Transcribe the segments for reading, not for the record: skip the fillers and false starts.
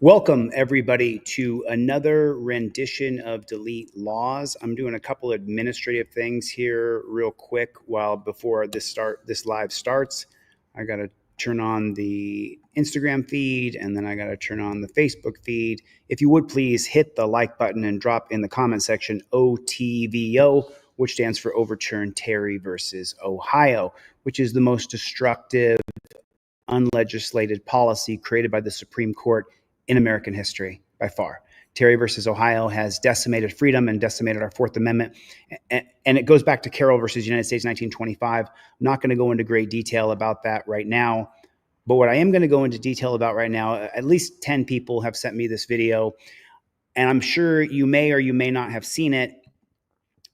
Welcome, everybody, to another rendition of Delete Laws. I'm doing a couple administrative things here real quick before this live starts. I got to turn on the Instagram feed, and then I got to turn on the Facebook feed. If you would please hit the like button and drop in the comment section OTVO, which stands for Overturn Terry versus Ohio, which is the most destructive unlegislated policy created by the Supreme Court in American history by far. Terry versus Ohio has decimated freedom and decimated our Fourth Amendment. And it goes back to Carroll versus United States 1925. I'm not going to go into great detail about that right now. But what I am going to go into detail about right now, at least 10 people have sent me this video. And I'm sure you may or you may not have seen it,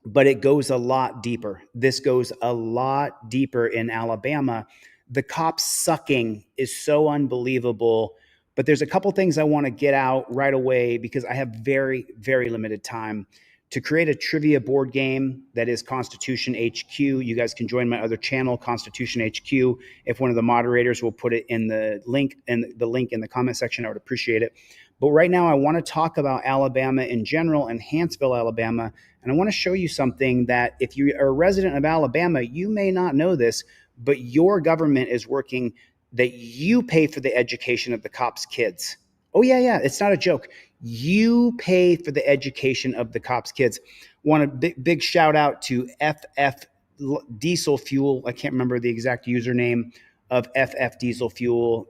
but it goes a lot deeper. This goes a lot deeper in Alabama. The cops sucking is so unbelievable. But there's a couple things I want to get out right away because I have very, very limited time to create a trivia board game that is Constitution HQ. You guys can join my other channel, Constitution HQ. If one of the moderators will put it in the link in the comment section, I would appreciate it. But right now I want to talk about Alabama in general and Hanceville, Alabama. And I want to show you something that if you are a resident of Alabama, you may not know this, but your government is working that you pay for the education of the cops' kids. Oh, yeah. It's not a joke. You pay for the education of the cops' kids. Want a big shout out to FF Diesel Fuel. I can't remember the exact username of FF Diesel Fuel.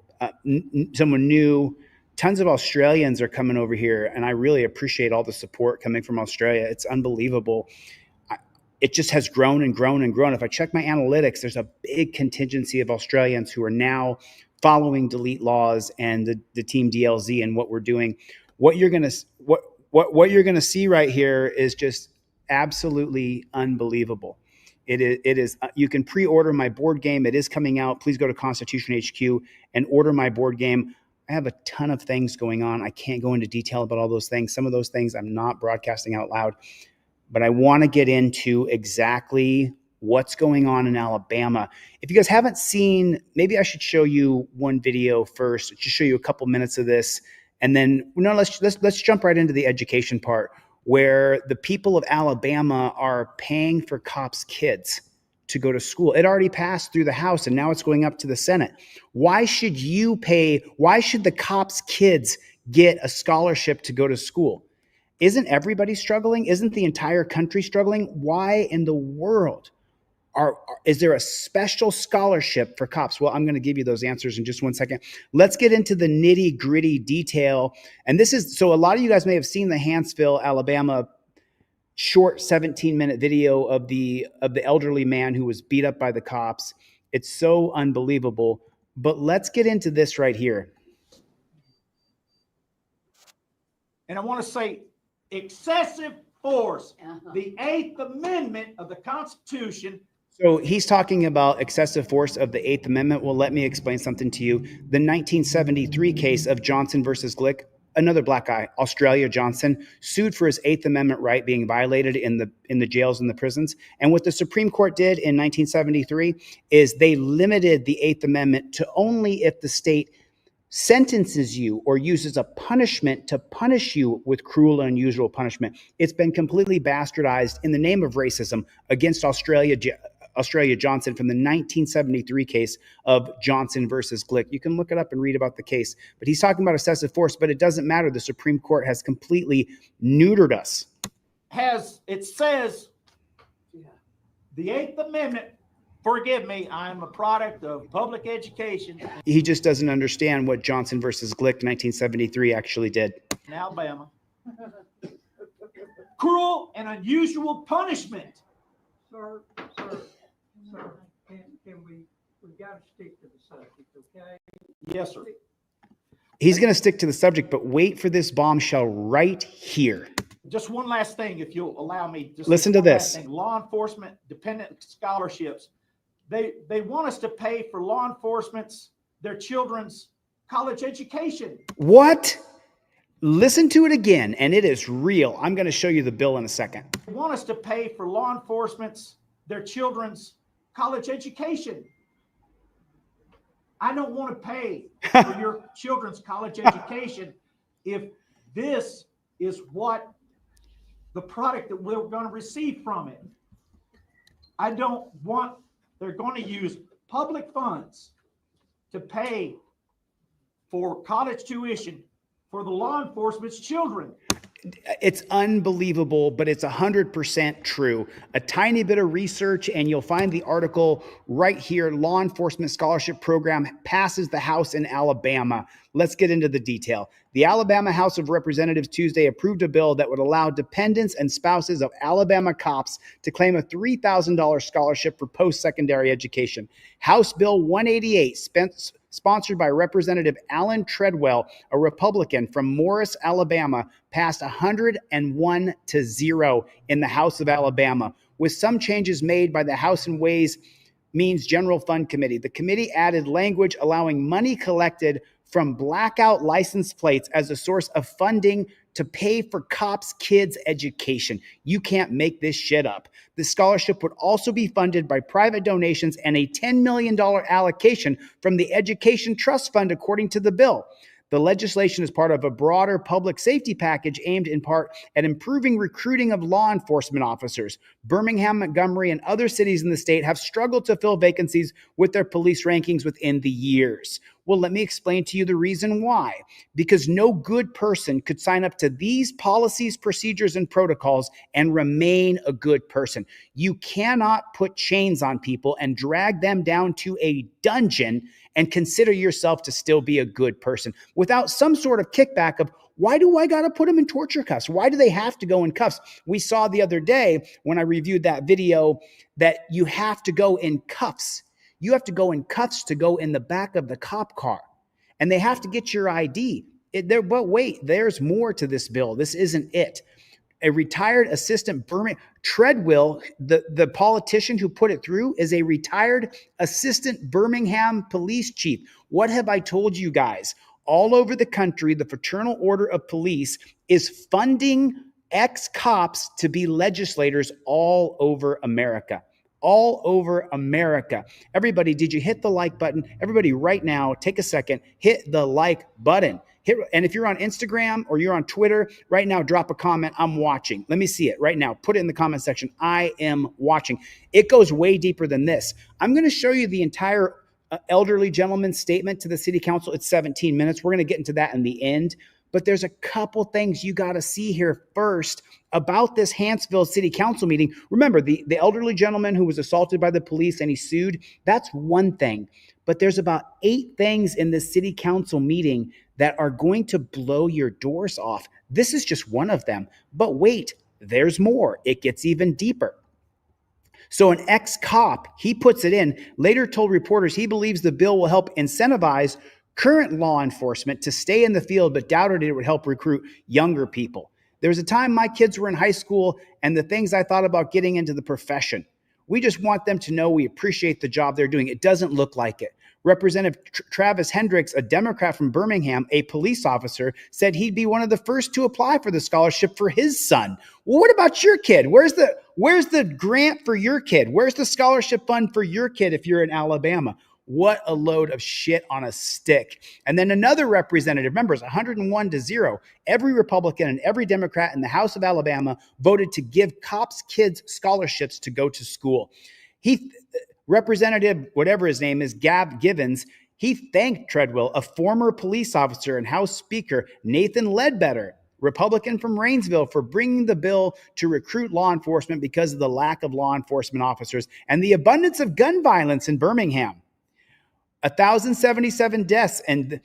Someone new. Tons of Australians are coming over here, and I really appreciate all the support coming from Australia. It's unbelievable. It just has grown and grown and grown. If I check my analytics, there's a big contingency of Australians who are now following Delete Laws and the team DLZ and what we're doing. What you're gonna see right here is just absolutely unbelievable. It is. You can pre-order my board game. It is coming out. Please go to Constitution HQ and order my board game. I have a ton of things going on. I can't go into detail about all those things. Some of those things I'm not broadcasting out loud. But I want to get into exactly what's going on in Alabama. If you guys haven't seen, maybe I should show you one video first, just show you a couple minutes of this. And then let's jump right into the education part where the people of Alabama are paying for cops' kids to go to school. It already passed through the House and now it's going up to the Senate. Why should you pay? Why should the cops' kids get a scholarship to go to school? Isn't everybody struggling? Isn't the entire country struggling? Why in the world is there a special scholarship for cops? Well, I'm going to give you those answers in just 1 second. Let's get into the nitty gritty detail. And this is, so a lot of you guys may have seen the Hanceville, Alabama short 17-minute video of the elderly man who was beat up by the cops. It's so unbelievable. But let's get into this right here. And I want to say, excessive force, the 8th Amendment of the Constitution. So he's talking about excessive force of the 8th Amendment. Well, let me explain something to you. The 1973 case of Johnson versus Glick, another black guy, Australia Johnson, sued for his 8th Amendment right being violated in the jails and the prisons. And what the Supreme Court did in 1973 is they limited the 8th Amendment to only if the state sentences you or uses a punishment to punish you with cruel and unusual punishment. It's been completely bastardized in the name of racism against Australia Johnson from the 1973 case of Johnson versus Glick. You can look it up and read about the case. But he's talking about excessive force, but it doesn't matter. The Supreme Court has completely neutered us. It says the 8th Amendment. Forgive me, I'm a product of public education. He just doesn't understand what Johnson versus Glick 1973 actually did. In Alabama. Cruel and unusual punishment. Sir, can we got to stick to the subject, okay? Yes, sir. He's going to stick to the subject, but wait for this bombshell right here. Just one last thing, if you'll allow me. Just listen to this. Law enforcement dependent scholarships. They want us to pay for law enforcement's, their children's college education. What? Listen to it again, and it is real. I'm going to show you the bill in a second. They want us to pay for law enforcement's, their children's college education. I don't want to pay for your children's college education. if this is what the product that we're going to receive from it. I don't want, they're going to use public funds to pay for college tuition for the law enforcement's children. It's unbelievable, but it's 100% true. A tiny bit of research and you'll find the article right here. Law Enforcement Scholarship Program passes the House in Alabama. Let's get into the detail. The Alabama House of Representatives Tuesday approved a bill that would allow dependents and spouses of Alabama cops to claim a $3,000 scholarship for post-secondary education. House Bill 188, sponsored by Representative Alan Treadwell, a Republican from Morris, Alabama, passed 101-0 in the House of Alabama, with some changes made by the House and Ways Means General Fund Committee. The committee added language allowing money collected from blackout license plates as a source of funding to pay for cops' kids' education. You can't make this shit up. The scholarship would also be funded by private donations and a $10 million allocation from the Education Trust Fund, according to the bill. The legislation is part of a broader public safety package aimed in part at improving recruiting of law enforcement officers. Birmingham, Montgomery, and other cities in the state have struggled to fill vacancies with their police rankings within the years. Well, let me explain to you the reason why. Because no good person could sign up to these policies, procedures, and protocols and remain a good person. You cannot put chains on people and drag them down to a dungeon and consider yourself to still be a good person without some sort of kickback of, why do I got to put them in torture cuffs? Why do they have to go in cuffs? We saw the other day when I reviewed that video that you have to go in cuffs. You have to go in cuffs to go in the back of the cop car, and they have to get your ID. But wait, there's more to this bill. This isn't it. A retired assistant Treadwell, the politician who put it through, is a retired assistant Birmingham police chief. What have I told you guys? All over the country, the Fraternal Order of Police is funding ex-cops to be legislators all over America. All over America. Everybody, did you hit the like button? Everybody right now, take a second, hit the like button. And if you're on Instagram or you're on Twitter right now, drop a comment. I'm watching. Let me see it right now. Put it in the comment section. I am watching. It goes way deeper than this. I'm going to show you the entire elderly gentleman's statement to the city council. It's 17 minutes. We're going to get into that in the end. But there's a couple things you got to see here first about this Hanceville city council meeting. Remember, the elderly gentleman who was assaulted by the police and he sued, that's one thing. But there's about 8 things in this city council meeting that are going to blow your doors off. This is just one of them. But wait, there's more. It gets even deeper. So an ex-cop, he puts it in, later told reporters he believes the bill will help incentivize current law enforcement to stay in the field, but doubted it would help recruit younger people. There was a time my kids were in high school and the things I thought about getting into the profession. We just want them to know we appreciate the job they're doing. It doesn't look like it. Representative Travis Hendricks, a Democrat from Birmingham, a police officer, said he'd be one of the first to apply for the scholarship for his son. Well, what about your kid? Where's the grant for your kid? Where's the scholarship fund for your kid if you're in Alabama? What a load of shit on a stick. And then another representative, remember, it's 101-0. Every Republican and every Democrat in the House of Alabama voted to give cops' kids scholarships to go to school. Representative, whatever his name is, Gab Givens, he thanked Treadwell, a former police officer, and House Speaker Nathan Ledbetter, Republican from Hanceville, for bringing the bill to recruit law enforcement because of the lack of law enforcement officers and the abundance of gun violence in Birmingham. 1,077 deaths, and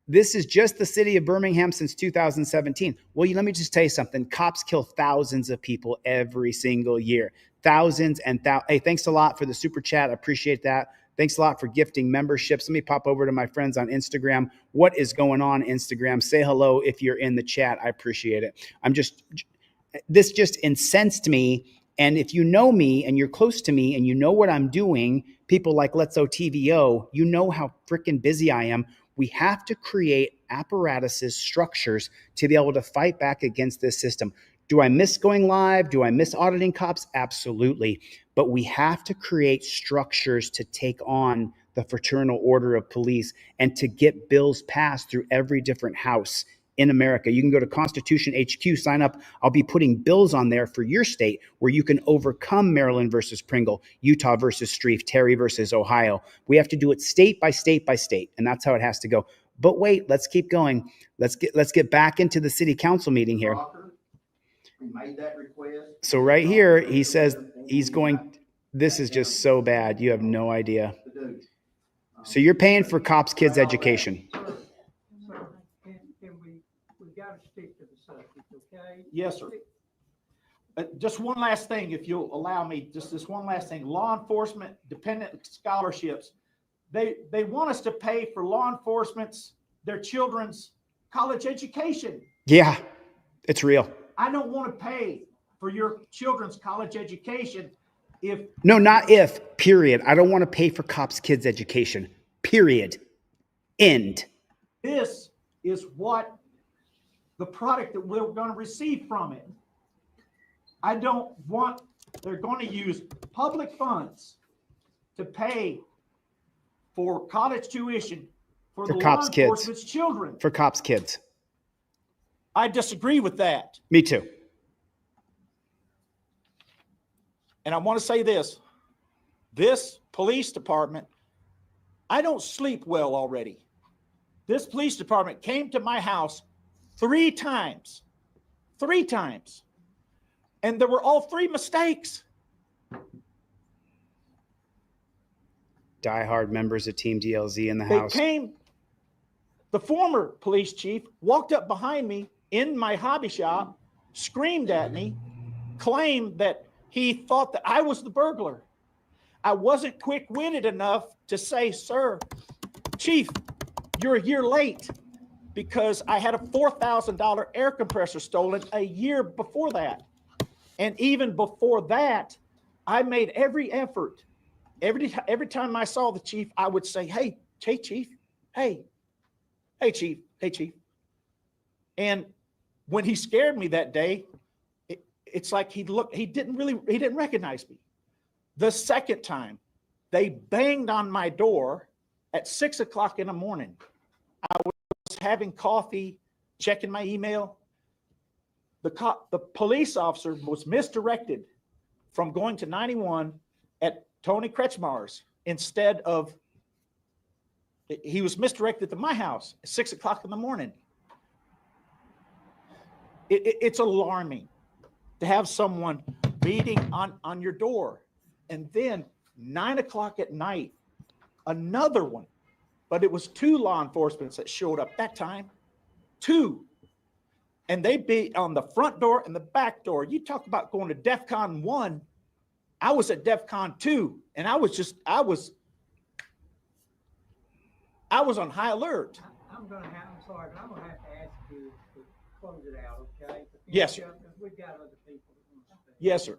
this is just the city of Birmingham since 2017. Well, let me just tell you something. Cops kill thousands of people every single year. Thousands and thousands. Hey, thanks a lot for the super chat. I appreciate that. Thanks a lot for gifting memberships. Let me pop over to my friends on Instagram. What is going on, Instagram? Say hello if you're in the chat. I appreciate it. This just incensed me. And if you know me and you're close to me and you know what I'm doing, people like Let's OTVO, you know how freaking busy I am. We have to create apparatuses, structures to be able to fight back against this system. Do I miss going live? Do I miss auditing cops? Absolutely. But we have to create structures to take on the Fraternal Order of Police and to get bills passed through every different house in America. You can go to Constitution HQ, sign up. I'll be putting bills on there for your state where you can overcome Maryland versus Pringle, Utah versus Strieff, Terry versus Ohio. We have to do it state by state by state, and that's how it has to go. But wait, let's keep going. Let's get back into the city council meeting here. We made that request. So right here, he says he's going, this is just so bad. You have no idea. So you're paying for cops' kids' education. Sir, can we gotta stick to the subject, okay? Yes, sir. Just one last thing, if you'll allow me, just this one last thing. Law enforcement dependent scholarships. They want us to pay for law enforcement's, their children's college education. Yeah, it's real. I don't want to pay for your children's college education if No, not if, period. I don't want to pay for cops' kids' education, period. End. this is what the product that we're going to receive from it. I don't want, they're going to use public funds to pay for college tuition for the law cops' kids. enforcement's children. For cops' kids. I disagree with that. Me too. And I want to say this police department, I don't sleep well already. This police department came to my house 3 times, and there were all 3 mistakes. Diehard members of Team DLZ in the They house. came, the former police chief walked up behind me in my hobby shop, screamed at me, claimed that he thought that I was the burglar. I wasn't quick-witted enough to say, sir, chief, you're a year late because I had a $4,000 air compressor stolen a year before that. And even before that, I made every effort. Every time I saw the chief, I would say, hey, chief, hey, chief. And when he scared me that day, it's like he didn't recognize me. The second time, they banged on my door at 6 o'clock in the morning. I was having coffee, checking my email. The police officer was misdirected from going to 91 at Tony Kretschmar's instead of, he was misdirected to my house at 6 o'clock in the morning. It's alarming to have someone beating on your door. And then 9 o'clock at night, another one. But it was 2 law enforcement that showed up that time. 2. And they beat on the front door and the back door. You talk about going to DEFCON 1. I was at DEFCON 2, and I was on high alert. I'm sorry, but I'm gonna have to ask you to close it out, okay? Yes, sir. Because we've got other people that want to speak. Yes, sir.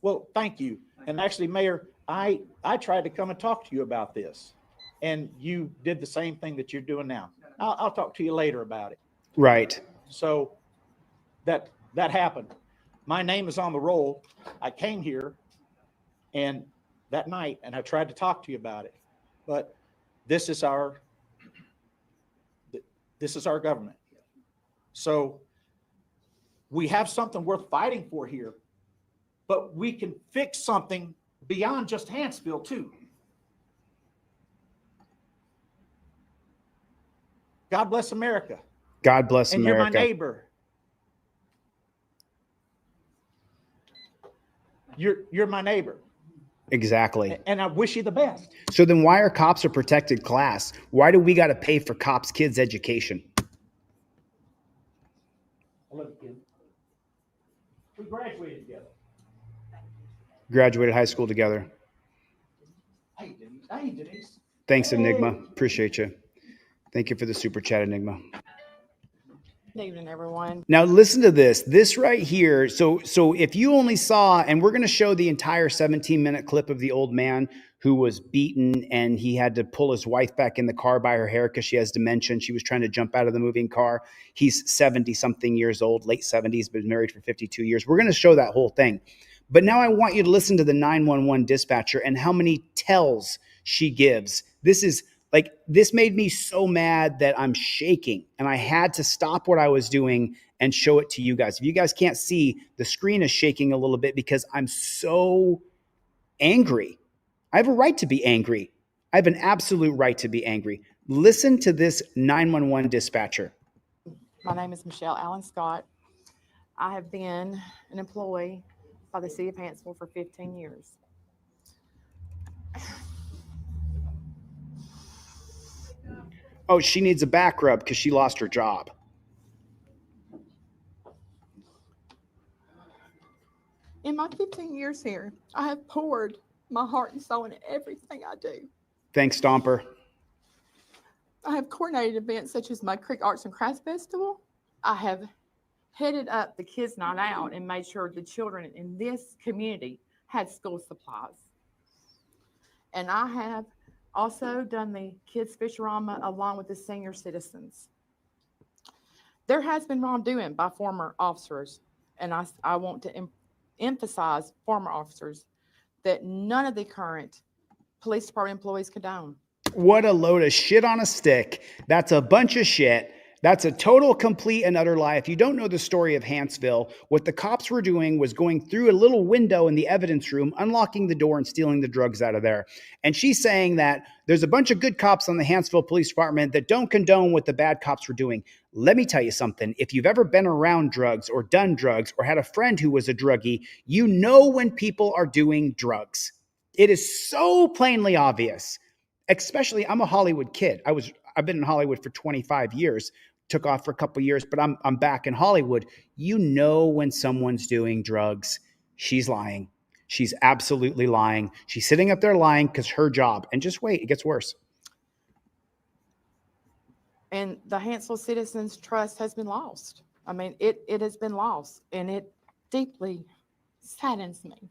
Well, thank you. And actually, Mayor, I tried to come and talk to you about this, and you did the same thing that you're doing now. I'll talk to you later about it. Right. So that happened. My name is on the roll. I came here and that night, and I tried to talk to you about it, but this is our government. So we have something worth fighting for here, but we can fix something beyond just Hanceville too. God bless America. God bless And America. you're my neighbor. You're my neighbor. Exactly. And I wish you the best. So then why are cops a protected class? Why do we got to pay for cops' kids' education? I love you, kid. We graduated together. Graduated high school together. Hey, Denise. Hey, Denise. Thanks, Enigma. Appreciate you. Thank you for the super chat, Enigma. Good evening, everyone. Now listen to this. This right here. So if you only saw, and we're going to show the entire 17-minute clip of the old man who was beaten and he had to pull his wife back in the car by her hair because she has dementia. She was trying to jump out of the moving car. He's 70-something years old, late 70s, been married for 52 years. We're going to show that whole thing. But now I want you to listen to the 911 dispatcher and how many tells she gives. This is Like, this made me so mad that I'm shaking, and I had to stop what I was doing and show it to you guys. If you guys can't see, the screen is shaking a little bit because I'm so angry. I have a right to be angry. I have an absolute right to be angry. Listen to this 911 dispatcher. My name is Michelle Allen Scott. I have been an employee by the city of Hanceville for 15 years. Oh, she needs a back rub because she lost her job. In my 15 years here, I have poured my heart and soul into everything I do. Thanks, Stomper. I have coordinated events such as Mud Creek Arts and Crafts Festival. I have headed up the Kids Night Out and made sure the children in this community had school supplies. And I have also done the Kids Fisherama along with the senior citizens. There has been wrongdoing by former officers, and I want to emphasize former officers that none of the current police department employees condone. What a load of shit on a stick. That's a bunch of shit. That's a total, complete, and utter lie. If you don't know the story of Hanceville, what the cops were doing was going through a little window in the evidence room, unlocking the door and stealing the drugs out of there. And she's saying that there's a bunch of good cops on the Hanceville Police Department that don't condone what the bad cops were doing. Let me tell you something. If you've ever been around drugs or done drugs or had a friend who was a druggie, you know when people are doing drugs. It is so plainly obvious. Especially, I'm a Hollywood kid. I've been in Hollywood for 25 years. Took off for a couple of years, but I'm back in Hollywood. You know when someone's doing drugs, she's lying. She's absolutely lying. She's sitting up there lying because her job. And just wait, it gets worse. And the Hanceville Citizens Trust has been lost. I mean, it has been lost, and it deeply saddens me.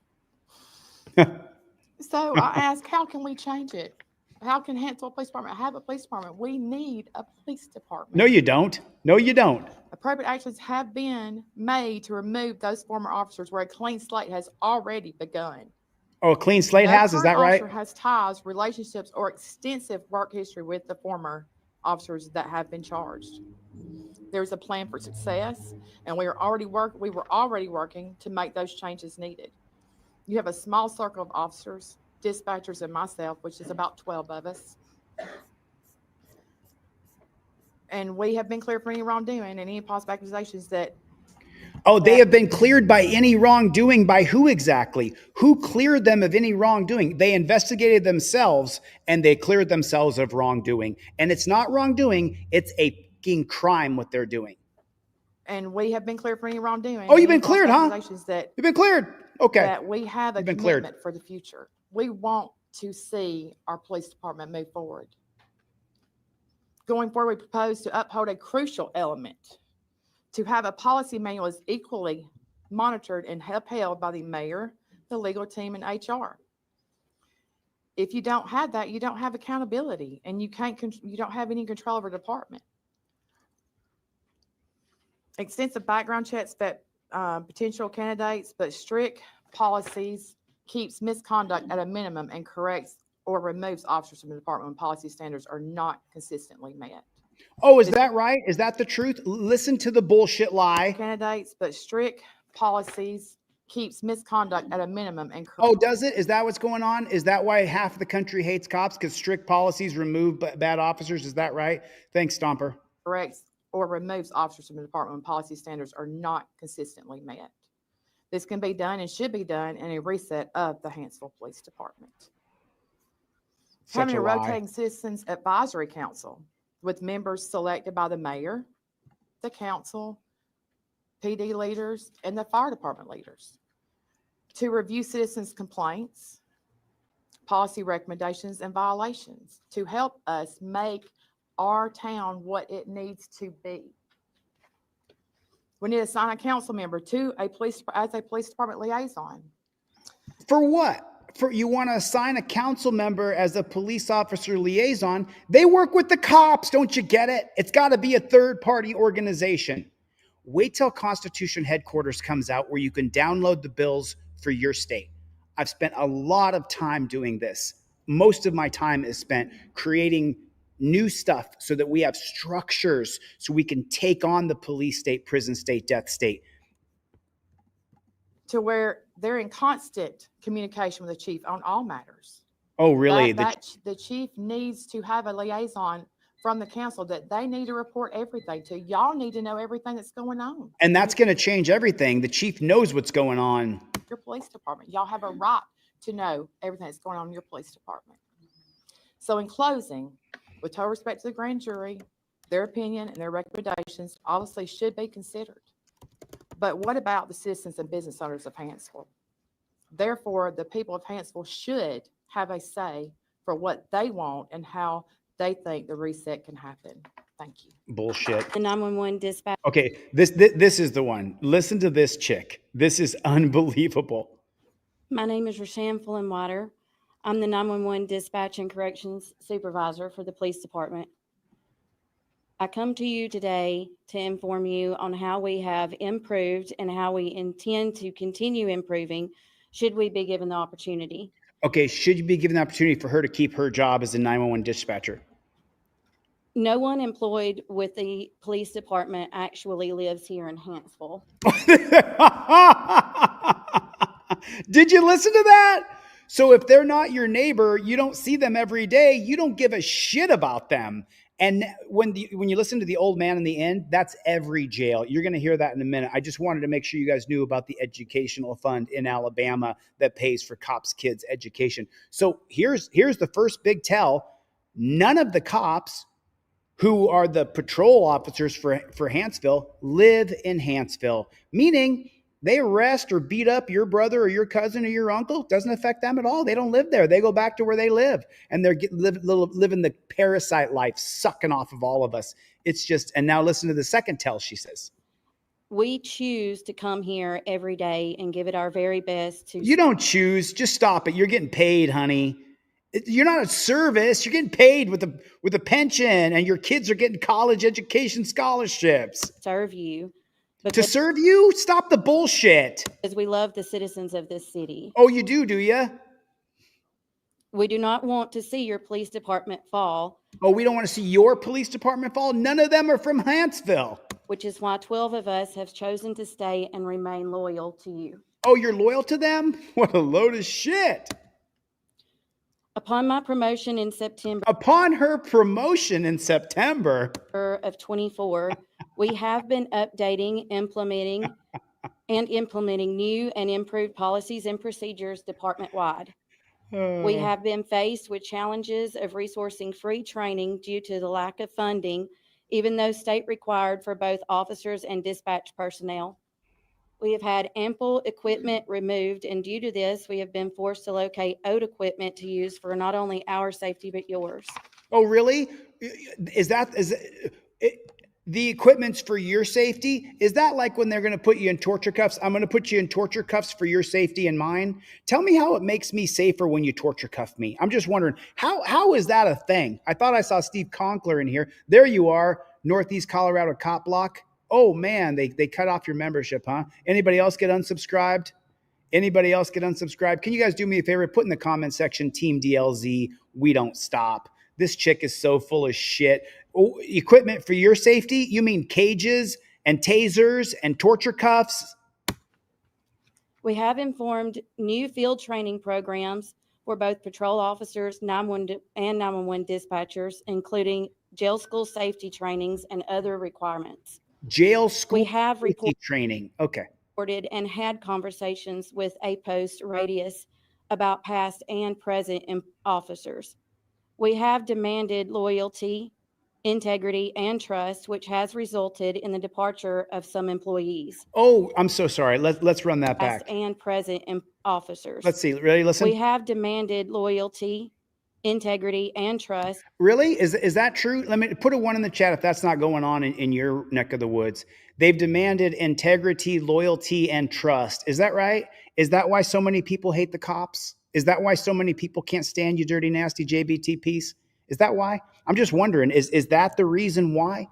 So I ask, how can we change it? How can Hanceville Police Department have a police department? We need a police department. No, you don't. No, you don't. Appropriate actions have been made to remove those former officers where a clean slate has already begun. Oh, a clean slate No has? Is that current right? officer has ties, relationships, or extensive work history with the former officers that have been charged. There's a plan for success, and we were already working to make those changes needed. You have a small circle of officers, dispatchers, and myself, which is about 12 of us. And we have been cleared for any wrongdoing and any possible accusations that. Oh, they have been cleared by any wrongdoing. By who exactly? Who cleared them of any wrongdoing? They investigated themselves and they cleared themselves of wrongdoing. And it's not wrongdoing. It's a fucking crime what they're doing. And we have been cleared for any wrongdoing. Oh, you've been cleared, huh? That You've been cleared. Okay. That we have a You've been cleared. commitment for the future. We want to see our police department move forward. Going forward, we propose to uphold a crucial element, to have a policy manual is equally monitored and upheld by the mayor, the legal team, and HR. If you don't have that, you don't have accountability, and you don't have any control over the department. Extensive background checks that potential candidates, but strict policies keeps misconduct at a minimum and corrects or removes officers from the department when policy standards are not consistently met. Oh, is that right? Is that the truth? Listen to the bullshit lie. Candidates, but strict policies keeps misconduct at a minimum and Oh, does it? Is that what's going on? Is that why half the country hates cops? Because strict policies remove bad officers? Is that right? Thanks, Stomper. corrects or removes officers from the department when policy standards are not consistently met. This can be done and should be done in a reset of the Hanceville Police Department. Having a rotating citizens advisory council with members selected by the mayor, the council, PD leaders, and the fire department leaders to review citizens' complaints, policy recommendations, and violations to help us make our town what it needs to be. We need to assign a council member to as a police department liaison. For what? You want to assign a council member as a police officer liaison? They work with the cops. Don't you get it? It's got to be a third-party organization. Wait till Constitution headquarters comes out where you can download the bills for your state. I've spent a lot of time doing this. Most of my time is spent creating new stuff so that we have structures so we can take on the police state, prison state, death state. To where they're in constant communication with the chief on all matters. Oh, really? The chief needs to have a liaison from the council that they need to report everything to. Y'all need to know everything that's going on. And that's going to change everything. The chief knows what's going on. Your police department. Y'all have a right to know everything that's going on in your police department. So in closing, with total respect to the grand jury, their opinion and their recommendations obviously should be considered. But what about the citizens and business owners of Hanceville? Therefore, the people of Hanceville should have a say for what they want and how they think the reset can happen. Thank you. Bullshit. The 911 dispatch. Okay, this is the one. Listen to this chick. This is unbelievable. My name is Rashan Fullenwater. I'm the 911 dispatch and corrections supervisor for the police department. I come to you today to inform you on how we have improved and how we intend to continue improving should we be given the opportunity. Okay, should you be given the opportunity for her to keep her job as a 911 dispatcher? No one employed with the police department actually lives here in Hanceville. Did you listen to that? So if they're not your neighbor, you don't see them every day, you don't give a shit about them. And when you listen to the old man in the end, that's every jail. You're going to hear that in a minute. I just wanted to make sure you guys knew about the educational fund in Alabama that pays for cops' kids' education. So here's the first big tell. None of the cops who are the patrol officers for Hanceville live in Hanceville, meaning they arrest or beat up your brother or your cousin or your uncle. Doesn't affect them at all. They don't live there. They go back to where they live, and they're living the parasite life, sucking off of all of us. It's just, and now listen to the second tell, she says. We choose to come here every day and give it our very best to. You don't choose. Just stop it. You're getting paid, honey. You're not a service. You're getting paid with a pension, and your kids are getting college education scholarships. Serve you. To serve you? Stop the bullshit. Because we love the citizens of this city. Oh, you do you? We do not want to see your police department fall. Oh, we don't want to see your police department fall? None of them are from Hanceville. Which is why 12 of us have chosen to stay and remain loyal to you. Oh, you're loyal to them? What a load of shit. Upon my promotion in September. Upon her promotion in September of 24, we have been updating, implementing new and improved policies and procedures department-wide. We have been faced with challenges of resourcing free training due to the lack of funding, even though state required for both officers and dispatch personnel. We have had ample equipment removed, and due to this, we have been forced to locate old equipment to use for not only our safety, but yours. Oh, really? The equipment's for your safety? Is that like when they're going to put you in torture cuffs? I'm going to put you in torture cuffs for your safety and mine. Tell me how it makes me safer when you torture cuff me. I'm just wondering, how is that a thing? I thought I saw Steve Conkler in here. There you are, Northeast Colorado Cop Block. Oh, man, they cut off your membership, huh? Anybody else get unsubscribed? Anybody else get unsubscribed? Can you guys do me a favor? Put in the comment section, Team DLZ, we don't stop. This chick is so full of shit. Oh, equipment for your safety? You mean cages and tasers and torture cuffs? We have informed new field training programs for both patrol officers, 911 and 911 dispatchers, including jail school safety trainings and other requirements. Jail school we have safety training. Okay. Reported and had conversations with a post radius about past and present officers. We have demanded loyalty, integrity, and trust, which has resulted in the departure of some employees. Oh, I'm so sorry. Let's run that back. Past and present officers. Let's see. Really? Listen. We have demanded loyalty, integrity, and trust. Really? Is that true? Let me put a 1 in the chat if that's not going on in your neck of the woods. They've demanded integrity, loyalty, and trust. Is that right? Is that why so many people hate the cops? Is that why so many people can't stand you dirty, nasty JBT piece? Is that why? I'm just wondering, is that the reason why?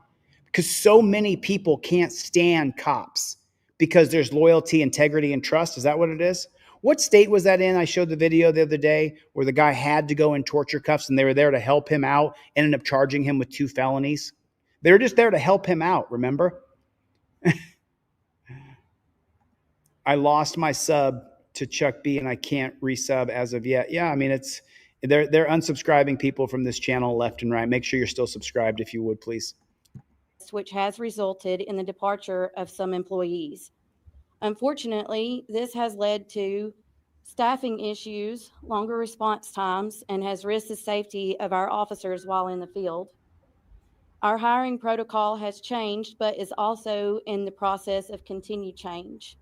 Because so many people can't stand cops because there's loyalty, integrity, and trust. Is that what it is? What state was that in? I showed the video the other day where the guy had to go in torture cuffs and they were there to help him out, ended up charging him with 2 felonies. They were just there to help him out, remember? I lost my sub to Chuck B and I can't resub as of yet. Yeah, I mean, they're unsubscribing people from this channel left and right. Make sure you're still subscribed if you would, please. Which has resulted in the departure of some employees. Unfortunately, this has led to staffing issues, longer response times, and has risked the safety of our officers while in the field. Our hiring protocol has changed, but is also in the process of continued change.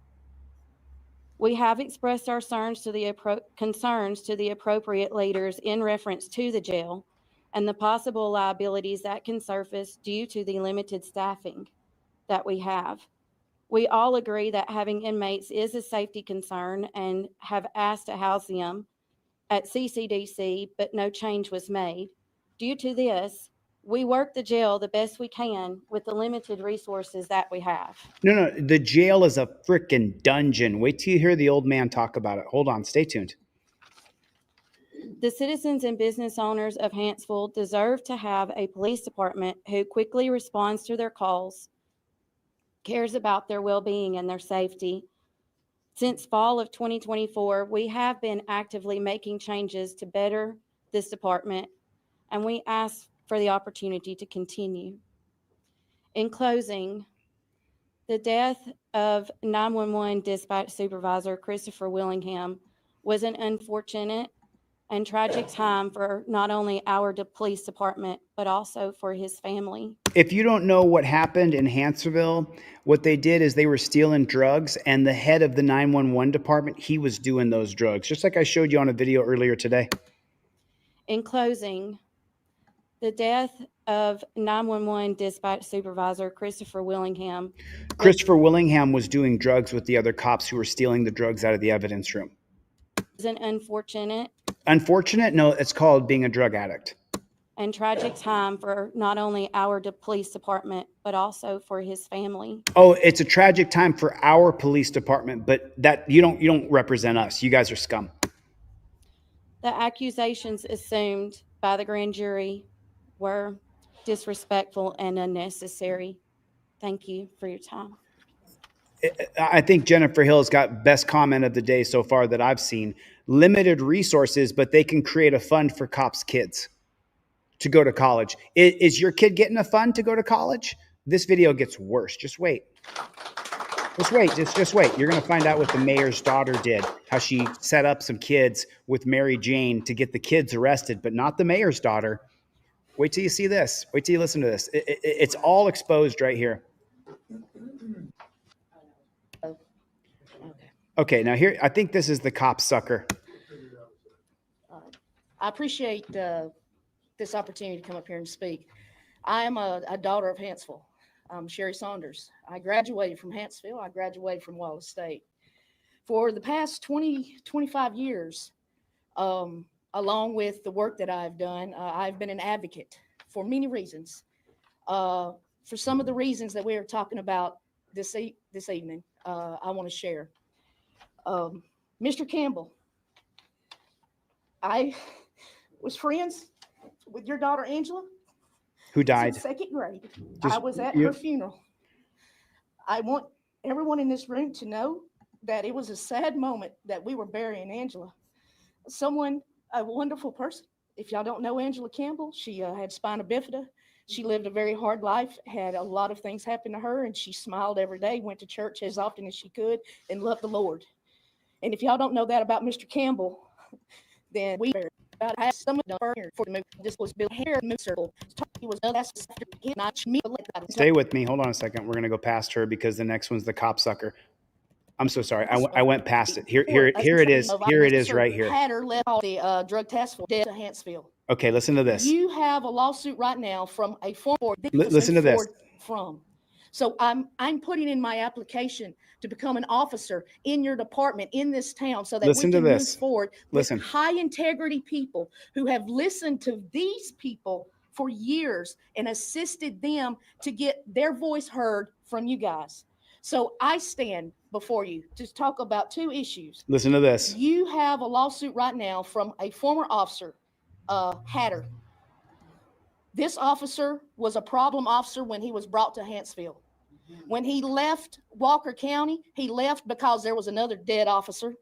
We have expressed our concerns to the appropriate leaders in reference to the jail and the possible liabilities that can surface due to the limited staffing that we have. We all agree that having inmates is a safety concern and have asked to house them at CCDC, but no change was made. Due to this, we work the jail the best we can with the limited resources that we have. No, the jail is a freaking dungeon. Wait till you hear the old man talk about it. Hold on, stay tuned. The citizens and business owners of Hanceville deserve to have a police department who quickly responds to their calls, cares about their well-being and their safety. Since fall of 2024, we have been actively making changes to better this department, and we ask for the opportunity to continue. In closing, the death of 911 dispatch supervisor Christopher Willingham was an unfortunate and tragic time for not only our police department, but also for his family. If you don't know what happened in Hanceville, what they did is they were stealing drugs, and the head of the 911 department, he was doing those drugs, just like I showed you on a video earlier today. In closing, the death of 911 dispatch supervisor Christopher Willingham. Christopher Willingham was doing drugs with the other cops who were stealing the drugs out of the evidence room. Was an unfortunate. Unfortunate? No, it's called being a drug addict. And tragic time for not only our police department, but also for his family. Oh, it's a tragic time for our police department, but that you don't represent us. You guys are scum. The accusations assumed by the grand jury were disrespectful and unnecessary. Thank you for your time. I think Jennifer Hill's got best comment of the day so far that I've seen. Limited resources, but they can create a fund for cops' kids to go to college. Is your kid getting a fund to go to college? This video gets worse. Just wait. Just wait. Just wait. You're going to find out what the mayor's daughter did, how she set up some kids with Mary Jane to get the kids arrested, but not the mayor's daughter. Wait till you see this. Wait till you listen to this. It's all exposed right here. Okay, now here, I think this is the cop sucker. I appreciate this opportunity to come up here and speak. I am a daughter of Hanceville. I'm Sherry Saunders. I graduated from Hanceville. I graduated from Wallace State. For the past 25 years, along with the work that I've done, I've been an advocate for many reasons. For some of the reasons that we are talking about this evening, I want to share. Mr. Campbell, I was friends with your daughter, Angela. Who died? Since second grade. Just- I was at her funeral. I want everyone in this room to know that it was a sad moment that we were burying Angela. A wonderful person. If y'all don't know Angela Campbell, she had spina bifida. She lived a very hard life, had a lot of things happen to her, and she smiled every day, went to church as often as she could, and loved the Lord. And if y'all don't know that about Mr. Campbell, then we about to have someone done for the move. This was Bill Hare move circle. He was Stay with me. Hold on a second. We're going to go past her because the next one's the cop sucker. I'm so sorry. I went past it. Here it is. Here it is right here. Hatter led the drug task force to Hanceville. Okay, listen to this. You have a lawsuit right now from a former. Listen to this. From. So I'm putting in my application to become an officer in your department in this town so that we can move forward with high integrity people who have listened to these people for years and assisted them to get their voice heard from you guys. So I stand before you to talk about two issues. Listen to this. You have a lawsuit right now from a former officer, Hatter. This officer was a problem officer when he was brought to Hanceville. When he left Walker County, he left because there was another dead officer,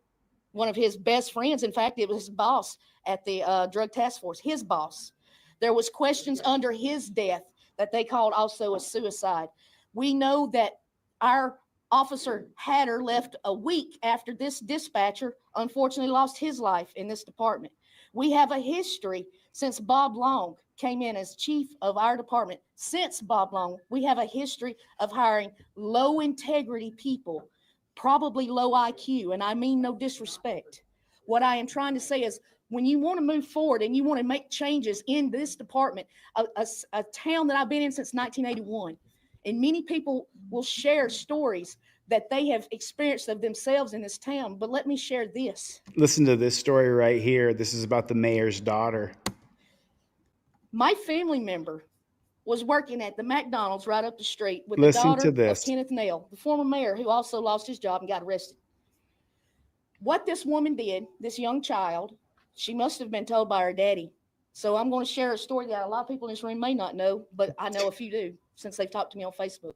one of his best friends. In fact, it was his boss at the drug task force, his boss. There was questions under his death that they called also a suicide. We know that our officer Hatter left a week after this dispatcher unfortunately lost his life in this department. We have a history since Bob Long came in as chief of our department. Since Bob Long, we have a history of hiring low integrity people, probably low IQ, and I mean no disrespect. What I am trying to say is when you want to move forward and you want to make changes in this department, a town that I've been in since 1981, and many people will share stories that they have experienced of themselves in this town. But let me share this. Listen to this story right here. This is about the mayor's daughter. My family member was working at the McDonald's right up the street with Listen the daughter to this. of Kenneth Nell, the former mayor who also lost his job and got arrested. What this woman did, this young child, she must have been told by her daddy. So I'm going to share a story that a lot of people in this room may not know, but I know a few do since they've talked to me on Facebook.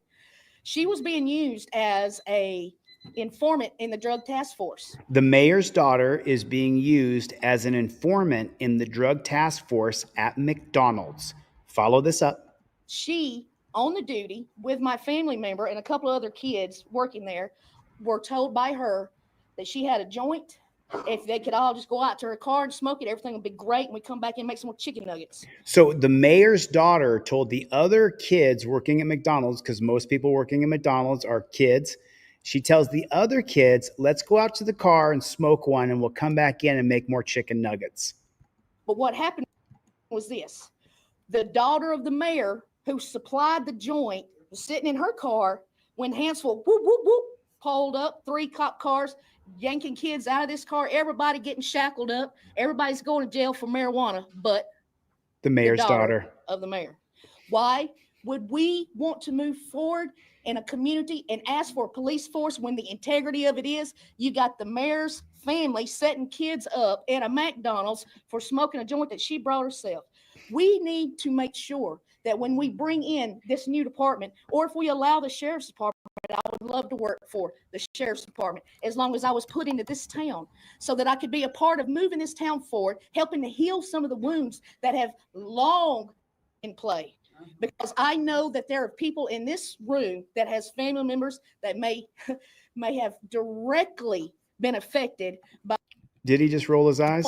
She was being used as a informant in the drug task force. The mayor's daughter is being used as an informant in the drug task force at McDonald's. Follow this up. She, on the duty with my family member and a couple of other kids working there, were told by her that she had a joint. If they could all just go out to her car and smoke it, everything would be great. And we come back in and make some more chicken nuggets. So the mayor's daughter told the other kids working at McDonald's, because most people working at McDonald's are kids. She tells the other kids, let's go out to the car and smoke one and we'll come back in and make more chicken nuggets. But what happened was this. The daughter of the mayor who supplied the joint was sitting in her car when Hanceville, whoop, whoop, whoop, pulled up, 3 cop cars, yanking kids out of this car, everybody getting shackled up. Everybody's going to jail for marijuana, but The mayor's daughter. of the mayor. Why would we want to move forward in a community and ask for a police force when the integrity of it is you got the mayor's family setting kids up at a McDonald's for smoking a joint that she brought herself? We need to make sure that when we bring in this new department, or if we allow the sheriff's department, I would love to work for the sheriff's department as long as I was put into this town so that I could be a part of moving this town forward, helping to heal some of the wounds that have long in play. Because I know that there are people in this room that has family members that may have directly been affected by Did he just roll his eyes?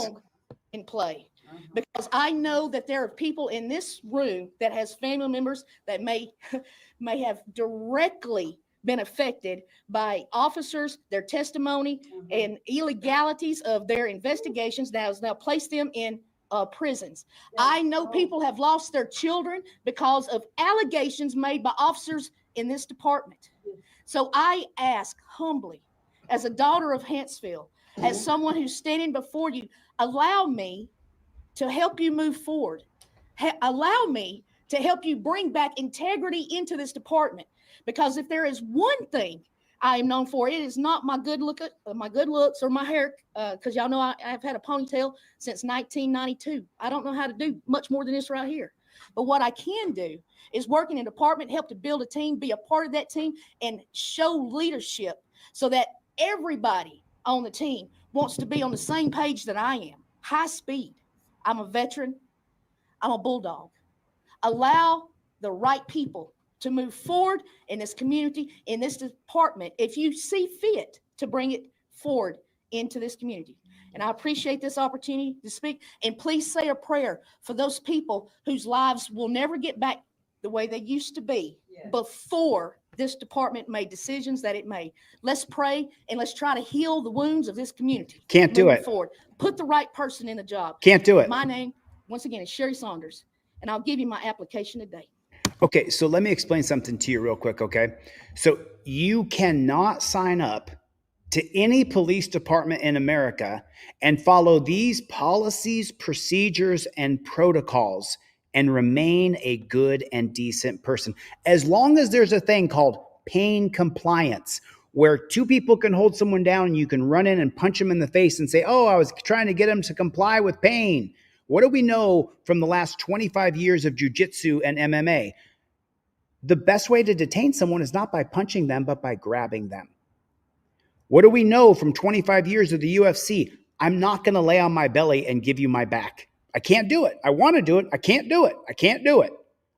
in play. Because I know that there are people in this room that has family members that may have directly been affected by officers, their testimony, and illegalities of their investigations that has now placed them in prisons. I know people have lost their children because of allegations made by officers in this department. So I ask humbly, as a daughter of Hanceville, as someone who's standing before you, allow me to help you move forward. Allow me to help you bring back integrity into this department. Because if there is one thing I am known for, it is not my good looks or my hair, because y'all know I've had a ponytail since 1992. I don't know how to do much more than this right here. But what I can do is work in a department, help to build a team, be a part of that team, and show leadership so that everybody on the team wants to be on the same page that I am. High speed. I'm a veteran. I'm a bulldog. Allow the right people to move forward in this community, in this department, if you see fit to bring it forward into this community. And I appreciate this opportunity to speak. And please say a prayer for those people whose lives will never get back the way they used to be before this department made decisions that it made. Let's pray and let's try to heal the wounds of this community. Can't do it. Forward. Put the right person in the job. Can't do it. My name, once again, is Sherry Saunders, and I'll give you my application today. Okay, so let me explain something to you real quick, okay? So you cannot sign up to any police department in America and follow these policies, procedures, and protocols and remain a good and decent person. As long as there's a thing called pain compliance, where two people can hold someone down and you can run in and punch them in the face and say, oh, I was trying to get them to comply with pain. What do we know from the last 25 years of jujitsu and MMA? The best way to detain someone is not by punching them, but by grabbing them. What do we know from 25 years of the UFC? I'm not going to lay on my belly and give you my back. I can't do it. I want to do it. I can't do it. I can't do it.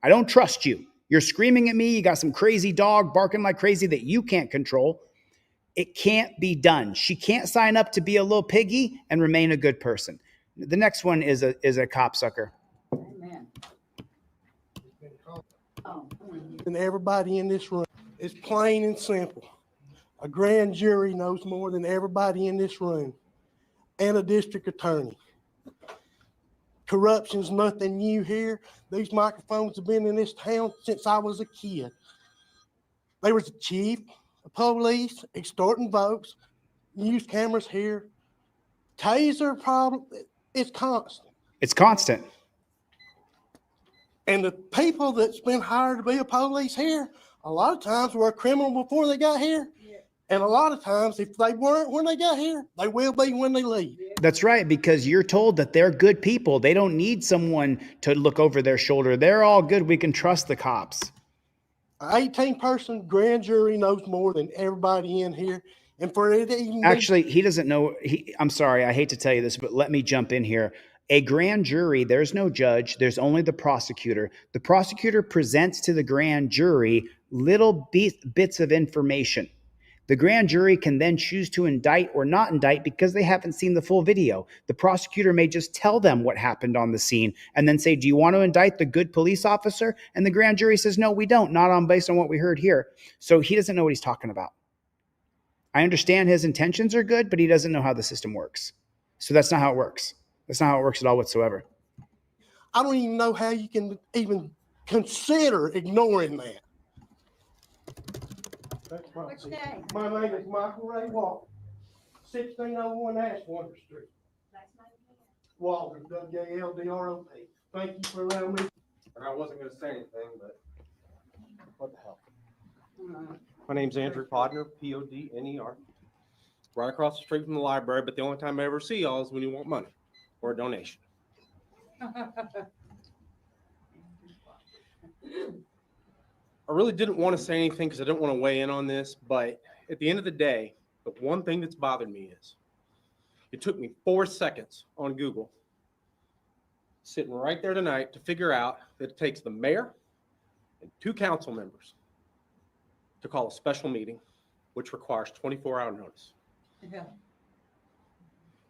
I don't trust you. You're screaming at me. You got some crazy dog barking like crazy that you can't control. It can't be done. She can't sign up to be a little piggy and remain a good person. The next one is a copsucker. Amen. And everybody in this room. It's plain and simple. A grand jury knows more than everybody in this room, and a district attorney. Corruption's nothing new here. These microphones have been in this town since I was a kid. There was a chief, a police, extorting votes, news cameras here. Taser problem, it's constant. It's constant. And the people that's been hired to be a police here, a lot of times were a criminal before they got here. And a lot of times, if they weren't when they got here, they will be when they leave. That's right, because you're told that they're good people. They don't need someone to look over their shoulder. They're all good. We can trust the cops. An 18-person grand jury knows more than everybody in here. And for it to even Actually, he doesn't know. I'm sorry. I hate to tell you this, but let me jump in here. A grand jury, there's no judge. There's only the prosecutor. The prosecutor presents to the grand jury little bits of information. The grand jury can then choose to indict or not indict because they haven't seen the full video. The prosecutor may just tell them what happened on the scene and then say, do you want to indict the good police officer? And the grand jury says, no, we don't, not on based on what we heard here. So he doesn't know what he's talking about. I understand his intentions are good, but he doesn't know how the system works. So that's not how it works. That's not how it works at all whatsoever. I don't even know how you can even consider ignoring that. That's my What's your name? My name is Michael Ray Walker, 1601 Ashwater Street. Walker, W-A-L-D-R-O-P. Thank you for allowing me. And I wasn't gonna say anything, but what the hell? My name's Andrew Podner, P-O-D-N-E-R. Right across the street from the library, but the only time I ever see y'all is when you want money or a donation. I really didn't want to say anything because I didn't want to weigh in on this, but at the end of the day, the one thing that's bothered me is it took me 4 seconds on Google, sitting right there tonight, to figure out that it takes the mayor and 2 council members to call a special meeting, which requires 24-hour notice. Yeah.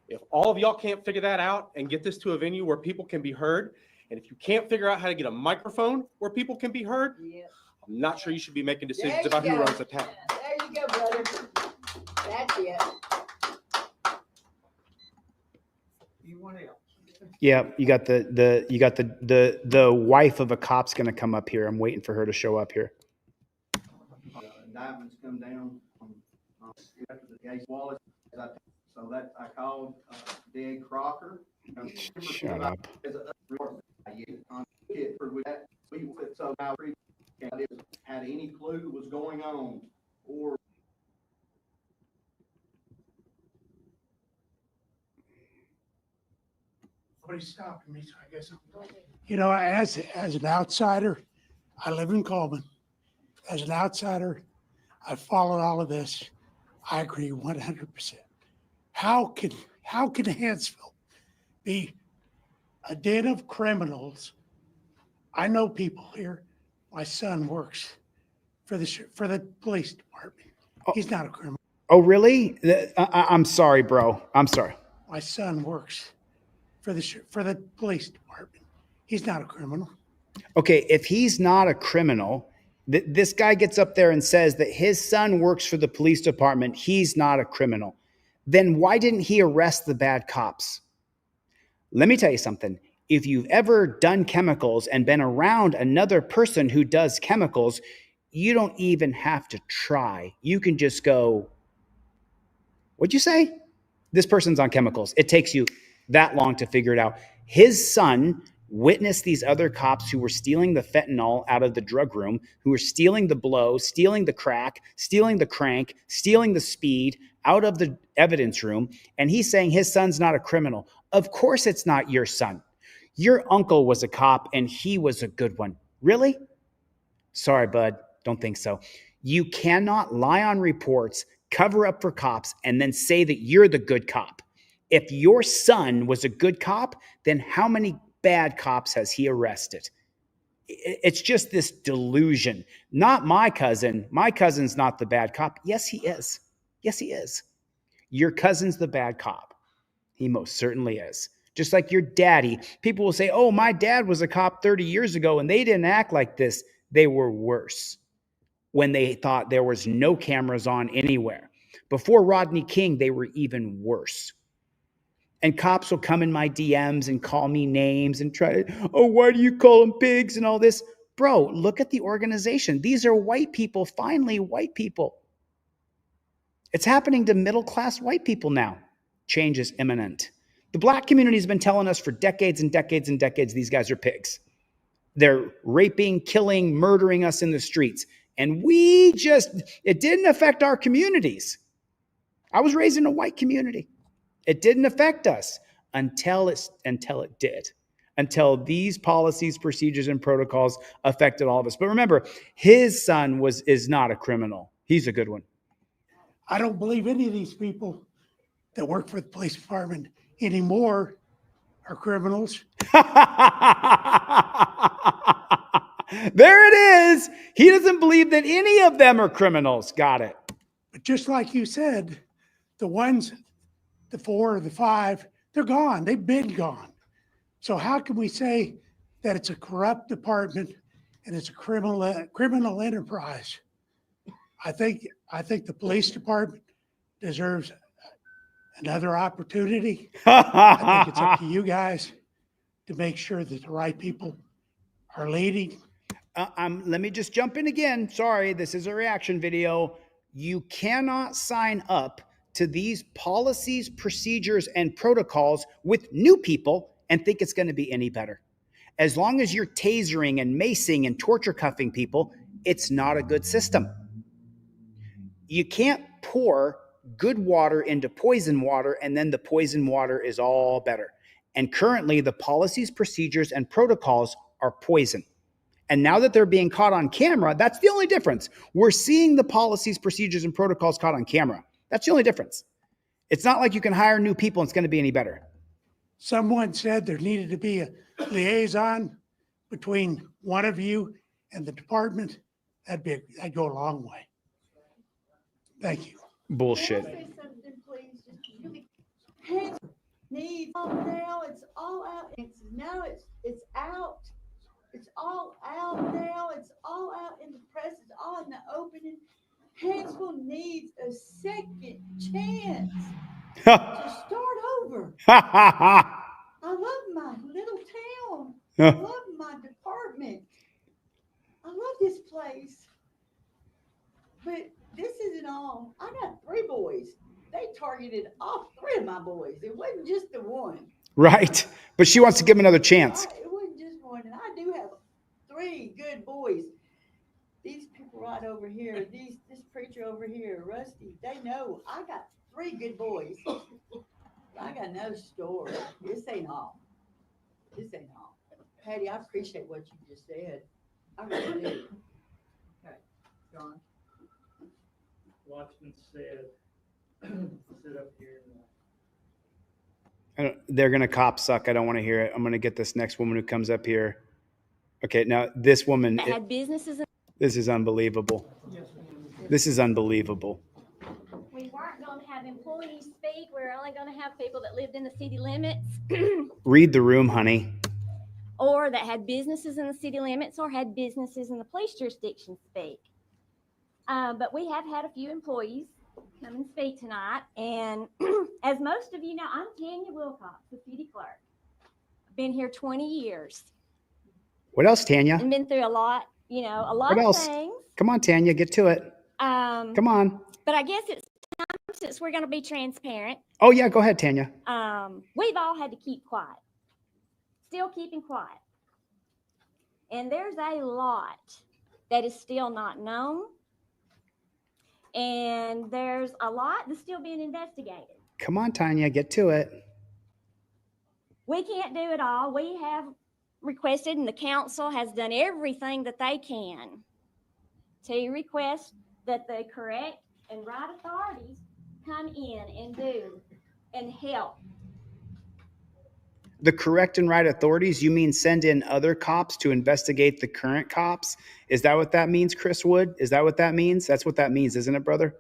If all of y'all can't figure that out and get this to a venue where people can be heard, and if you can't figure out how to get a microphone where people can be heard, Yeah. I'm not sure you should be making decisions There you about who go. runs the town. There you go, brother. That's it. You want else? Yeah, you got the wife of a cop's gonna come up here. I'm waiting for her to show up here. Diamonds come down from, after the Gates Wallace. So that I called Dad Crocker. Shut up. So I had any clue what was going on or Nobody's stopping me, so I guess you know, as an outsider, I live in Coleman. As an outsider, I followed all of this. I agree 100%. How can Hanceville be a den of criminals? I know people here. My son works for the police department. He's not a criminal. Oh, really? I'm sorry, bro. I'm sorry. My son works for the police department. He's not a criminal. Okay, if he's not a criminal, this guy gets up there and says that his son works for the police department. He's not a criminal. Then why didn't he arrest the bad cops? Let me tell you something. If you've ever done chemicals and been around another person who does chemicals, you don't even have to try. You can just go, what'd you say? This person's on chemicals. It takes you that long to figure it out. His son witnessed these other cops who were stealing the fentanyl out of the drug room, who were stealing the blow, stealing the crack, stealing the crank, stealing the speed out of the evidence room. And he's saying his son's not a criminal. Of course it's not your son. Your uncle was a cop and he was a good one. Really? Sorry, bud. Don't think so. You cannot lie on reports, cover up for cops, and then say that you're the good cop. If your son was a good cop, then how many bad cops has he arrested? It's just this delusion. Not my cousin. My cousin's not the bad cop. Yes, he is. Yes, he is. Your cousin's the bad cop. He most certainly is. Just like your daddy. People will say, oh, my dad was a cop 30 years ago and they didn't act like this. They were worse when they thought there was no cameras on anywhere. Before Rodney King, they were even worse. And cops will come in my DMs and call me names and try to, oh, why do you call them pigs and all this? Bro, look at the organization. These are white people, finally white people. It's happening to middle-class white people now. Change is imminent. The black community has been telling us for decades and decades and decades, these guys are pigs. They're raping, killing, murdering us in the streets. And it didn't affect our communities. I was raised in a white community. It didn't affect us until it did. Until these policies, procedures, and protocols affected all of us. But remember, his son is not a criminal. He's a good one. I don't believe any of these people that work for the police department anymore are criminals. There it is. He doesn't believe that any of them are criminals. Got it. But just like you said, the ones, the 4 or the 5, they're gone. They've been gone. So how can we say that it's a corrupt department and it's a criminal enterprise? I think the police department deserves another opportunity. I think it's up to you guys to make sure that the right people are leading. Let me just jump in again. Sorry, this is a reaction video. You cannot sign up to these policies, procedures, and protocols with new people and think it's going to be any better. As long as you're tasering and macing and torture cuffing people, it's not a good system. You can't pour good water into poison water and then the poison water is all better. And currently the policies, procedures, and protocols are poison. And now that they're being caught on camera, that's the only difference. We're seeing the policies, procedures, and protocols caught on camera. That's the only difference. It's not like you can hire new people and it's going to be any better. Someone said there needed to be a liaison between one of you and the department. That'd go a long way. Thank you. Bullshit. Can I say something, please? Just really- Hands needs now. It's all out. It's out. It's all out now. It's all out in the press. It's all in the opening. Hanceville needs a second chance to start over. I love my little town. I love my department. I love this place. But this isn't all. I got 3 boys. They targeted all 3 of my boys. It wasn't just the one. Right. But she wants to give him another chance. It wasn't just one. And I do have 3 good boys. These people right over here, this preacher over here, Rusty, they know I got 3 good boys. I got no story. This ain't all. This ain't all. Patty, I appreciate what you just said. I really do. Okay, John. Watchman said, sit up here and They're going to cop suck. I don't want to hear it. I'm going to get this next woman who comes up here. Okay, now this woman. Had businesses. This is unbelievable. This is unbelievable. We weren't going to have employees speak. We're only going to have people that lived in the city limits. Read the room, honey. Or that had businesses in the city limits or had businesses in the police jurisdiction speak. But we have had a few employees come and speak tonight. And as most of you know, I'm Tanya Wilcox, the city clerk. I've been here 20 years. What else, Tanya? And been through a lot What of else? things. Come on, Tanya, get to it. Come on. But I guess it's time, since we're going to be transparent. Oh, yeah, go ahead, Tanya. We've all had to keep quiet. still keeping quiet. And there's a lot that is still not known. And there's a lot that's still being investigated. Come on, Tanya, get to it. We can't do it all. We have requested, and the council has done everything that they can to request that the correct and right authorities come in and do and help. The correct and right authorities, you mean send in other cops to investigate the current cops? Is that what that means, Chris Wood? Is that what that means? That's what that means, isn't it, brother?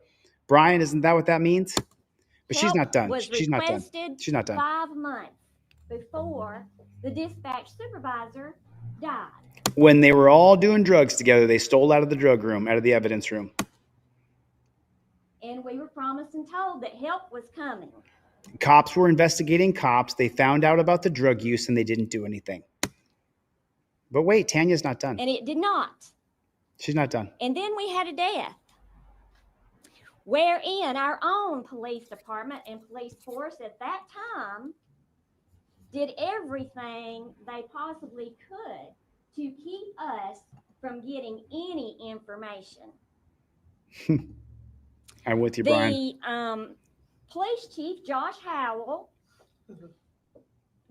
Brian, isn't that what that means? But she's Help not done. was She's not done. requested She's not done. 5 months before the dispatch supervisor died. When they were all doing drugs together, they stole out of the drug room, out of the evidence room. And we were promised and told that help was coming. Cops were investigating cops. They found out about the drug use and they didn't do anything. But wait, Tanya's not done. And it did not. She's not done. And then we had a death, wherein our own police department and police force at that time did everything they possibly could to keep us from getting any information. I'm with you, Brian. The police chief, Josh Howell,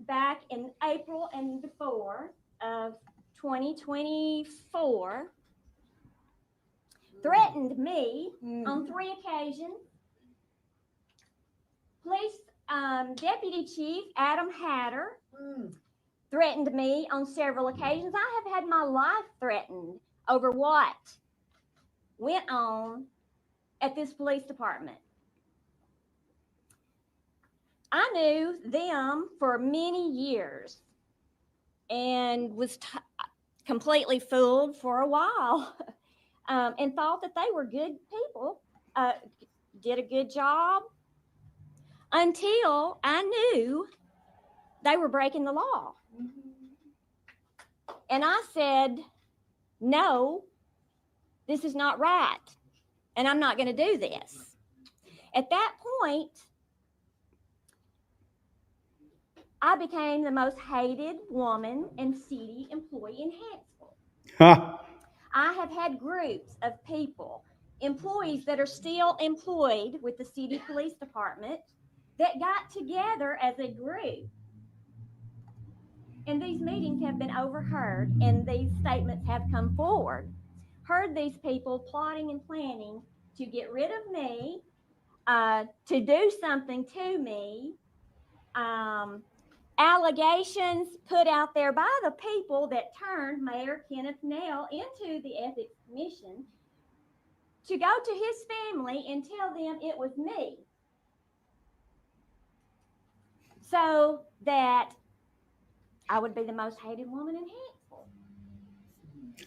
back in April and before of 2024, threatened me on 3 occasions. Police Deputy Chief Adam Hatter threatened me on several occasions. I have had my life threatened over what went on at this police department. I knew them for many years and was completely fooled for a while and thought that they were good people, did a good job, until I knew they were breaking the law. And I said, no, this is not right, and I'm not going to do this. At that point, I became the most hated woman and city employee in Hanceville. Huh. I have had groups of people, employees that are still employed with the city police department, that got together as a group. And these meetings have been overheard, and these statements have come forward. Heard these people plotting and planning to get rid of me, to do something to me, allegations put out there by the people that turned Mayor Kenneth Nell into the Ethics Commission, to go to his family and tell them it was me, so that I would be the most hated woman in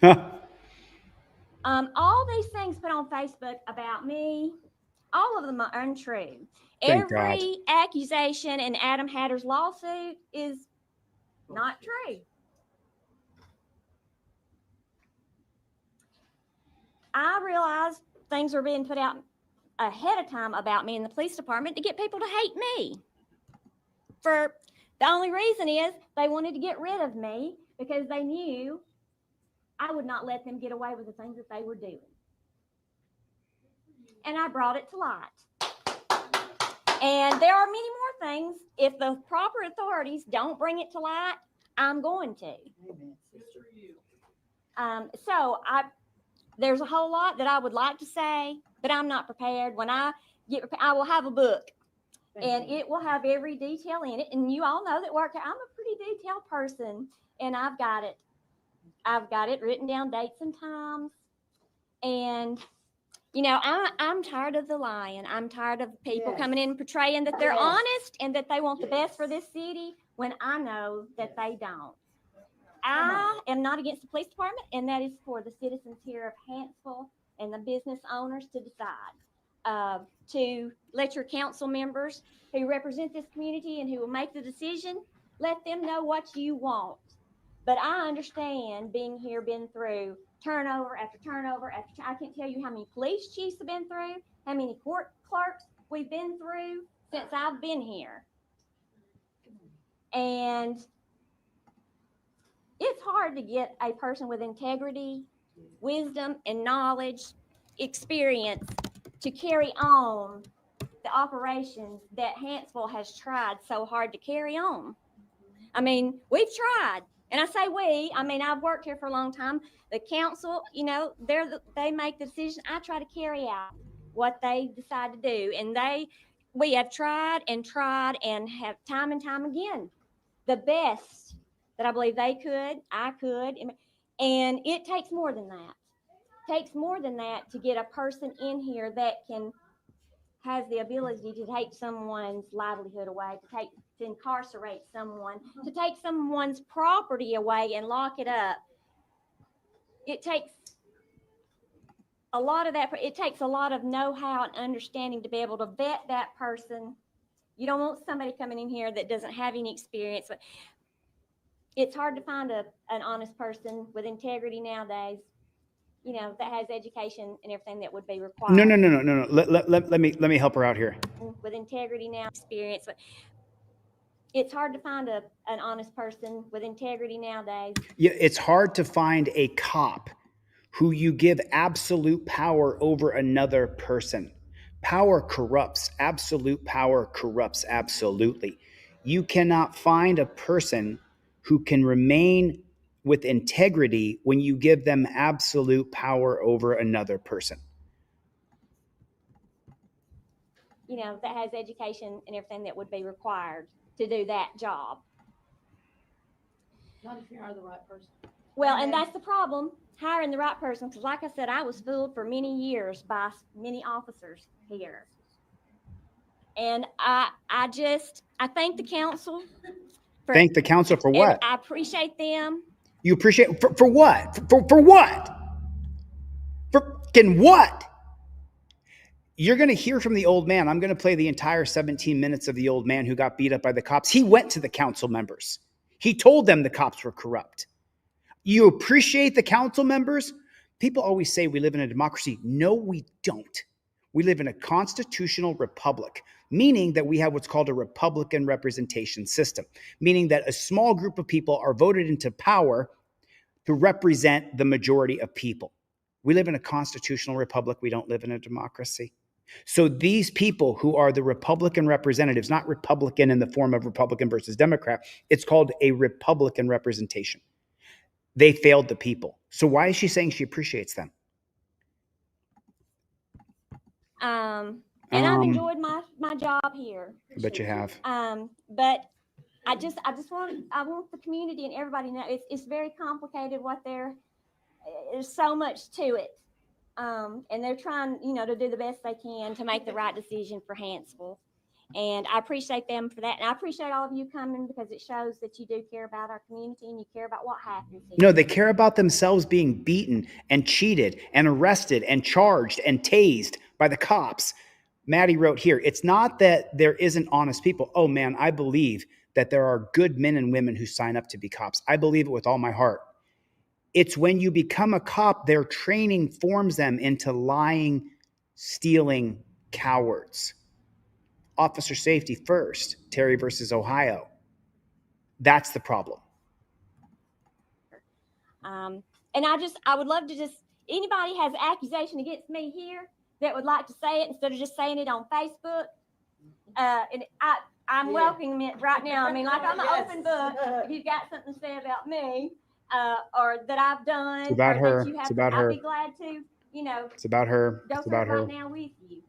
Hanceville. All these things put on Facebook about me, all of them are untrue. Thank Every accusation in Adam Hatter's lawsuit is not true. I realized things were being put out ahead of time about me in the police department to get people to hate me. For the only reason is they wanted to get rid of me because they knew I would not let them get away with the things that they were doing. And I brought it to light. And there are many more things. If the proper authorities don't bring it to light, I'm going to. There's a whole lot that I would like to say, but I'm not prepared. When I get prepared, I will have a book. And it will have every detail in it. And you all know that I'm a pretty detailed person, and I've got it. I've got it written down, dates and times. And, you know, I'm tired of the lying. I'm tired of people coming in and portraying that they're honest and that they want the best for this city when I know that they don't. I am not against the police department, and that is for the citizens here of Hanceville and the business owners to decide. To let your council members who represent this community and who will make the decision, let them know what you want. But I understand being here, been through turnover after turnover after, I can't tell you how many police chiefs have been through, how many court clerks we've been through since I've been here. And it's hard to get a person with integrity, wisdom, and knowledge, experience to carry on the operations that Hanceville has tried so hard to carry on. I mean, we've tried. And I say we, I mean, I've worked here for a long time. The council, you know, they make the decision. I try to carry out what they decide to do. And we have tried and have time and time again, the best that I believe they could, I could. And it takes more than that. It takes more than that to get a person in here that has the ability to take someone's livelihood away, to incarcerate someone, to take someone's property away and lock it up. It takes a lot of that. It takes a lot of know-how and understanding to be able to vet that person. You don't want somebody coming in here that doesn't have any experience. But it's hard to find an honest person with integrity nowadays, you know, that has education and everything that would be required. No. Let me help her out here. With integrity now, experience. But it's hard to find an honest person with integrity nowadays. Yeah, it's hard to find a cop who you give absolute power over another person. Power corrupts. Absolute power corrupts absolutely. You cannot find a person who can remain with integrity when you give them absolute power over another person. You know, that has education and everything that would be required to do that job. Not if you hire the right person. Well, and that's the problem, hiring the right person. Because like I said, I was fooled for many years by many officers here. And I thank the council. Thank the council for what? I appreciate them. You appreciate for what? For what? For what? You're going to hear from the old man. I'm going to play the entire 17 minutes of the old man who got beat up by the cops. He went to the council members. He told them the cops were corrupt. You appreciate the council members? People always say we live in a democracy. No, we don't. We live in a constitutional republic, meaning that we have what's called a Republican representation system, meaning that a small group of people are voted into power to represent the majority of people. We live in a constitutional republic. We don't live in a democracy. So these people who are the Republican representatives, not Republican in the form of Republican versus Democrat, it's called a Republican representation. They failed the people. So why is she saying she appreciates them? And I've enjoyed my job here. I bet you have. But I want the community and everybody to know it's very complicated there's so much to it. And they're trying, you know, to do the best they can to make the right decision for Hanceville. And I appreciate them for that. And I appreciate all of you coming because it shows that you do care about our community and you care about what happens here. No, they care about themselves being beaten and cheated and arrested and charged and tased by the cops. Maddie wrote here, it's not that there isn't honest people. Oh man, I believe that there are good men and women who sign up to be cops. I believe it with all my heart. It's when you become a cop, their training forms them into lying, stealing cowards. Officer safety first, Terry versus Ohio. That's the problem. And I would love to anybody has accusation against me here that would like to say it instead of just saying it on Facebook. And I'm welcoming it right now. I mean, like I'm an open book. If you've got something to say about me, or that I've done, it's about her. It's about her. I'll be glad to, you know. It's about her. It's about her. Right now with you.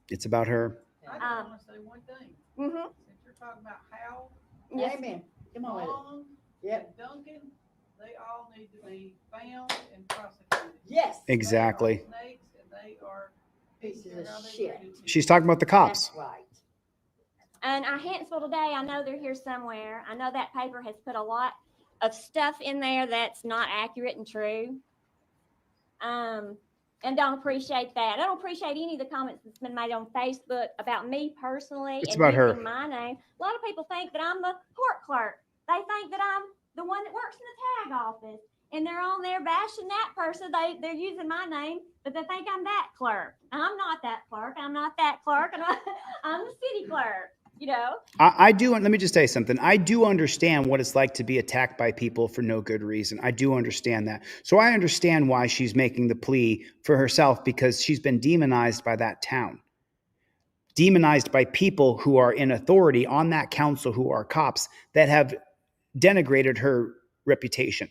It's about her. I just want to say one thing. Mm-hmm. Since you're talking about Howell, Yes. Amen. Come on with it. Long, Yep. and Duncan, they all need to be found and prosecuted. Yes. Exactly. They are snakes and they are Pieces of shit. She's talking about the cops. That's right. And Hanceville today, I know they're here somewhere. I know that paper has put a lot of stuff in there that's not accurate and true. And don't appreciate that. I don't appreciate any of the comments that's been made on Facebook about me personally. It's and about her. using my name. A lot of people think that I'm the court clerk. They think that I'm the one that works in the tag office. And they're on there bashing that person. They're using my name, but they think I'm that clerk. I'm not that clerk. I'm not that clerk. And I'm the city clerk. you know? I do. Let me just say something. I do understand what it's like to be attacked by people for no good reason. I do understand that. So I understand why she's making the plea for herself, because she's been demonized by that town, demonized by people who are in authority on that council, who are cops that have denigrated her reputation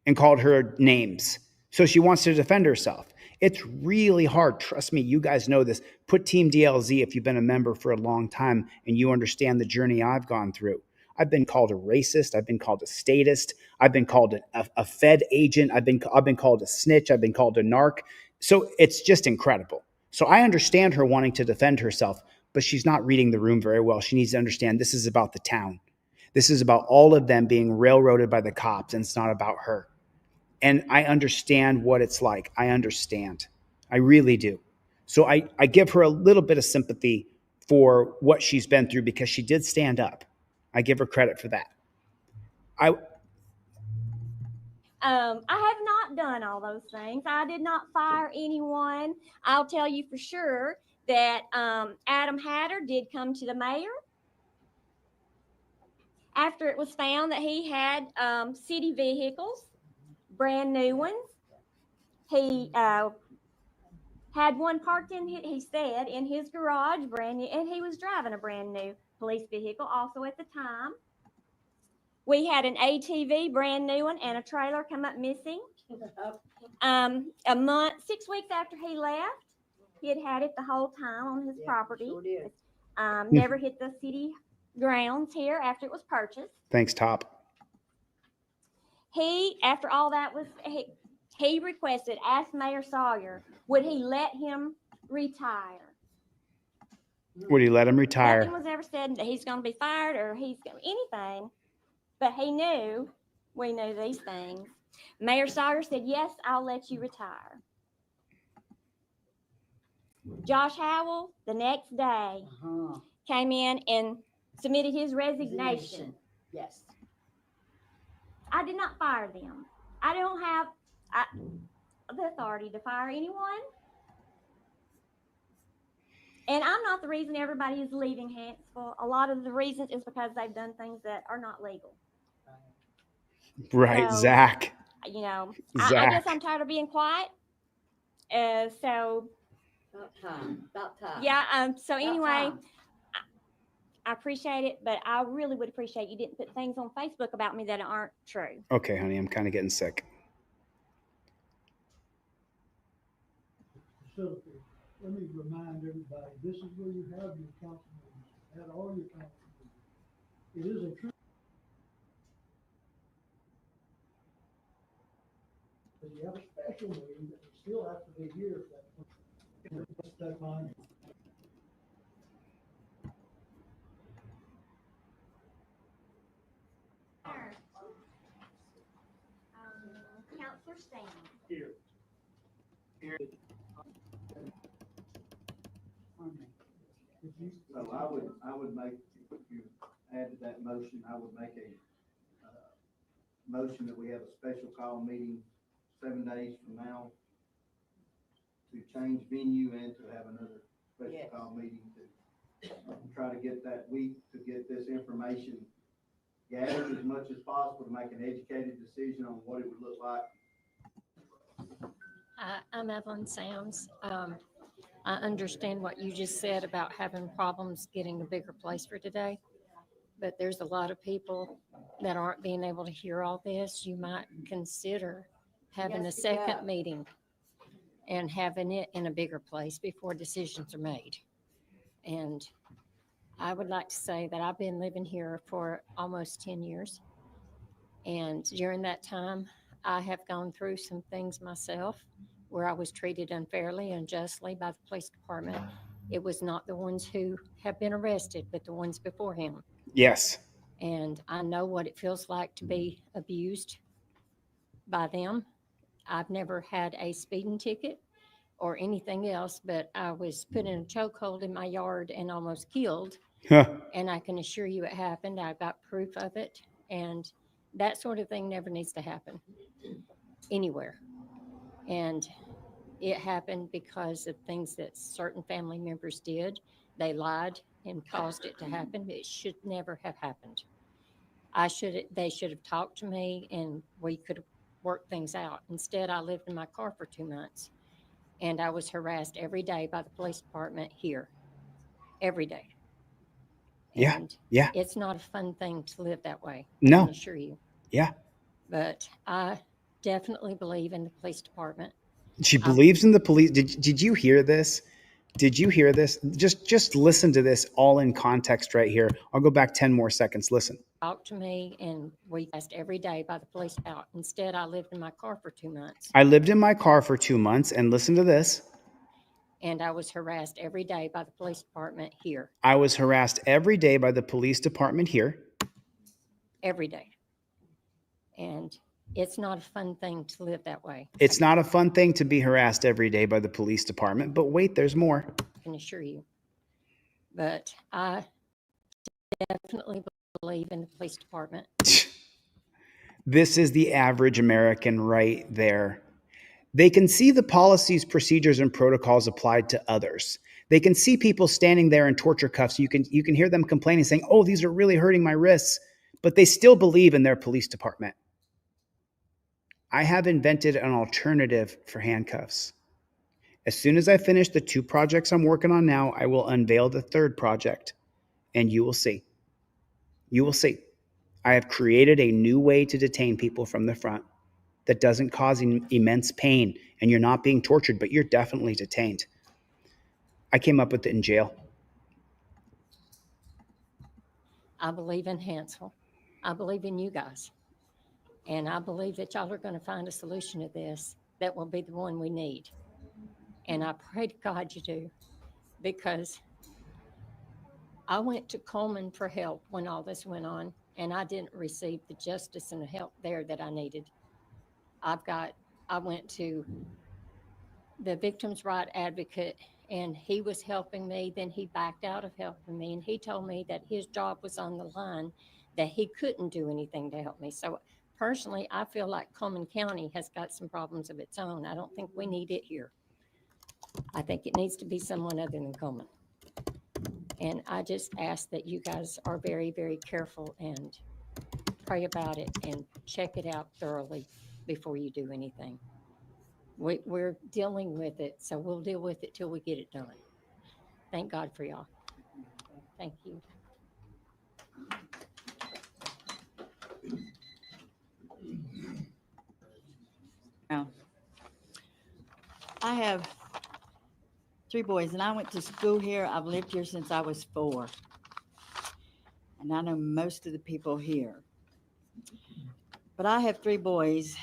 and called her names. So she wants to defend herself. It's really hard. Trust me, you guys know this. Put Team DLZ if you've been a member for a long time and you understand the journey I've gone through. I've been called a racist. I've been called a statist. I've been called a Fed agent. I've been called a snitch. I've been called a narc. So it's just incredible. So I understand her wanting to defend herself, but she's not reading the room very well. She needs to understand this is about the town. This is about all of them being railroaded by the cops, and it's not about her. And I understand what it's like. I understand. I really do. So I give her a little bit of sympathy for what she's been through, because she did stand up. I give her credit for that. I have not done all those things. I did not fire anyone. I'll tell you for sure that Adam Hatter did come to the mayor after it was found that he had city vehicles, brand new ones. He had one parked in, he said, in his garage, brand new, and he was driving a brand new police vehicle also at the time. We had an ATV, brand new one, and a trailer come up missing. A month, 6 weeks after he left, he had it the whole time on his property. Sure did. Never hit the city grounds here after it was purchased. Thanks, Top. He, after all that was, he requested, asked Mayor Sawyer, would he let him retire? Would he let him retire? Nothing was ever said that he's going to be fired or he's going to anything. But he knew, we knew these things. Mayor Sawyer said, yes, I'll let you retire. Josh Howell, the next day, came in and submitted his resignation. Yes. I did not fire them. I don't have the authority to fire anyone. And I'm not the reason everybody is leaving Hanceville. A lot of the reasons is because they've done things that are not legal. Right, So, Zach. You know, Zach. I guess I'm tired of being quiet. So About time. About time. yeah. So About anyway, time. I appreciate it, but I really would appreciate you didn't put things on Facebook about me that aren't true. Okay, honey, I'm kind of getting sick. So let me remind everybody, this is where you have your council meetings, you had all your council meetings. It is a true. You have a special meeting that you still have to be here for that time. Counselor Stan. Here. So I would make, if you add to that motion, I would make a motion that we have a special call meeting 7 days from now to change venue and to have another special Yes. call meeting to try to get that week to get this information gathered as much as possible to make an educated decision on what it would look like. I'm Evelyn Sams. I understand what you just said about having problems getting a bigger place for today, but there's a lot of people that aren't being able to hear all this. You might consider having a Yes, it second does. meeting and having it in a bigger place before decisions are made. And I would like to say that I've been living here for almost 10 years. And during that time, I have gone through some things myself where I was treated unfairly and unjustly by the police department. It was not the ones who have been arrested, but the ones before him. Yes. And I know what it feels like to be abused by them. I've never had a speeding ticket or anything else, but I was put in a chokehold in my yard and almost killed. And I can assure you it happened. I've got proof of it. And that sort of thing never needs to happen anywhere. And it happened because of things that certain family members did They lied and caused it to happen. It should never have happened. They should have talked to me and we could have worked things out. Instead, I lived in my car for 2 months and I was harassed every day by the police department here, every day. Yeah. And Yeah. it's not a fun thing to live that way. I No. can assure you. Yeah. But I definitely believe in the police department. She believes in the police. Did you hear this? Did you hear this? Just listen to this all in context right here. I'll go back 10 more seconds. Listen. Talk to me and we asked every day by the police out. Instead, I lived in my car for 2 months I lived in my car for 2 months and listen to this. and I was harassed every day by the police department here, I was harassed every day by the police department here. every day. And it's not a fun thing to live that way. It's not a fun thing to be harassed every day by the police department, but wait, there's more. I can assure you. But I definitely believe in the police department. This is the average American right there. They can see the policies, procedures, and protocols applied to others. They can see people standing there in torture cuffs. You can hear them complaining, saying, "Oh, these are really hurting my wrists," but they still believe in their police department. I have invented an alternative for handcuffs. As soon as I finish the 2 projects I'm working on now, I will unveil the 3rd project, and you will see. You will see. I have created a new way to detain people from the front that doesn't cause immense pain, and you're not being tortured, but you're definitely detained. I came up with it in jail. I believe in Hanceville. I believe in you guys. And I believe that y'all are going to find a solution to this that will be the one we need. And I pray to God you do, because I went to Coleman for help when all this went on, and I didn't receive the justice and the help there that I needed. I went to the victim's right advocate, and he was helping me. Then he backed out of helping me, and he told me that his job was on the line, that he couldn't do anything to help me. So personally, I feel like Coleman County has got some problems of its own. I don't think we need it here. I think it needs to be someone other than Coleman. And I just ask that you guys are very, very careful and pray about it and check it out thoroughly before you do anything. We're dealing with it, so we'll deal with it till we get it done. Thank God for y'all. Thank you. I have 3 boys, and I went to school here. I've lived here since I was 4. And I know most of the people here. But I have 3 boys,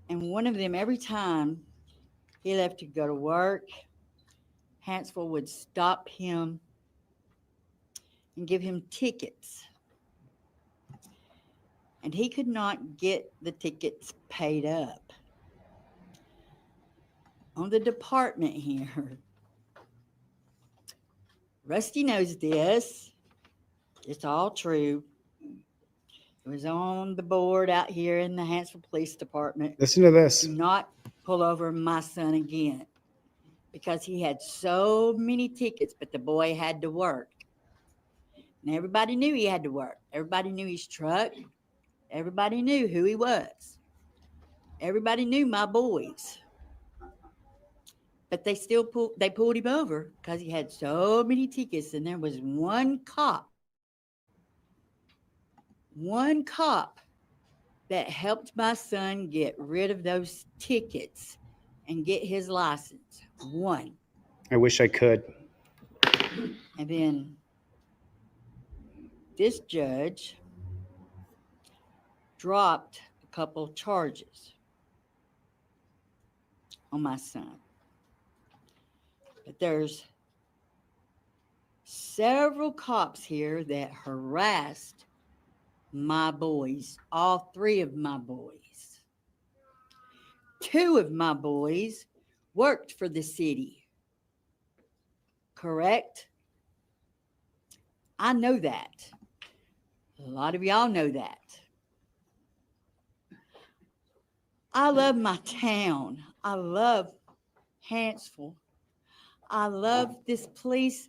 and one of them, every time he left to go to work, Hanceville would stop him and give him tickets. And he could not get the tickets paid up. On the department here, Rusty knows this. It's all true. It was on the board out here in the Hanceville Police Department. Listen to this. Do not pull over my son again, because he had so many tickets, but the boy had to work. And everybody knew he had to work. Everybody knew his truck. Everybody knew who he was. Everybody knew my boys. But they still pulled him over because he had so many tickets. And there was one cop that helped my son get rid of those tickets and get his license. One. I wish I could. And then this judge dropped a couple charges on my son. But there's several cops here that harassed my boys, all 3 of my boys. 2 of my boys worked for the city. Correct? I know that. A lot of y'all know that. I love my town. I love Hanceville. I love this police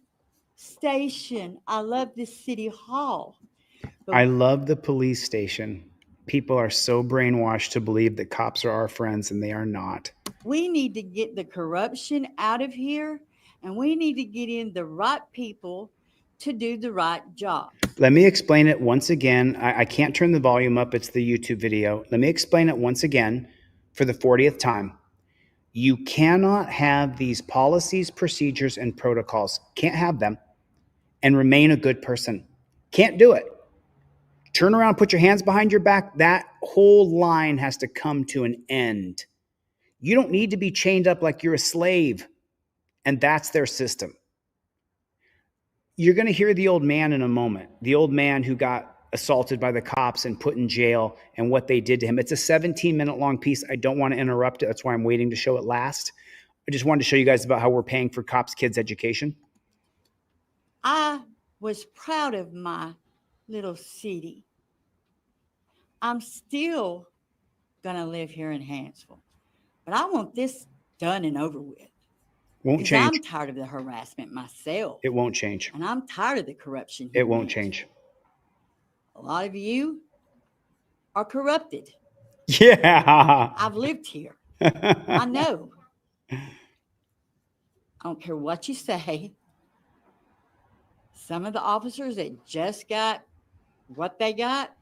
station. I love this city hall. I love the police station. People are so brainwashed to believe that cops are our friends, and they are not. We need to get the corruption out of here, and we need to get in the right people to do the right job. Let me explain it once again. I can't turn the volume up. It's the YouTube video. Let me explain it once again for the 40th time. You cannot have these policies, procedures, and protocols. Can't have them and remain a good person. Can't do it. Turn around, put your hands behind your back. That whole line has to come to an end. You don't need to be chained up like you're a slave, and that's their system. You're going to hear the old man in a moment, the old man who got assaulted by the cops and put in jail and what they did to him. It's a 17-minute long piece. I don't want to interrupt it. That's why I'm waiting to show it last. I just wanted to show you guys about how we're paying for cops' kids' education. I was proud of my little city. I'm still going to live here in Hanceville, but I want this done and over with. Won't 'Cause change. I'm tired of the harassment myself. It won't change. And I'm tired of the corruption. It won't change. A lot of you are corrupted. Yeah. I've lived here. I know. I don't care what you say. Some of the officers that just got what they got,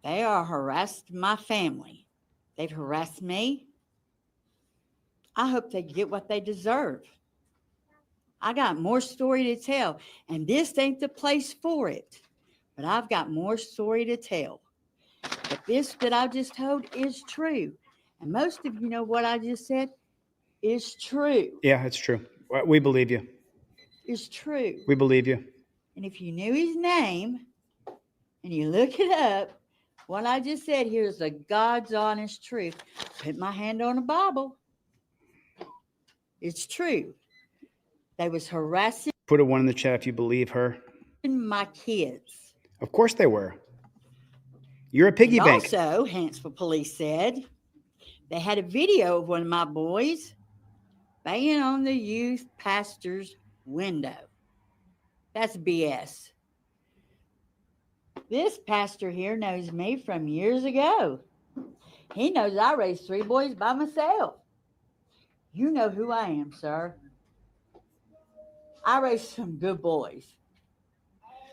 they are harassed my family. They've harassed me. I hope they get what they deserve. I got more story to tell, and this ain't the place for it. But I've got more story to tell. But this that I just told is true. And most of you know what I just said is true. Yeah, it's true. We believe you. It's true. We believe you. And if you knew his name and you look it up, what I just said here is the God's honest truth. Put my hand on the Bible. It's true. They was harassing Put a 1 in the chat if you believe her. my kids. Of course they were. You're a piggy And bank. also, Hanceville police said they had a video of one of my boys banging on the youth pastor's window. That's BS. This pastor here knows me from years ago. He knows I raised 3 boys by myself. You know who I am, sir. I raised some good boys.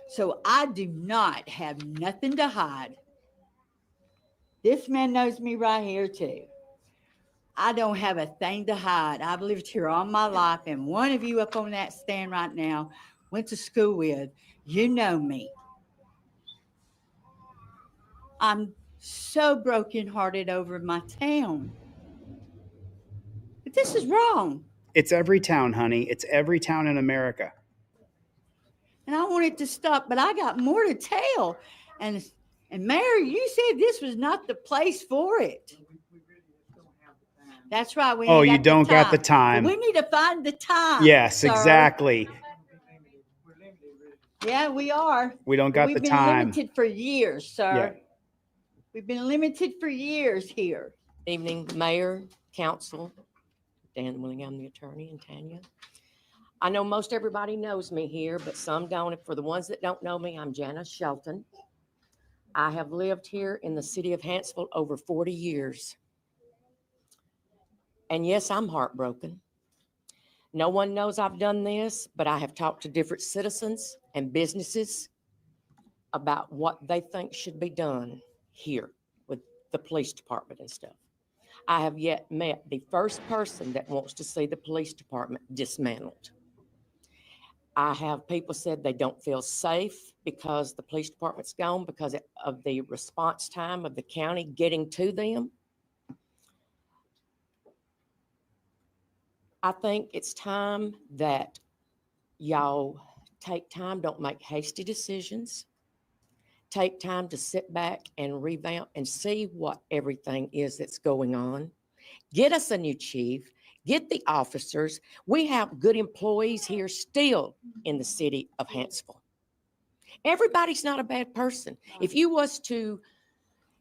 So I do not have nothing to hide. This man knows me right here, too. I don't have a thing to hide. I've lived here all my life, and one of you up on that stand right now went to school with. You know me. I'm so brokenhearted over my town. But this is wrong. It's every town, honey. It's every town in America. And I want it to stop, but I got more to tell. And Mayor, you said this was not the place for it. That's right. We Oh, ain't you got don't got the But time. we need to find the time. Yes, sir. exactly. Yeah, we are. We don't got We've the been time. limited for years, sir. Yeah. We've been limited for years here. Evening, Mayor, Council, Dan Willingham, the attorney, and Tanya. I know most everybody knows me here, but some don't. For the ones that don't know me, I'm Janice Shelton. I have lived here in the city of Hanceville over 40 years. And yes, I'm heartbroken. No one knows I've done this, but I have talked to different citizens and businesses about what they think should be done here with the police department and stuff. I have yet met the first person that wants to see the police department dismantled. I have people said they don't feel safe because the police department's gone because of the response time of the county getting to them. I think it's time that y'all take time, don't make hasty decisions. Take time to sit back and revamp and see what everything is that's going on. Get us a new chief, get the officers. We have good employees here still in the city of Hanceville. Everybody's not a bad person. If you was to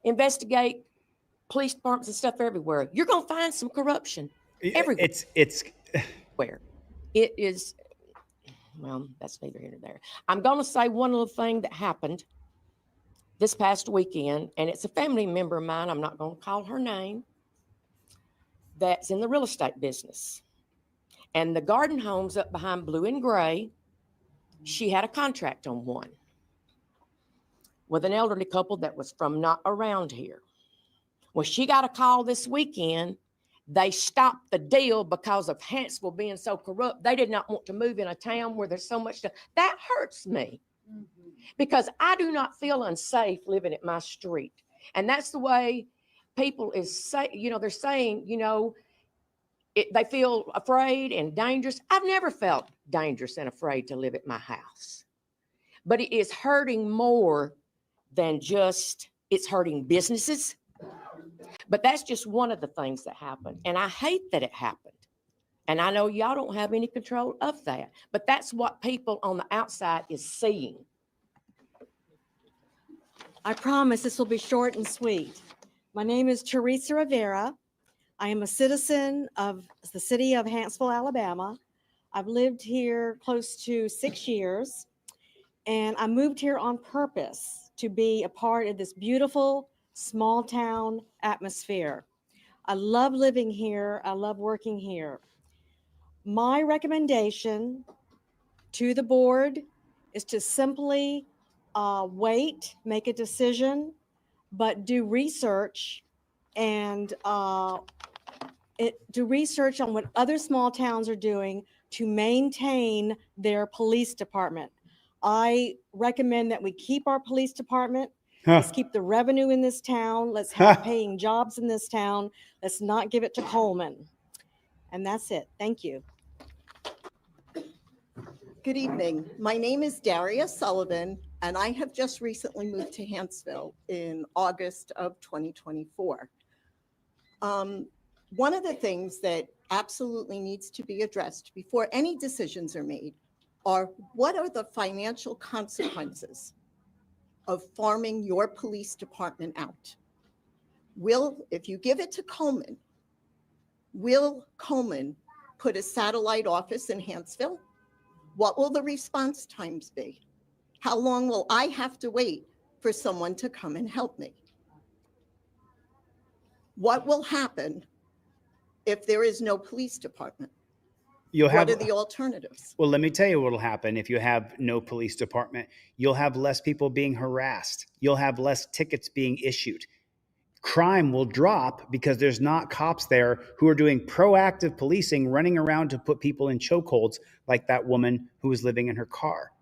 investigate police departments and stuff everywhere, you're going to find some corruption everywhere. It's Where it is, well, that's neither here nor there. I'm going to say one little thing that happened this past weekend, and it's a family member of mine. I'm not going to call her name. That's in the real estate business. And the garden homes up behind Blue and Gray, she had a contract on one with an elderly couple that was from not around here. Well, she got a call this weekend. They stopped the deal because of Hanceville being so corrupt. They did not want to move in a town where there's so much stuff. That hurts me because I do not feel unsafe living at my street. And that's the way people they're saying, they feel afraid and dangerous. I've never felt dangerous and afraid to live at my house. But it is hurting more than just, it's hurting businesses. But that's just one of the things that happened. And I hate that it happened. And I know y'all don't have any control of that. But that's what people on the outside is seeing. I promise this will be short and sweet. My name is Teresa Rivera. I am a citizen of the city of Hanceville, Alabama. I've lived here close to 6 years, and I moved here on purpose to be a part of this beautiful small town atmosphere. I love living here. I love working here. My recommendation to the board is to simply wait, make a decision, but do research and do research on what other small towns are doing to maintain their police department. I recommend that we keep our police department. Let's keep the revenue in this town. Let's have paying jobs in this town. Let's not give it to Coleman. And that's it. Thank you. Good evening. My name is Daria Sullivan, and I have just recently moved to Hanceville in August of 2024. One of the things that absolutely needs to be addressed before any decisions are made are what are the financial consequences of farming your police department out? If you give it to Coleman, will Coleman put a satellite office in Hanceville? What will the response times be? How long will I have to wait for someone to come and help me? What will happen if there is no police department? What are the alternatives? Well, let me tell you what will happen if you have no police department. You'll have less people being harassed. You'll have less tickets being issued. Crime will drop because there's not cops there who are doing proactive policing, running around to put people in chokeholds like that woman who was living in her car.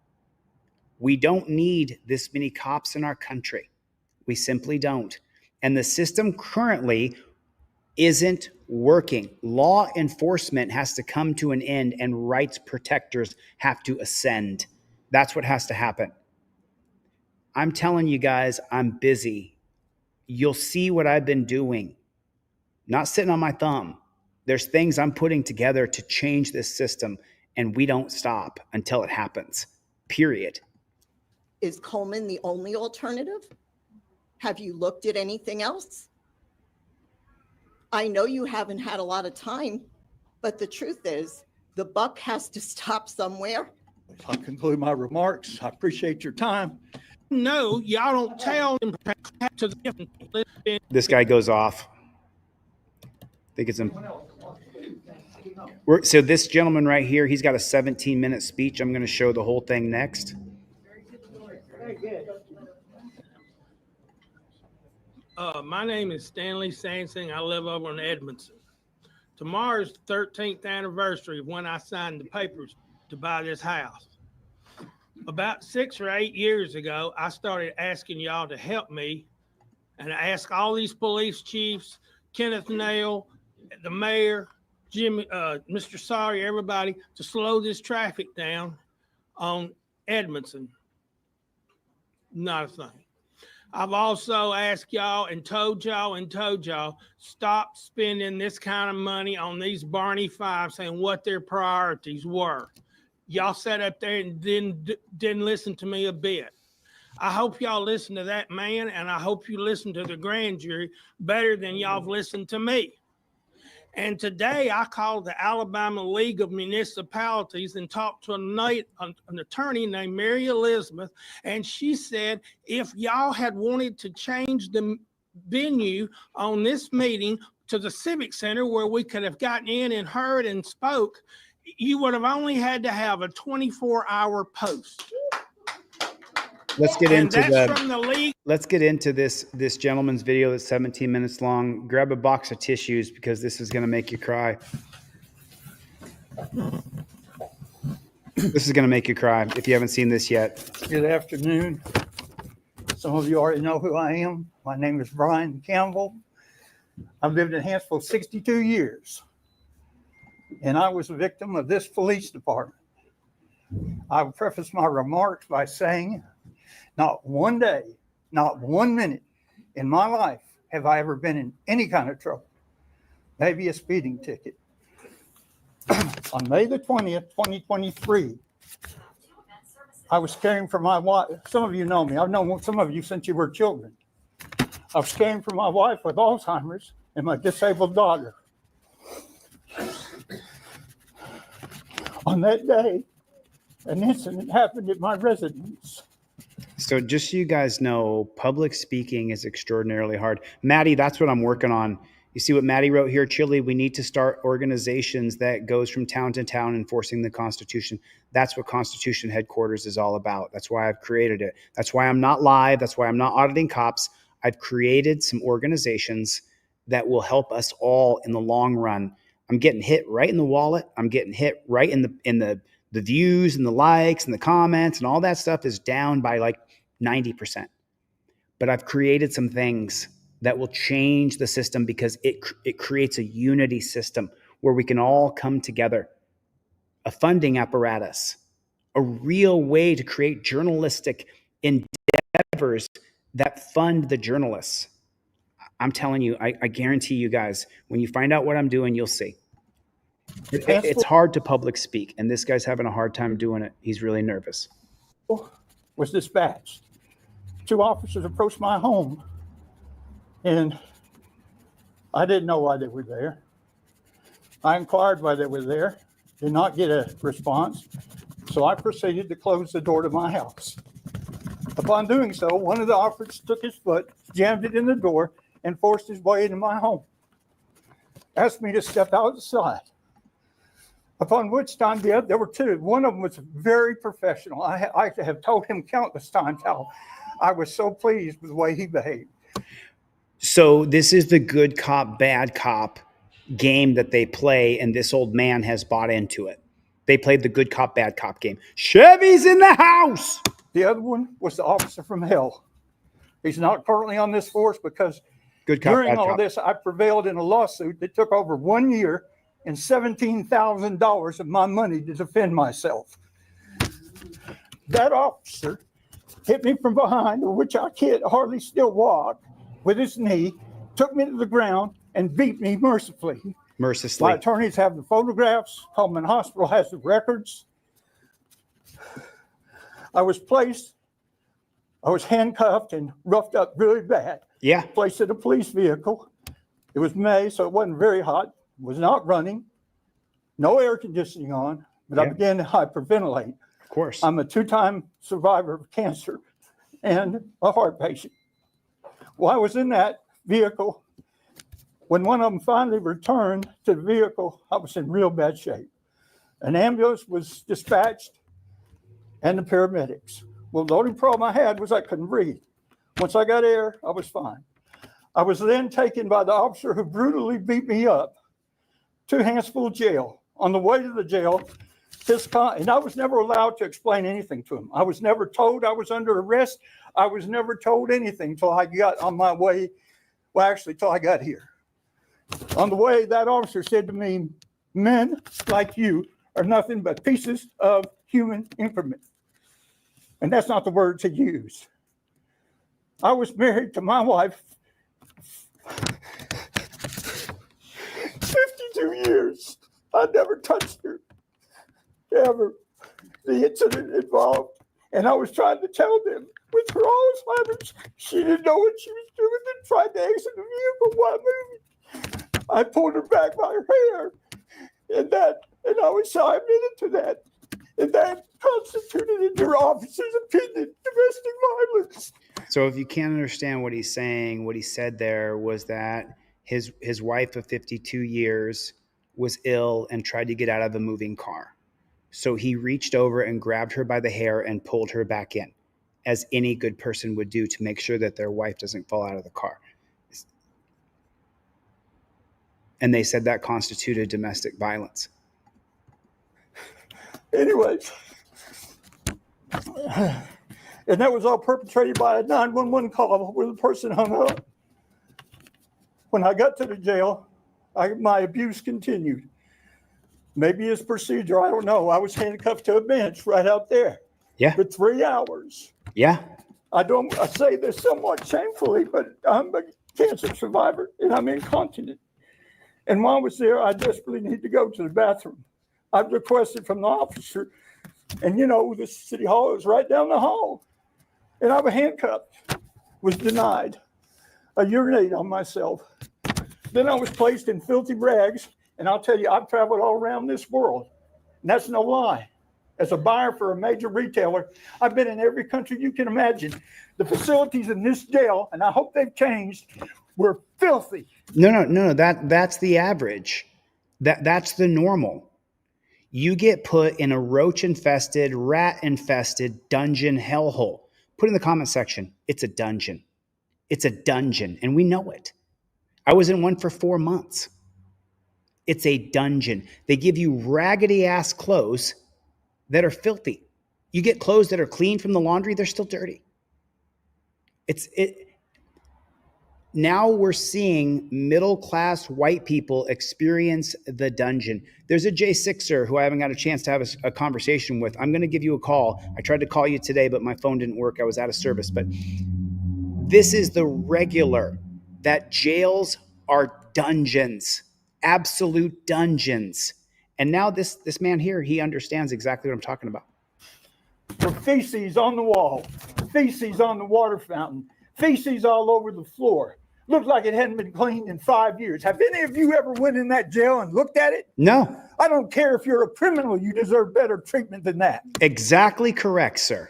We don't need this many cops in our country. We simply don't. And the system currently isn't working. Law enforcement has to come to an end and rights protectors have to ascend. That's what has to happen. I'm telling you guys, I'm busy. You'll see what I've been doing. Not sitting on my thumb. There's things I'm putting together to change this system, and we don't stop until it happens. Period. Is Coleman the only alternative? Have you looked at anything else? I know you haven't had a lot of time, but the truth is the buck has to stop somewhere. If I conclude my remarks, I appreciate your time. No, y'all don't tell them to the This guy goes off. I think it's so this gentleman right here, he's got a 17-minute speech. I'm going to show the whole thing next. Very good. My name is Stanley Sansing. I live over in Edmondson. Tomorrow's the 13th anniversary of when I signed the papers to buy this house. About 6 or 8 years ago, I started asking y'all to help me, and I asked all these police chiefs, Kenneth Nail, the mayor, Jimmy, Mr. Sawyer, everybody, to slow this traffic down on Edmondson. Not a thing. I've also asked y'all and told y'all, stop spending this kind of money on these Barney Fives, saying what their priorities were. Y'all sat up there and didn't listen to me a bit. I hope y'all listen to that man, and I hope you listen to the grand jury better than y'all have listened to me. And today I called the Alabama League of Municipalities and talked to an attorney named Mary Elizabeth. And she said, if y'all had wanted to change the venue on this meeting to the Civic Center where we could have gotten in and heard and spoke, you would have only had to have a 24-hour post. Let's get And into that's from the league. Let's get into this gentleman's video that's 17 minutes long. Grab a box of tissues because this is going to make you cry. This is going to make you cry if you haven't seen this yet. Good afternoon. Some of you already know who I am. My name is Brian Campbell. I've lived in Hanceville 62 years, and I was a victim of this police department. I will preface my remarks by saying, not one day, not 1 minute in my life have I ever been in any kind of trouble, maybe a speeding ticket. On May the 20th, 2023, I was caring for my wife. Some of you know me. I've known some of you since you were children. I was caring for my wife with Alzheimer's and my disabled daughter. On that day, an incident happened at my residence. So just so you guys know, public speaking is extraordinarily hard. Maddie, that's what I'm working on. You see what Maddie wrote here, Chili? We need to start organizations that goes from town to town enforcing the Constitution. That's what Constitution Headquarters is all about. That's why I've created it. That's why I'm not live. That's why I'm not auditing cops. I've created some organizations that will help us all in the long run. I'm getting hit right in the wallet. I'm getting hit right in the views and the likes and the comments and all that stuff is down by like 90%. But I've created some things that will change the system because it creates a unity system where we can all come together. A funding apparatus, a real way to create journalistic endeavors that fund the journalists. I'm telling you, I guarantee you guys, when you find out what I'm doing, you'll see. It's hard to public speak, and this guy's having a hard time doing it. He's really nervous. Was dispatched. 2 officers approached my home, and I didn't know why they were there. I inquired why they were there, did not get a response, so I proceeded to close the door to my house. Upon doing so, one of the officers took his foot, jammed it in the door, and forced his way into my home. Asked me to step outside. Upon which time there were 2. One of them was very professional. I have told him countless times how I was so pleased with the way he behaved. So this is the good cop, bad cop game that they play, and this old man has bought into it. They played the good cop, bad cop game. Chevy's in the house. The other one was the officer from hell. He's not currently on this force because good cop, during bad all cop. this, I prevailed in a lawsuit that took over 1 year and $17,000 of my money to defend myself. That officer hit me from behind, which I can't hardly still walk, with his knee, took me to the ground, and beat me mercifully. Mercilessly. My attorneys have the photographs. Coleman Hospital has the records. I was handcuffed and roughed up really bad. Yeah. Placed in a police vehicle. It was May, so it wasn't very hot. Was not running. No air conditioning on, but I began to hyperventilate. Of course. I'm a 2-time survivor of cancer and a heart patient. While I was in that vehicle, when one of them finally returned to the vehicle, I was in real bad shape. An ambulance was dispatched and the paramedics. Well, the only problem I had was I couldn't breathe. Once I got air, I was fine. I was then taken by the officer who brutally beat me up to Hanceville jail. On the way to the jail, and I was never allowed to explain anything to him. I was never told I was under arrest. I was never told anything until I got on my way, well, actually, till I got here. On the way, that officer said to me, men like you are nothing but pieces of human increment. And that's not the words he used. I was married to my wife 52 years. I never touched her, ever. The incident involved, and I was trying to tell them with her Alzheimer's, she didn't know what she was doing and tried to exit the vehicle while moving. I pulled her back by her hair, and I was so admitted to that. And that constituted, in your officer's opinion, domestic violence. So if you can't understand what he's saying, what he said there was that his wife of 52 years was ill and tried to get out of a moving car. So he reached over and grabbed her by the hair and pulled her back in, as any good person would do to make sure that their wife doesn't fall out of the car. And they said that constituted domestic violence. Anyways, and that was all perpetrated by a 911 call where the person hung up. When I got to the jail, my abuse continued. Maybe it's procedure, I don't know. I was handcuffed to a bench right out there. Yeah. For 3 hours. Yeah. I say this somewhat shamefully, but I'm a cancer survivor and I'm incontinent. And while I was there, I desperately need to go to the bathroom. I've requested from the officer, and the city hall is right down the hall. And I was handcuffed, was denied. I urinated on myself. Then I was placed in filthy rags. And I'll tell you, I've traveled all around this world. And that's no lie. As a buyer for a major retailer, I've been in every country you can imagine. The facilities in this jail, and I hope they've changed, were filthy. No. That's the average. That's the normal. You get put in a roach-infested, rat-infested dungeon hellhole. Put in the comment section, it's a dungeon. It's a dungeon, and we know it. I was in one for 4 months. It's a dungeon. They give you raggedy-ass clothes that are filthy. You get clothes that are clean from the laundry, they're still dirty. Now we're seeing middle-class white people experience the dungeon. There's a J6er who I haven't got a chance to have a conversation with. I'm going to give you a call. I tried to call you today, but my phone didn't work. I was out of service. But this is the regular, that jails are dungeons, absolute dungeons. And now this man here, he understands exactly what I'm talking about. For feces on the wall, feces on the water fountain, feces all over the floor. Looked like it hadn't been cleaned in 5 years. Have any of you ever went in that jail and looked at it? No. I don't care if you're a criminal, you deserve better treatment than that. Exactly correct, sir.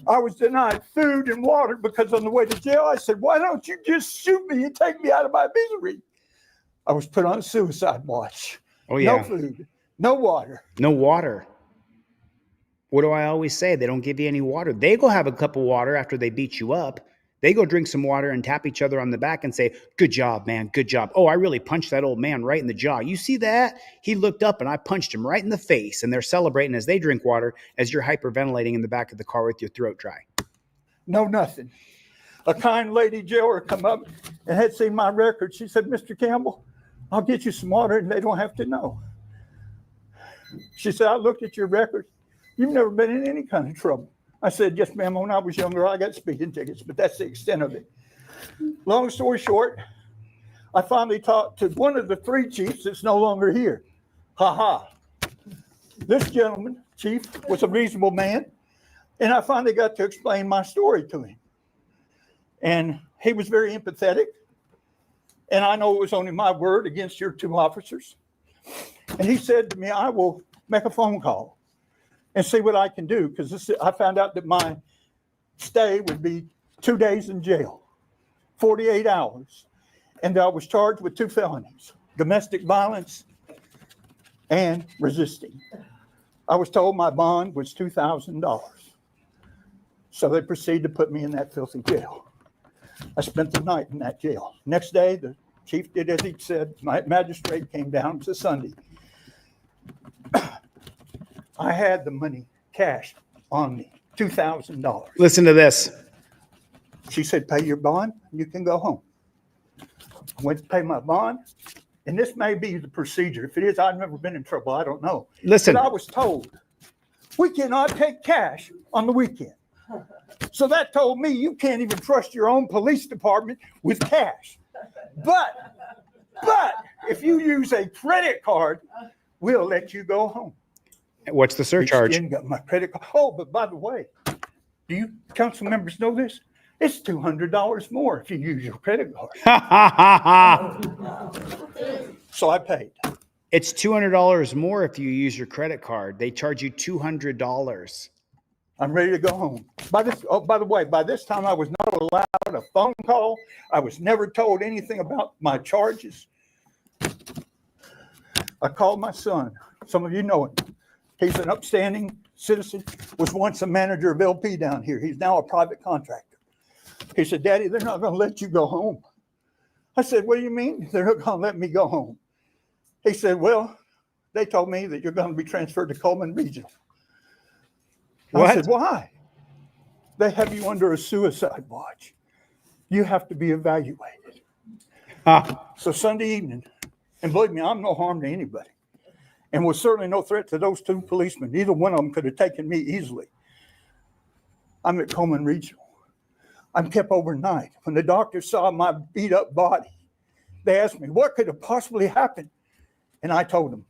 I was denied food and water because on the way to jail, I said, why don't you just shoot me and take me out of my misery? I was put on suicide watch. Oh, yeah. No food, no water. No water. What do I always say? They don't give you any water. They go have a cup of water after they beat you up. They go drink some water and tap each other on the back and say, good job, man, good job. Oh, I really punched that old man right in the jaw. You see that? He looked up and I punched him right in the face. And they're celebrating as they drink water as you're hyperventilating in the back of the car with your throat dry. No, nothing. A kind lady jailer come up and had seen my record. She said, Mr. Campbell, I'll get you some water and they don't have to know. She said, I looked at your record. You've never been in any kind of trouble. I said, yes, ma'am. When I was younger, I got speeding tickets, but that's the extent of it. Long story short, I finally talked to one of the 3 chiefs that's no longer here. This gentleman, chief, was a reasonable man, and I finally got to explain my story to him. And he was very empathetic, and I know it was only my word against your 2 officers. And he said to me, I will make a phone call and see what I can do, because I found out that my stay would be 2 days in jail, 48 hours. And I was charged with 2 felonies, domestic violence and resisting. I was told my bond was $2,000. So they proceeded to put me in that filthy jail. I spent the night in that jail. Next day, the chief did as he said. My magistrate came down to Sunday. I had the money cash on me, $2,000. Listen to this. She said, pay your bond, you can go home. I went to pay my bond, and this may be the procedure. If it is, I've never been in trouble. I don't know. Listen. But I was told, we cannot take cash on the weekend. So that told me you can't even trust your own police department with cash. But if you use a credit card, we'll let you go home. What's the surcharge? Got my credit card. Oh, but by the way, do you council members know this? It's $200 more if you use your credit card. So I paid. It's $200 more if you use your credit card. They charge you $200. I'm ready to go home. By the way, by this time I was not allowed a phone call. I was never told anything about my charges. I called my son. Some of you know him. He's an upstanding citizen, was once a manager of LP down here. He's now a private contractor. He said, Daddy, they're not going to let you go home. I said, what do you mean they're not going to let me go home? He said, well, they told me that you're going to be transferred to Coleman Regional. What? I said, why? They have you under a suicide watch. You have to be evaluated. So Sunday evening, and believe me, I'm no harm to anybody, and was certainly no threat to those two policemen. Neither one of them could have taken me easily. I'm at Coleman Regional. I'm kept overnight. When the doctors saw my beat up body, they asked me, what could have possibly happened? And I told them,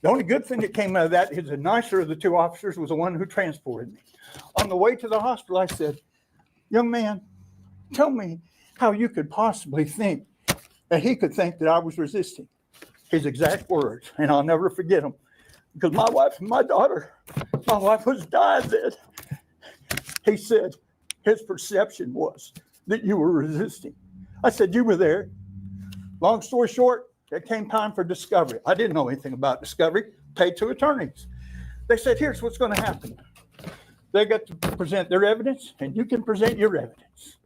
the only good thing that came out of that is the nicer of the two officers was the one who transported me. On the way to the hospital, I said, young man, tell me how you could possibly think that he could think that I was resisting. His exact words, and I'll never forget them, because my wife and my wife was dying then. He said his perception was that you were resisting. I said, you were there. Long story short, it came time for discovery. I didn't know anything about discovery. Paid two attorneys. They said, here's what's going to happen. They got to present their evidence, and you can present your evidence.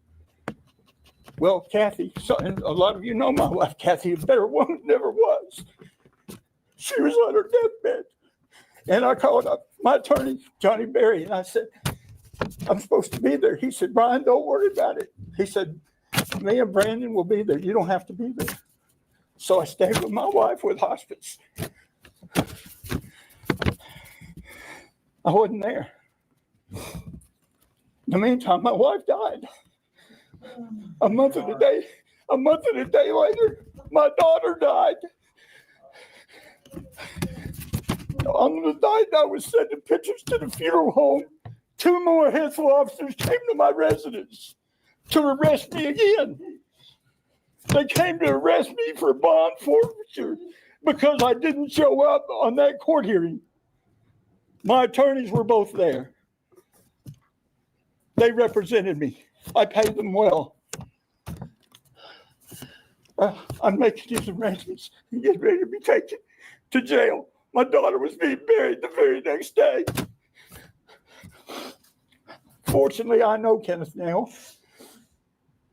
Well, Kathy, and a lot of you know my wife, Kathy, a better woman never was. She was on her deathbed. And I called up my attorney, Johnny Berry, and I said, I'm supposed to be there. He said, Brian, don't worry about it. He said, me and Brandon will be there. You don't have to be there. So I stayed with my wife with hospice. I wasn't there. In the meantime, my wife died. A month and a day later, my daughter died. On the night I was sending pictures to the funeral home, two more Hanceville officers came to my residence to arrest me again. They came to arrest me for bond forfeiture because I didn't show up on that court hearing. My attorneys were both there. They represented me. I paid them well. I'm making these arrangements and getting ready to be taken to jail. My daughter was being buried the very next day. Fortunately, I know Kenneth now.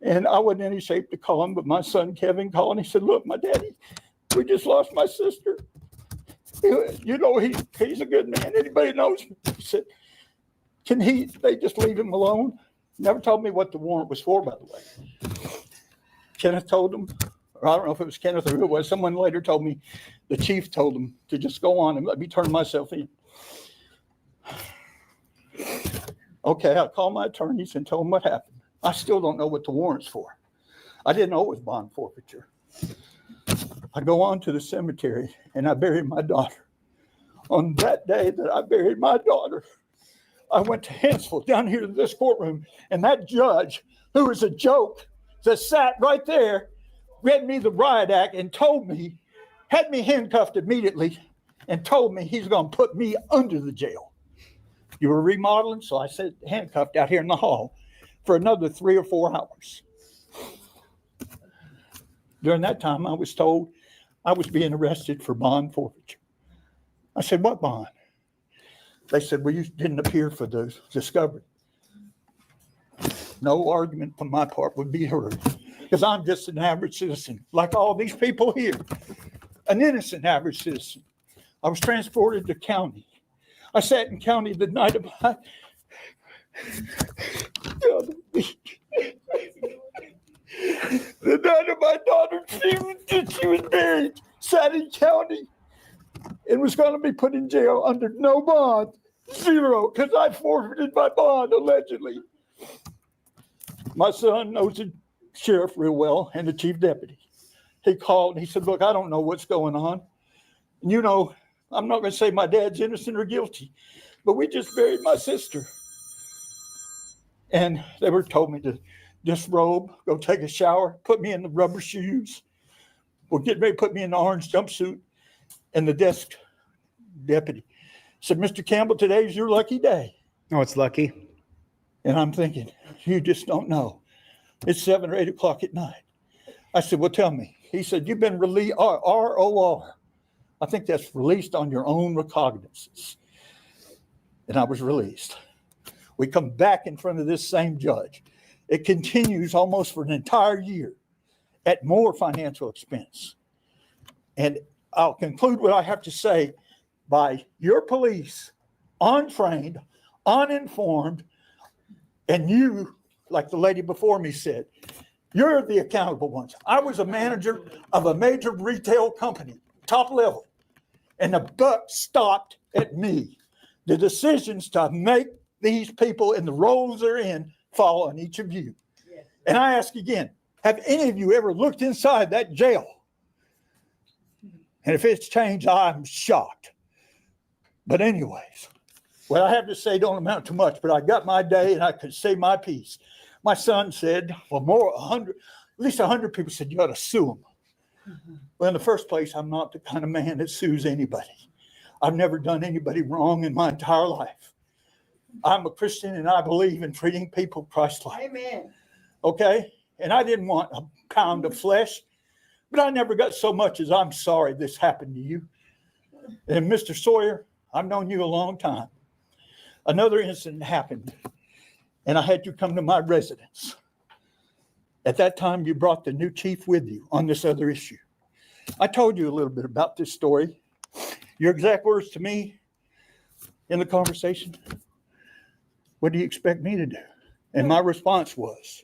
And I wasn't in any shape to call him, but my son Kevin called and he said, look, my daddy, we just lost my sister. You know, he's a good man. Anybody knows him. He said, they just leave him alone? Never told me what the warrant was for, by the way. Kenneth told him, or I don't know if it was Kenneth or who it was, someone later told me the chief told him to just go on and let me turn myself in. Okay, I called my attorneys and told them what happened. I still don't know what the warrant's for. I didn't know it was bond forfeiture. I go on to the cemetery and I buried my daughter. On that day that I buried my daughter, I went to Hanceville down here to this courtroom, and that judge, who was a joke, that sat right there, read me the riot act and told me, had me handcuffed immediately and told me he's going to put me under the jail. You were remodeling, so I sat handcuffed out here in the hall for another 3 or 4 hours. During that time, I was told I was being arrested for bond forfeiture. I said, what bond? They said, well, you didn't appear for the discovery. No argument from my part would be heard because I'm just an average citizen, like all these people here, an innocent average citizen. I was transported to county. I sat in county the night of my daughter, she was buried, sat in county, and was going to be put in jail under no bond, 0, because I forfeited my bond, allegedly. My son knows the sheriff real well and the chief deputy. He called and he said, look, I don't know what's going on. And you know, I'm not going to say my dad's innocent or guilty, but we just buried my sister. And they told me to disrobe, go take a shower, put me in the rubber shoes, or get ready to put me in the orange jumpsuit. And the desk deputy said, Mr. Campbell, today's your lucky day. Oh, it's lucky. And I'm thinking, you just don't know. It's 7 or 8 o'clock at night. I said, well, tell me. He said, you've been released, ROR. I think that's released on your own recognizance. And I was released. We come back in front of this same judge. It continues almost for an entire year at more financial expense. And I'll conclude what I have to say by your police, untrained, uninformed, and you, like the lady before me said, you're the accountable ones. I was a manager of a major retail company, top level, and the buck stopped at me. The decisions to make these people in the roles they're in fall on each of you. Yes. And I ask again, have any of you ever looked inside that jail? And if it's changed, I'm shocked. But anyways, what I have to say don't amount to much, but I got my day and I could say my piece. My son said, well, at least 100 people said, you ought to sue them. Mm-hmm. Well, in the first place, I'm not the kind of man that sues anybody. I've never done anybody wrong in my entire life. I'm a Christian and I believe in treating people Christ-like. Amen. Okay? And I didn't want a pound of flesh, but I never got so much as I'm sorry this happened to you. And Mr. Sawyer, I've known you a long time. Another incident happened and I had you come to my residence. At that time, you brought the new chief with you on this other issue. I told you a little bit about this story. Your exact words to me in the conversation, what do you expect me to do? And my response was,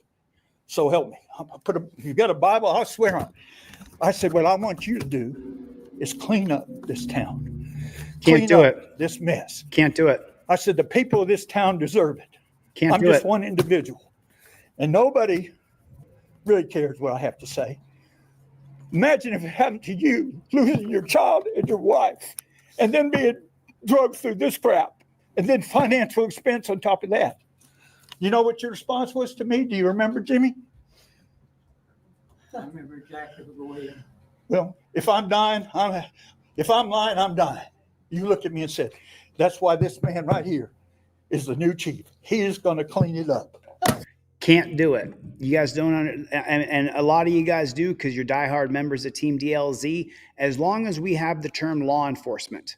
so help me. If you got a Bible, I'll swear on it. I said, what I want you to do is clean up this town. Can't do it. This mess. Can't do it. I said, the people of this town deserve it. I'm just one individual. And nobody really cares what I have to say. Imagine if it happened to you, losing your child and your wife, and then being drugged through this crap, and then financial expense on top of that. You know what your response was to me? Do you remember, Jimmy? I remember exactly the way. Well, if I'm dying, if I'm lying, I'm dying. You looked at me and said, that's why this man right here is the new chief. He is going to clean it up. Can't do it. You guys don't, and a lot of you guys do because you're diehard members of Team DLZ. As long as we have the term law enforcement,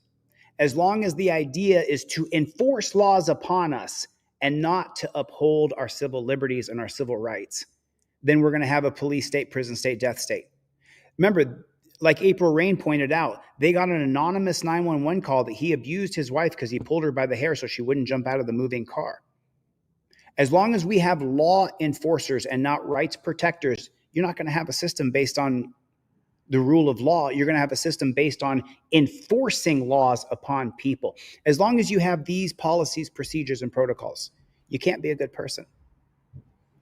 as long as the idea is to enforce laws upon us and not to uphold our civil liberties and our civil rights, then we're going to have a police state, prison state, death state. Remember, like April Rain pointed out, they got an anonymous 911 call that he abused his wife because he pulled her by the hair so she wouldn't jump out of the moving car. As long as we have law enforcers and not rights protectors, you're not going to have a system based on the rule of law. You're going to have a system based on enforcing laws upon people. As long as you have these policies, procedures, and protocols, you can't be a good person.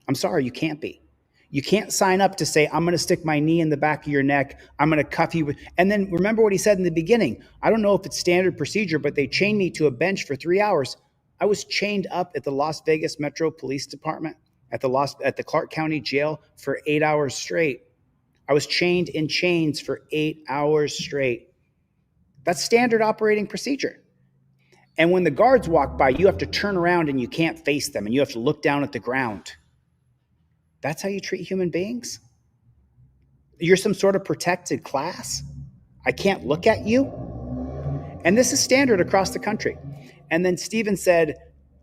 I'm sorry, you can't be. You can't sign up to say, I'm going to stick my knee in the back of your neck. I'm going to cuff you. And then remember what he said in the beginning. I don't know if it's standard procedure, but they chained me to a bench for 3 hours. I was chained up at the Las Vegas Metro Police Department at the Clark County Jail for 8 hours straight. I was chained in chains for 8 hours straight. That's standard operating procedure. And when the guards walk by, you have to turn around and you can't face them and you have to look down at the ground. That's how you treat human beings? You're some sort of protected class? I can't look at you? And this is standard across the country. And then Stephen said,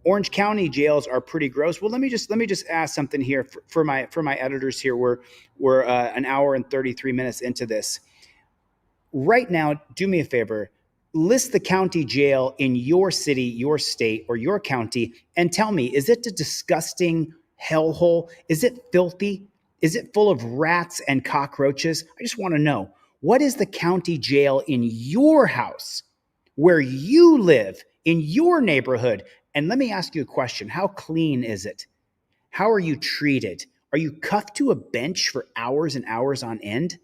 Orange County jails are pretty gross. Well, let me just ask something here for my editors here. We're an hour and 33 minutes into this. Right now, do me a favor. List the county jail in your city, your state, or your county, and tell me, is it a disgusting hellhole? Is it filthy? Is it full of rats and cockroaches? I just want to know, what is the county jail in your house, where you live, in your neighborhood? And let me ask you a question. How clean is it? How are you treated? Are you cuffed to a bench for hours and hours on end?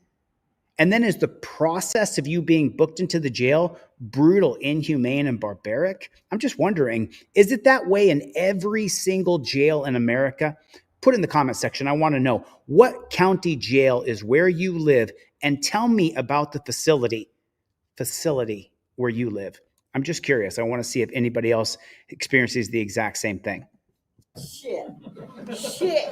And then is the process of you being booked into the jail brutal, inhumane, and barbaric? I'm just wondering, is it that way in every single jail in America? put in the comment section. I want to know what county jail is where you live, and tell me about the facility where you live. I'm just curious. I want to see if anybody else experiences the exact same thing. Shit. Shit.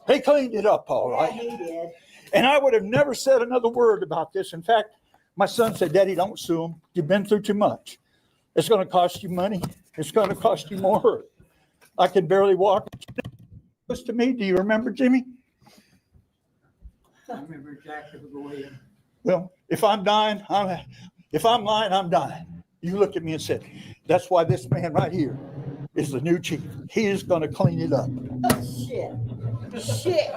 He cleaned it up all right. Yeah, he did. And I would have never said another word about this. In fact, my son said, Daddy, don't sue him. You've been through too much. It's going to cost you money. It's going to cost you more hurt. I can barely walk. Close to me. Do you remember, Jimmy? I remember exactly the way. Well, if I'm lying, I'm dying. You looked at me and said, that's why this man right here is the new chief. He is going to clean it up. Shit. Shit.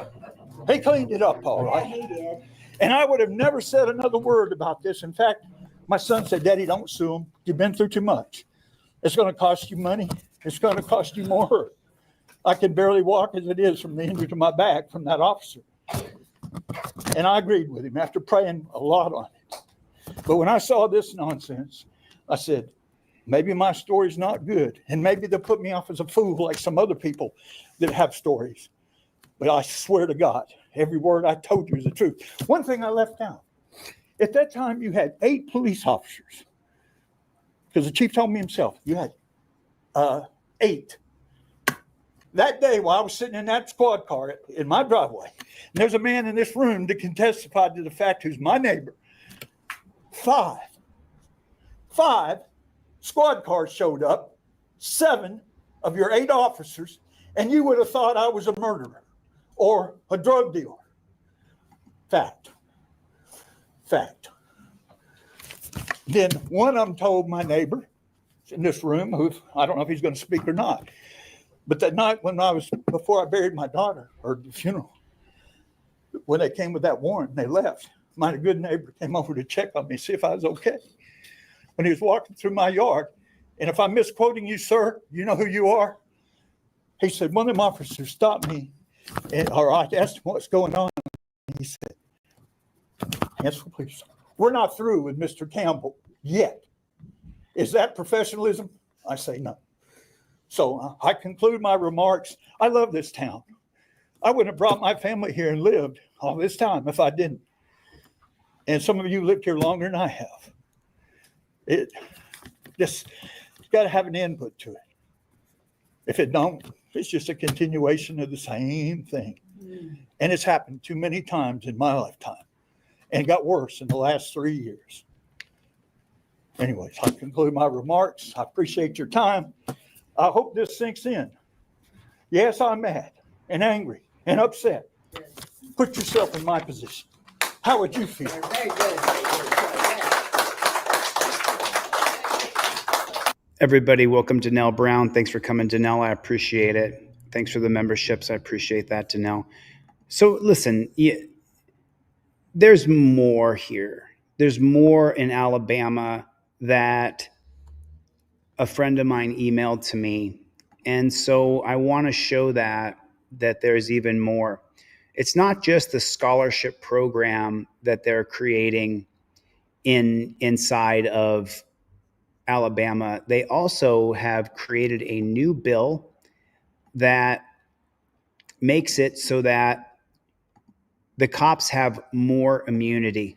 He cleaned it up all right. Yeah, he did. And I would have never said another word about this. In fact, my son said, Daddy, don't sue him. You've been through too much. It's going to cost you money. It's going to cost you more hurt. I can barely walk as it is from the injury to my back from that officer. And I agreed with him after praying a lot on it. But when I saw this nonsense, I said, maybe my story's not good. And maybe they'll put me off as a fool like some other people that have stories. But I swear to God, every word I told you is the truth. One thing I left out. At that time, you had 8 police officers. Because the chief told me himself, you had 8. That day, while I was sitting in that squad car in my driveway, and there's a man in this room that can testify to the fact who's my neighbor. 5 squad cars showed up, 7 of your 8 officers, and you would have thought I was a murderer or a drug dealer. Fact. Then one of them told my neighbor in this room, who I don't know if he's going to speak or not, but that night before I buried my daughter, or the funeral, when they came with that warrant and they left, my good neighbor came over to check on me, see if I was okay. When he was walking through my yard, and if I'm misquoting you, sir, you know who you are? He said, one of them officers stopped me, or I asked him what's going on. And he said, Hanceville, please, we're not through with Mr. Campbell yet. Is that professionalism? I say no. So I conclude my remarks. I love this town. I wouldn't have brought my family here and lived all this time if I didn't. And some of you lived here longer than I have. It just got to have an input to it. If it don't, it's just a continuation of the same thing. And it's happened too many times in my lifetime. And it got worse in the last 3 years. Anyways, I conclude my remarks. I appreciate your time. I hope this sinks in. Yes, I'm mad and angry and upset. Put yourself in my position. How would you feel? Very good. Everybody, welcome Danelle Brown. Thanks for coming, Danelle. I appreciate it. Thanks for the memberships. I appreciate that, Danelle. So listen, there's more here. There's more in Alabama that a friend of mine emailed to me. And so I want to show that there's even more. It's not just the scholarship program that they're creating inside of Alabama. They also have created a new bill that makes it so that the cops have more immunity.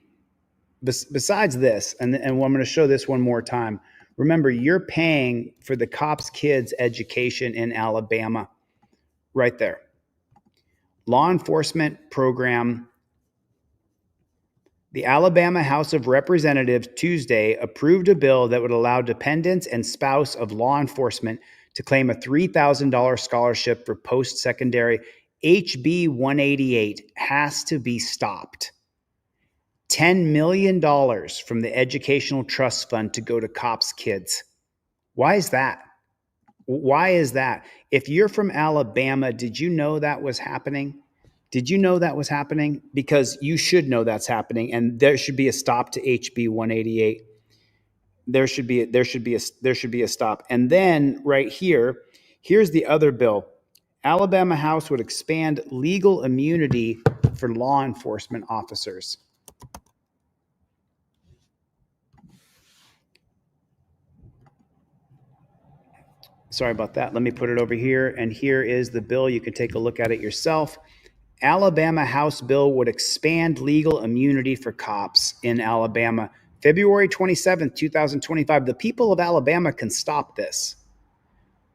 Besides this, and I'm going to show this one more time. Remember, you're paying for the cops' kids' education in Alabama, right there. Law enforcement program. The Alabama House of Representatives Tuesday approved a bill that would allow dependents and spouse of law enforcement to claim a $3,000 scholarship for post-secondary. HB 188 has to be stopped. $10 million from the Educational Trust Fund to go to cops' kids. Why is that? Why is that? If you're from Alabama, did you know that was happening? Did you know that was happening? Because you should know that's happening, and there should be a stop to HB 188. There should be a stop. And then right here, here's the other bill. Alabama House would expand legal immunity for law enforcement officers. Sorry about that. Let me put it over here. And here is the bill. You can take a look at it yourself. Alabama House bill would expand legal immunity for cops in Alabama. February 27th, 2025. The people of Alabama can stop this.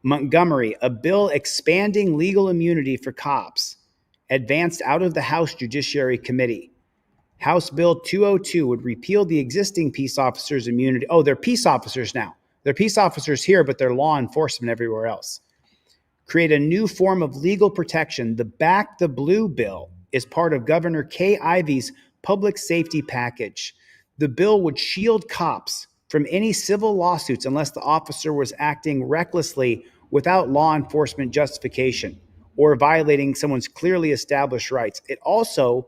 Montgomery, a bill expanding legal immunity for cops, advanced out of the House Judiciary Committee. House Bill 202 would repeal the existing peace officers' immunity. Oh, they're peace officers now. They're peace officers here, but they're law enforcement everywhere else. Create a new form of legal protection. The Back the Blue bill is part of Governor Kay Ivey's public safety package. The bill would shield cops from any civil lawsuits unless the officer was acting recklessly without law enforcement justification or violating someone's clearly established rights. It also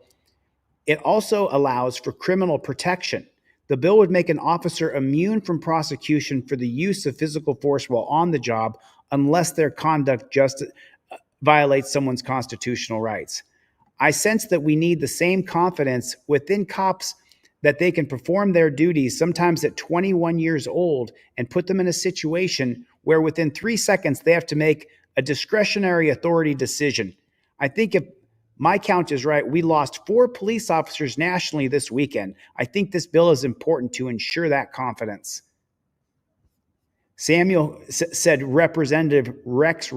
allows for criminal protection. The bill would make an officer immune from prosecution for the use of physical force while on the job unless their conduct just violates someone's constitutional rights. I sense that we need the same confidence within cops that they can perform their duties, sometimes at 21 years old, and put them in a situation where within 3 seconds they have to make a discretionary authority decision. I think if my count is right, we lost 4 police officers nationally this weekend. I think this bill is important to ensure that confidence. Samuel said Representative Rex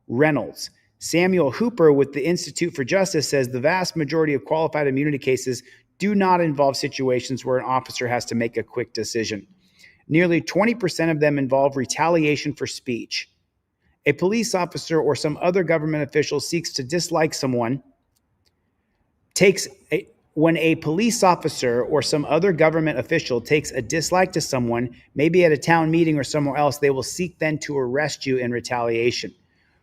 Reynolds. Samuel Hooper with the Institute for Justice says the vast majority of qualified immunity cases do not involve situations where an officer has to make a quick decision. Nearly 20% of them involve retaliation for speech. A police officer or some other government official seeks to dislike someone, when a police officer or some other government official takes a dislike to someone, maybe at a town meeting or somewhere else, they will seek then to arrest you in retaliation.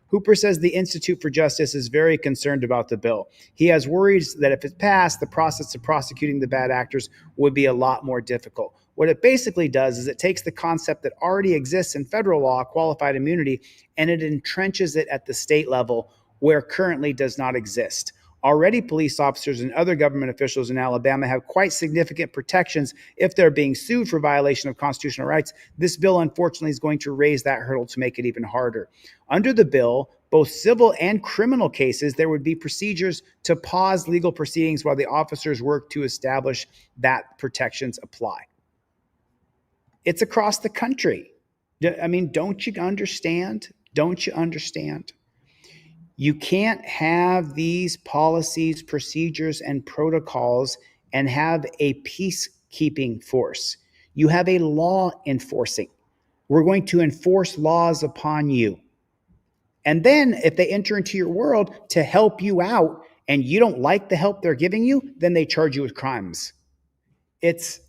Hooper says the Institute for Justice is very concerned about the bill. He has worries that if it passed, the process of prosecuting the bad actors would be a lot more difficult. What it basically does is it takes the concept that already exists in federal law, qualified immunity, and it entrenches it at the state level where currently does not exist. Already, police officers and other government officials in Alabama have quite significant protections if they're being sued for violation of constitutional rights. This bill, unfortunately, is going to raise that hurdle to make it even harder. Under the bill, both civil and criminal cases, there would be procedures to pause legal proceedings while the officers work to establish that protections apply. It's across the country. I mean, don't you understand? Don't you understand? You can't have these policies, procedures, and protocols and have a peacekeeping force. You have a law enforcing. We're going to enforce laws upon you. And then if they enter into your world to help you out and you don't like the help they're giving you, then they charge you with crimes. It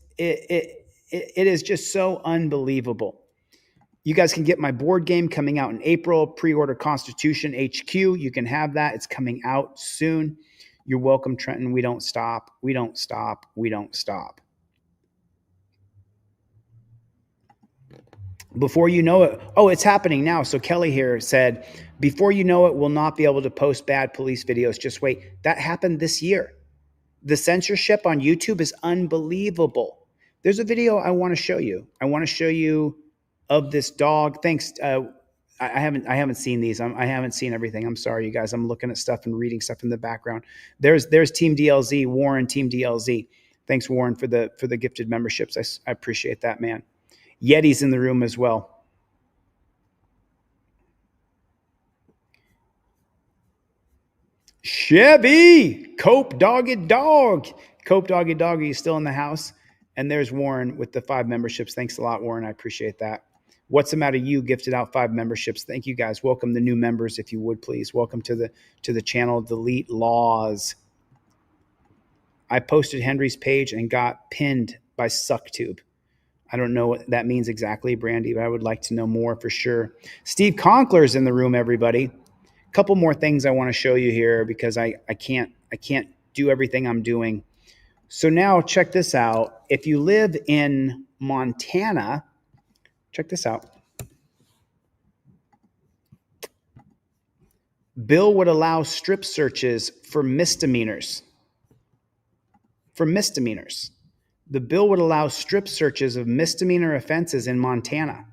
is just so unbelievable. You guys can get my board game coming out in April. Pre-order Constitution HQ. You can have that. It's coming out soon. You're welcome, Trenton. We don't stop. We don't stop. We don't stop. Before you know it, oh, it's happening now. So Kelly here said, before you know it, we'll not be able to post bad police videos. Just wait. That happened this year. The censorship on YouTube is unbelievable. There's a video I want to show you. I want to show you of this dog. Thanks. I haven't seen these. I haven't seen everything. I'm sorry, you guys. I'm looking at stuff and reading stuff in the background. There's Team DLZ, Warren, Team DLZ. Thanks, Warren, for the gifted memberships. I appreciate that, man. Yeti's in the room as well. Chevy, Cope Dogged Dog. Cope Dogged Dog, are you still in the house? And there's Warren with the 5 memberships. Thanks a lot, Warren. I appreciate that. What's the matter? You gifted out 5 memberships. Thank you, guys. Welcome the new members, if you would, please. Welcome to the channel, Delete Laws. I posted Henry's page and got pinned by SuckTube. I don't know what that means exactly, Brandy, but I would like to know more for sure. Steve Conkler's in the room, everybody. A couple more things I want to show you here because I can't do everything I'm doing. So now check this out. If you live in Montana, check this out. Bill would allow strip searches for misdemeanors. For misdemeanors. The bill would allow strip searches of misdemeanor offenses in Montana.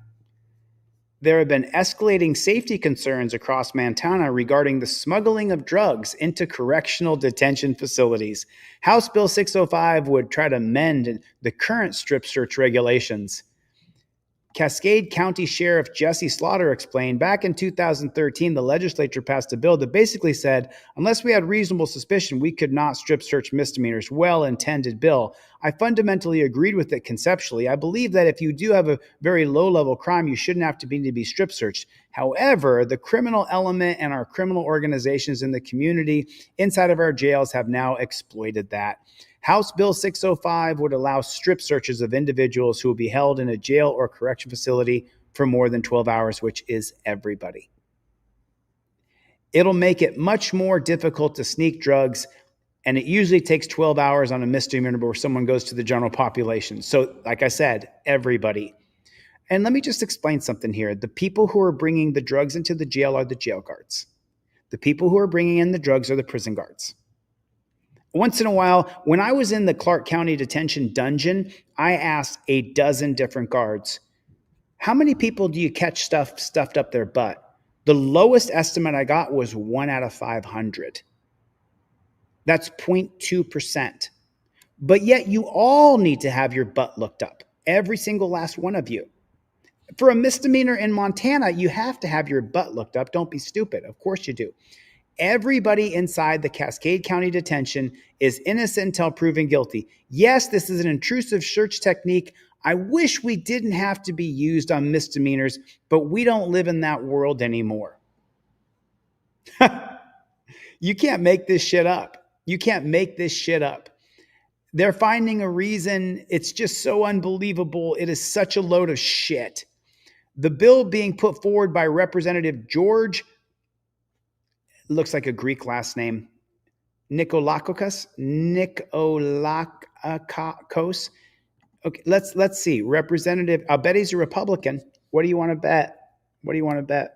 There have been escalating safety concerns across Montana regarding the smuggling of drugs into correctional detention facilities. House Bill 605 would try to mend the current strip search regulations. Cascade County Sheriff Jesse Slaughter explained, back in 2013, the legislature passed a bill that basically said, unless we had reasonable suspicion, we could not strip search misdemeanors. Well-intended bill. I fundamentally agreed with it conceptually. I believe that if you do have a very low-level crime, you shouldn't have to be strip searched. However, the criminal element and our criminal organizations in the community inside of our jails have now exploited that. House Bill 605 would allow strip searches of individuals who will be held in a jail or correction facility for more than 12 hours, which is everybody. It'll make it much more difficult to sneak drugs, and it usually takes 12 hours on a misdemeanor where someone goes to the general population. So, like I said, everybody. And let me just explain something here. The people who are bringing the drugs into the jail are the jail guards. The people who are bringing in the drugs are the prison guards. Once in a while, when I was in the Clark County Detention Dungeon, I asked a dozen different guards, how many people do you catch stuffed up their butt? The lowest estimate I got was 1 out of 500. That's 0.2%. But yet you all need to have your butt looked up, every single last one of you. For a misdemeanor in Montana, you have to have your butt looked up. Don't be stupid. Of course you do. Everybody inside the Cascade County Detention is innocent until proven guilty. Yes, this is an intrusive search technique. I wish we didn't have to be used on misdemeanors, but we don't live in that world anymore. You can't make this shit up. You can't make this shit up. They're finding a reason. It's just so unbelievable. It is such a load of shit. The bill being put forward by Representative George, looks like a Greek last name, Nikolakos. Okay, let's see. Representative, I'll bet he's a Republican. What do you want to bet? What do you want to bet?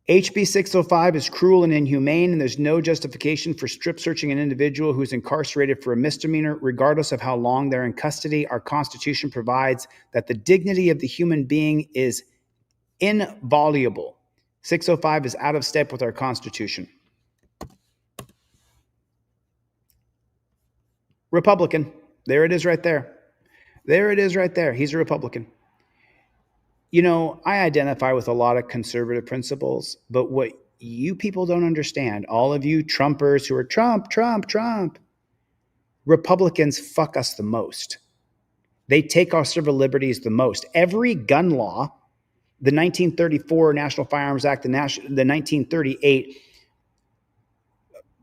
HB 605 is cruel and inhumane, and there's no justification for strip searching an individual who's incarcerated for a misdemeanor, regardless of how long they're in custody. Our Constitution provides that the dignity of the human being is inviolable. 605 is out of step with our Constitution. Republican. There it is right there. There it is right there. He's a Republican. You know, I identify with a lot of conservative principles, but what you people don't understand, all of you Trumpers who are Trump, Republicans fuck us the most. They take our civil liberties the most. Every gun law, the 1934 National Firearms Act, the 1938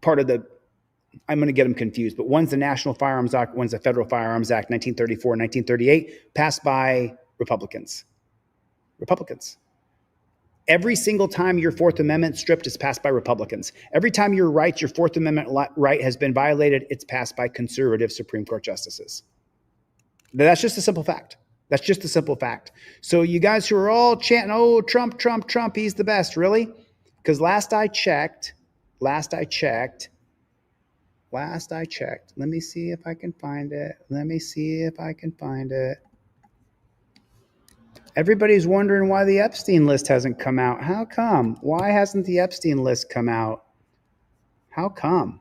part of the, I'm going to get them confused, but one's the National Firearms Act, one's the Federal Firearms Act, 1934 and 1938, passed by Republicans. Republicans. Every single time your Fourth Amendment stripped is passed by Republicans. Every time your rights, your Fourth Amendment right has been violated, it's passed by conservative Supreme Court justices. That's just a simple fact. That's just a simple fact. So you guys who are all chanting, oh, Trump, he's the best, really? Because last I checked, let me see if I can find it. Everybody's wondering why the Epstein list hasn't come out. How come? Why hasn't the Epstein list come out? How come?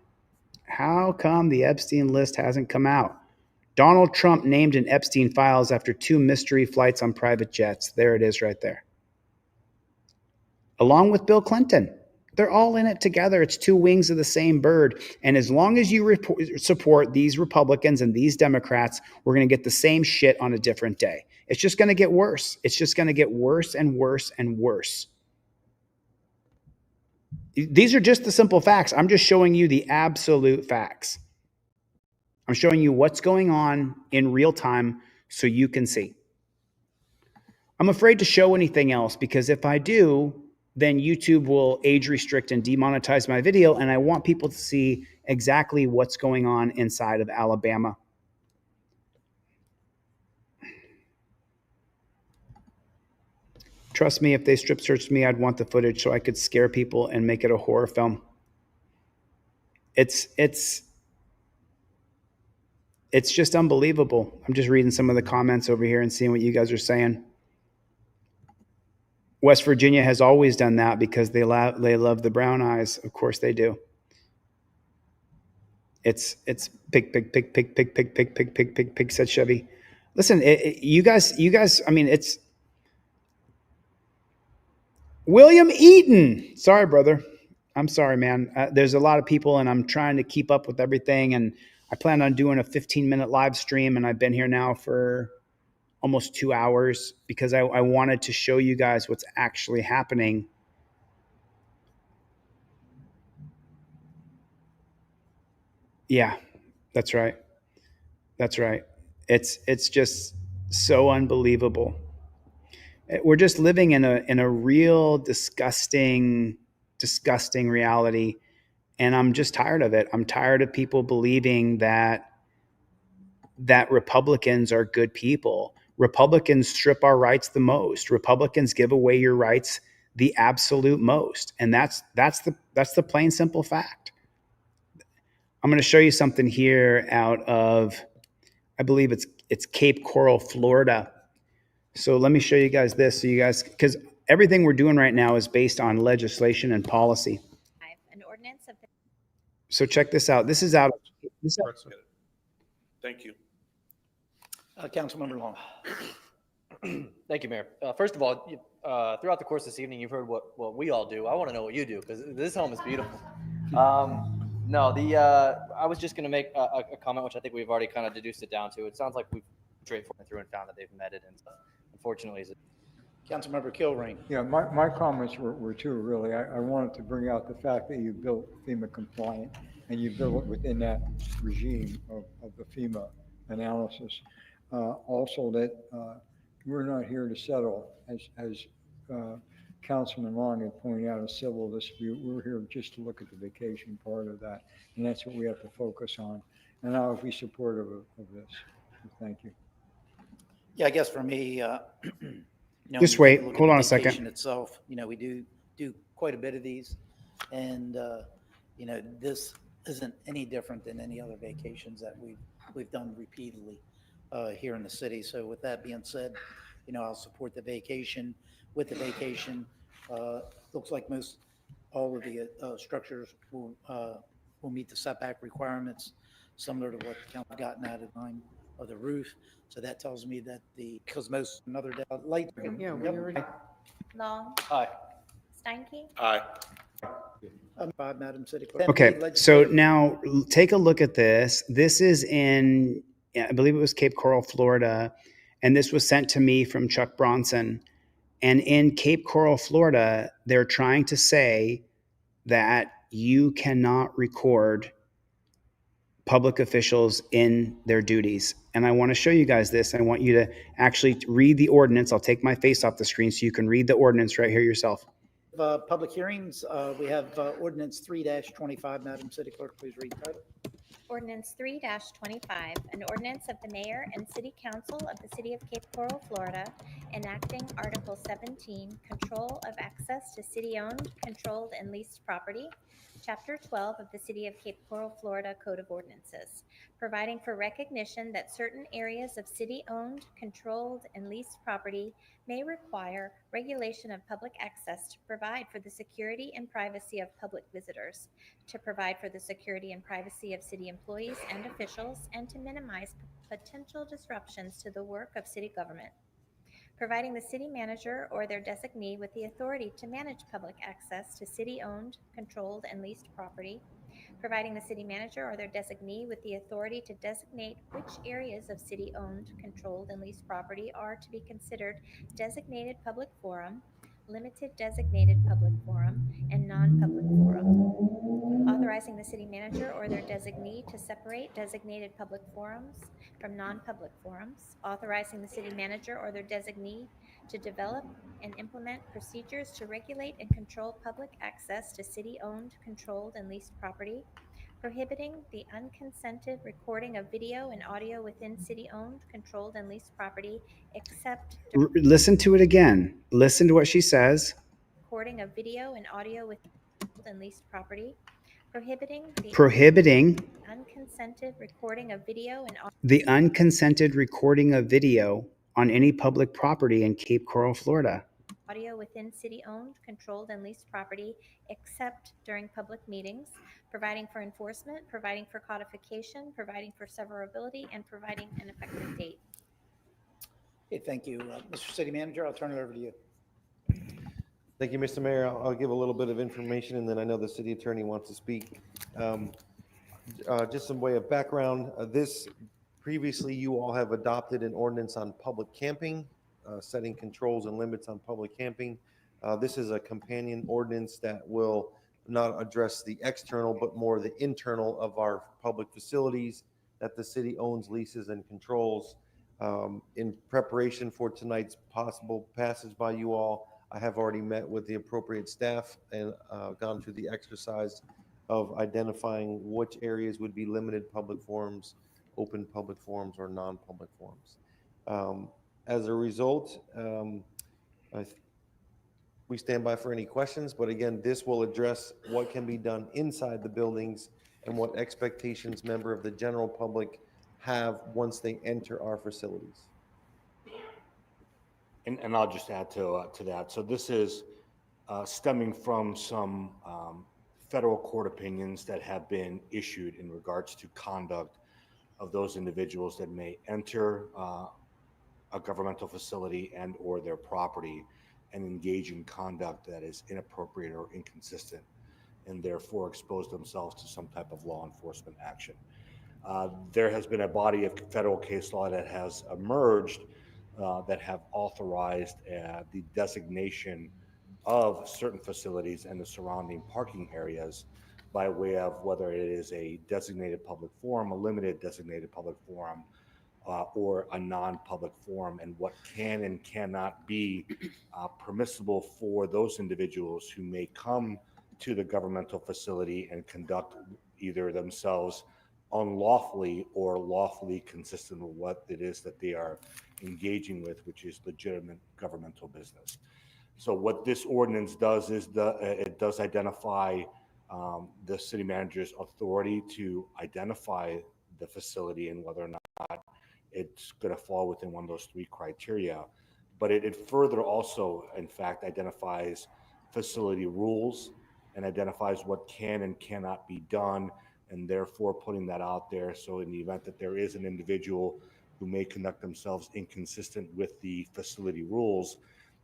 How come the Epstein list hasn't come out? Donald Trump named in Epstein files after 2 mystery flights on private jets. There it is right there. Along with Bill Clinton. They're all in it together. It's 2 wings of the same bird. And as long as you support these Republicans and these Democrats, we're going to get the same shit on a different day. It's just going to get worse. It's just going to get worse and worse and worse. These are just the simple facts. I'm just showing you the absolute facts. I'm showing you what's going on in real time so you can see. I'm afraid to show anything else because if I do, then YouTube will age restrict and demonetize my video, and I want people to see exactly what's going on inside of Alabama. Trust me, if they strip searched me, I'd want the footage so I could scare people and make it a horror film. It's just unbelievable. I'm just reading some of the comments over here and seeing what you guys are saying. West Virginia has always done that because they love the brown eyes. Of course they do. It's pig, said Chevy. Listen, you guys, I mean, it's William Eaton. Sorry, brother. I'm sorry, man. There's a lot of people and I'm trying to keep up with everything. And I plan on doing a 15-minute live stream. And I've been here now for almost 2 hours because I wanted to show you guys what's actually happening. Yeah, that's right. That's right. It's just so unbelievable. We're just living in a real disgusting reality, and I'm just tired of it. I'm tired of people believing that Republicans are good people. Republicans strip our rights the most. Republicans give away your rights the absolute most, and that's the plain simple fact. I'm going to show you something here out of, I believe it's Cape Coral, Florida. So let me show you guys this. So you guys, because everything we're doing right now is based on legislation and policy. An ordinance of the So check this out. This is out. Thank you. Councilmember Long. Thank you, Mayor. First of all, throughout the course of this evening, you've heard what we all do. I want to know what you do because this home is beautiful. I was just going to make a comment, which I think we've already kind of deduced it down to. It sounds like we've straightforward through and found that they've met it, and unfortunately, is it? Councilmember Kilrain. Yeah, my comments were two, really. I wanted to bring out the fact that you built FEMA compliant and you built it within that regime of the FEMA analysis. Also that we're not here to settle, as Councilman Long had pointed out, a civil dispute. We're here just to look at the vacation part of that, and that's what we have to focus on. And I would be supportive of this. Thank you. Yeah, I guess for me, Just wait. Hold on a second. Itself, we do quite a bit of these, and this isn't any different than any other vacations that we've done repeatedly here in the city. So with that being said, I'll support the vacation. With the vacation, looks like all of the structures will meet the setback requirements, similar to what the council gotten out of line of the roof. So that tells me that because most another light. Yeah, we already. Long, Aye. Steinke, Aye. Madam City Clerk. Okay, so now take a look at this. This is in, I believe it was Cape Coral, Florida, and this was sent to me from Chuck Bronson. And in Cape Coral, Florida, they're trying to say that you cannot record public officials in their duties. And I want to show you guys this. I want you to actually read the ordinance. I'll take my face off the screen so you can read the ordinance right here yourself. Public hearings, we have ordinance 3-25. Madam City Clerk, please read the title. Ordinance 3-25, an ordinance of the Mayor and City Council of the City of Cape Coral, Florida, enacting Article 17, Control of Access to City-Owned, Controlled, and Leased Property, Chapter 12 of the City of Cape Coral, Florida Code of Ordinances, providing for recognition that certain areas of city-owned, controlled, and leased property may require regulation of public access to provide for the security and privacy of public visitors, to provide for the security and privacy of city employees and officials, and to minimize potential disruptions to the work of city government. Providing the city manager or their designee with the authority to manage public access to city-owned, controlled, and leased property. Providing the city manager or their designee with the authority to designate which areas of city-owned, controlled, and leased property are to be considered designated public forum, limited designated public forum, and non-public forum. Authorizing the city manager or their designee to separate designated public forums from non-public forums. Authorizing the city manager or their designee to develop and implement procedures to regulate and control public access to city-owned, controlled, and leased property. Prohibiting the unconsented recording of video and audio within city-owned, controlled, and leased property, except Listen to it again. Listen to what she says. recording of video and audio within and leased property. Prohibiting unconsented recording of video and the unconsented recording of video on any public property in Cape Coral, Florida. audio within city-owned, controlled, and leased property, except during public meetings, providing for enforcement, providing for codification, providing for severability, and providing an effective date. Okay, thank you. Mr. City Manager, I'll turn it over to you. Thank you, Mr. Mayor. I'll give a little bit of information, and then I know the city attorney wants to speak. Just some way of background. Previously, you all have adopted an ordinance on public camping, setting controls and limits on public camping. This is a companion ordinance that will not address the external, but more the internal of our public facilities that the city owns, leases, and controls. In preparation for tonight's possible passage by you all, I have already met with the appropriate staff and gone through the exercise of identifying which areas would be limited public forums, open public forums, or non-public forums. As a result, we stand by for any questions, but again, this will address what can be done inside the buildings and what expectations member of the general public have once they enter our facilities. And I'll just add to that. So this is stemming from some federal court opinions that have been issued in regards to conduct of those individuals that may enter a governmental facility and or their property and engage in conduct that is inappropriate or inconsistent, and therefore expose themselves to some type of law enforcement action. There has been a body of federal case law that has emerged that have authorized the designation of certain facilities and the surrounding parking areas by way of whether it is a designated public forum, a limited designated public forum, or a non-public forum, and what can and cannot be permissible for those individuals who may come to the governmental facility and conduct either themselves unlawfully or lawfully consistent with what it is that they are engaging with, which is legitimate governmental business. So what this ordinance does is it does identify the city manager's authority to identify the facility and whether or not it's going to fall within one of those three criteria. But it further also, in fact, identifies facility rules and identifies what can and cannot be done, and therefore putting that out there. So in the event that there is an individual who may conduct themselves inconsistent with the facility rules,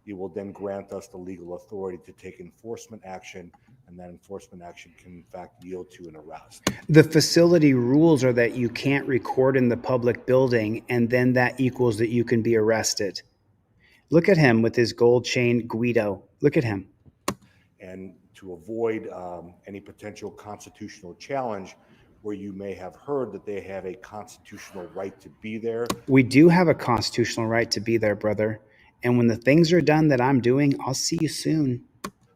it will then grant us the legal authority to take enforcement action, and that enforcement action can in fact yield to an arrest. The facility rules are that you can't record in the public building, and then that equals that you can be arrested. Look at him with his gold chain Guido. Look at him. And to avoid any potential constitutional challenge where you may have heard that they have a constitutional right to be there. We do have a constitutional right to be there, brother. And when the things are done that I'm doing, I'll see you soon.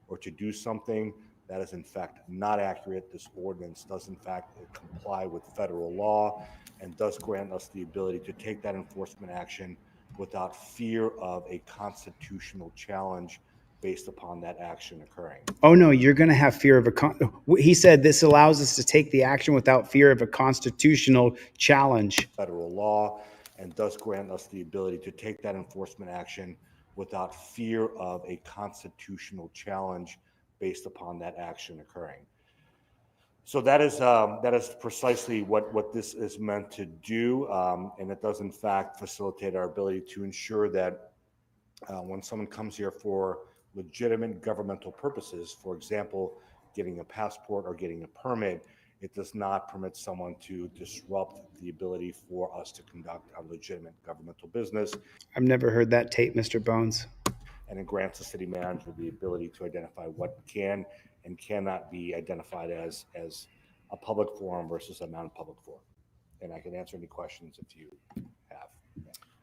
Or to do something that is in fact not accurate. This ordinance does in fact comply with federal law and does grant us the ability to take that enforcement action without fear of a constitutional challenge based upon that action occurring. Oh no, you're going to have fear of he said this allows us to take the action without fear of a constitutional challenge. Federal law, and does grant us the ability to take that enforcement action without fear of a constitutional challenge based upon that action occurring. So that is precisely what this is meant to do, and it does in fact facilitate our ability to ensure that when someone comes here for legitimate governmental purposes, for example, getting a passport or getting a permit, it does not permit someone to disrupt the ability for us to conduct our legitimate governmental business. I've never heard that tape, Mr. Bones. And it grants the city manager the ability to identify what can and cannot be identified as a public forum versus a non-public forum. And I can answer any questions if you have.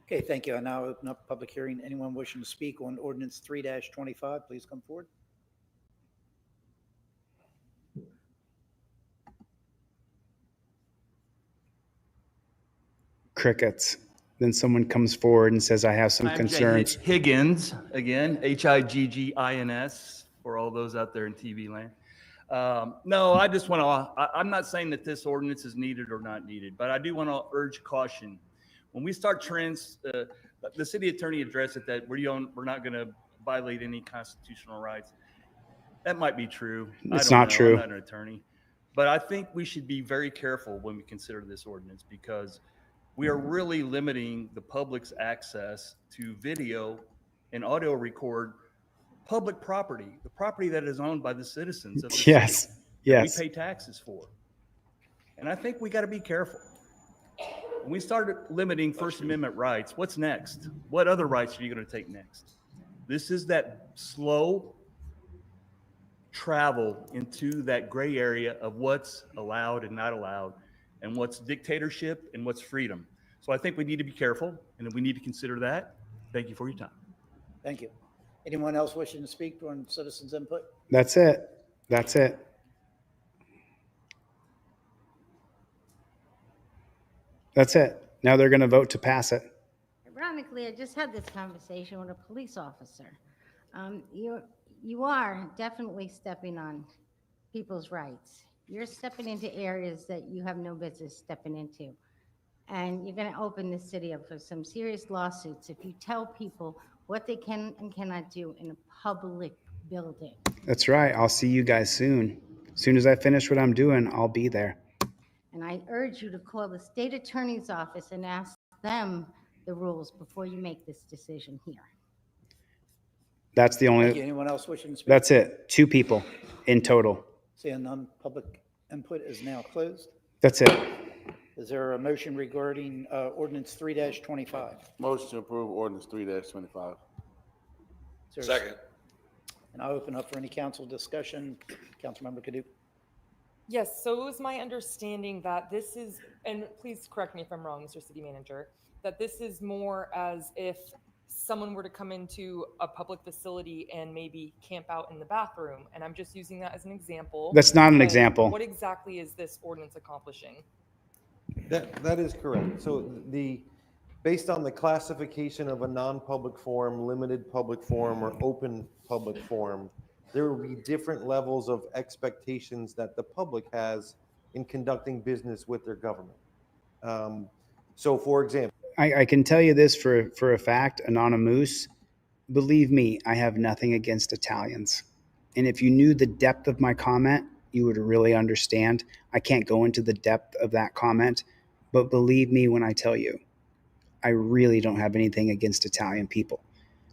Okay, thank you. I now open up public hearing. Anyone wishing to speak on ordinance 3-25, please come forward. Crickets. Then someone comes forward and says, I have some concerns. Higgins, again, Higgins, for all those out there in TV land. No, I just want to, I'm not saying that this ordinance is needed or not needed, but I do want to urge caution. When we start the city attorney addressed it that we're not going to violate any constitutional rights. That might be true. It's I don't not know. true. I'm not an attorney. But I think we should be very careful when we consider this ordinance because we are really limiting the public's access to video and audio record public property, the property that is owned by the citizens of the Yes, city that yes. we pay taxes for. And I think we got to be careful. When we started limiting First Amendment rights, what's next? What other rights are you going to take next? This is that slow travel into that gray area of what's allowed and not allowed, and what's dictatorship and what's freedom. So I think we need to be careful, and we need to consider that. Thank you for your time. Thank you. Anyone else wishing to speak on citizens' input? That's it. That's it. That's it. Now they're going to vote to pass it. Ironically, I just had this conversation with a police officer. You are definitely stepping on people's rights. You're stepping into areas that you have no business stepping into. And you're going to open the city up for some serious lawsuits if you tell people what they can and cannot do in a public building. That's right. I'll see you guys soon. As soon as I finish what I'm doing, I'll be there. And I urge you to call the state attorney's office and ask them the rules before you make this decision here. That's the Thank you. only, Anyone else wishing to speak? that's it. 2 people in total. Seeing none, public input is now closed. That's it. Is there a motion regarding ordinance 3-25? Motion to approve ordinance 3-25. Second. And I'll open up for any council discussion. Councilmember Kadouk. Yes, so it was my understanding that this is, and please correct me if I'm wrong, Mr. City Manager, that this is more as if someone were to come into a public facility and maybe camp out in the bathroom. And I'm just using that as an example. That's not an But example. What exactly is this ordinance accomplishing? That is correct. So based on the classification of a non-public forum, limited public forum, or open public forum, there will be different levels of expectations that the public has in conducting business with their government. So for example, I can tell you this for a fact, Anonymous, believe me, I have nothing against Italians. And if you knew the depth of my comment, you would really understand. I can't go into the depth of that comment, but believe me when I tell you, I really don't have anything against Italian people.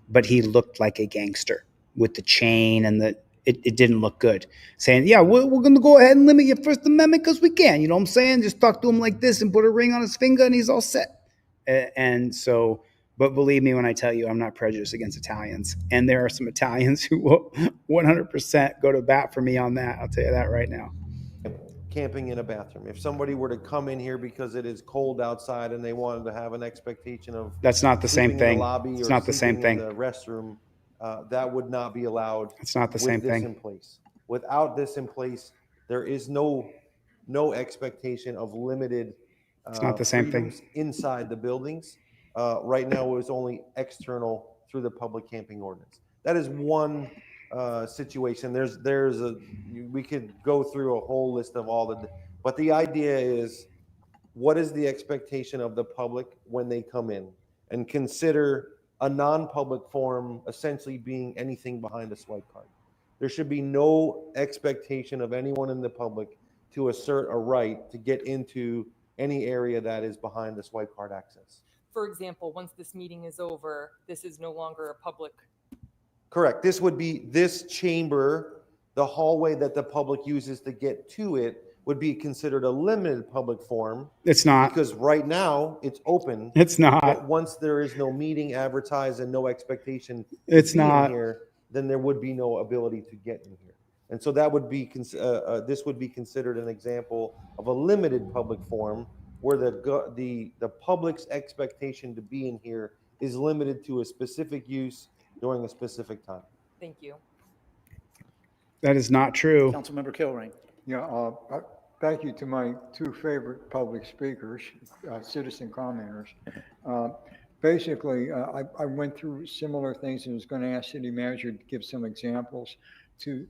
But he looked like a gangster with the chain and it didn't look good. Saying, yeah, we're going to go ahead and limit your First Amendment because we can. You know what I'm saying? Just talk to him like this and put a ring on his finger and he's all set. And so, but believe me when I tell you, I'm not prejudiced against Italians. And there are some Italians who will 100% go to bat for me on that. I'll tell you that right now. camping in a bathroom. If somebody were to come in here because it is cold outside and they wanted to have an expectation of That's not the same sleeping in the thing. lobby It's or not the same sleeping in thing. the restroom, that would not be allowed. It's not the with same this thing. in place. Without this in place, there is no expectation of limited It's not the same thing. freedoms inside the buildings. Right now, it's only external through the public camping ordinance. That is one situation. We could go through a whole list of all but the idea is, what is the expectation of the public when they come in? And consider a non-public forum essentially being anything behind a swipe card. There should be no expectation of anyone in the public to assert a right to get into any area that is behind the swipe card access. For example, once this meeting is over, this is no longer a public. Correct. This would be this chamber, the hallway that the public uses to get to it would be considered a limited public forum. It's not. Because right now it's open. It's not. But once there is no meeting advertised and no expectation It's to be in not. here, then there would be no ability to get in here. And so that would be, this would be considered an example of a limited public forum where the public's expectation to be in here is limited to a specific use during a specific time. Thank you. That is not true. Councilmember Kilrain. Yeah, thank you to my two favorite public speakers, citizen commenters. Basically, I went through similar things and was going to ask city manager to give some examples to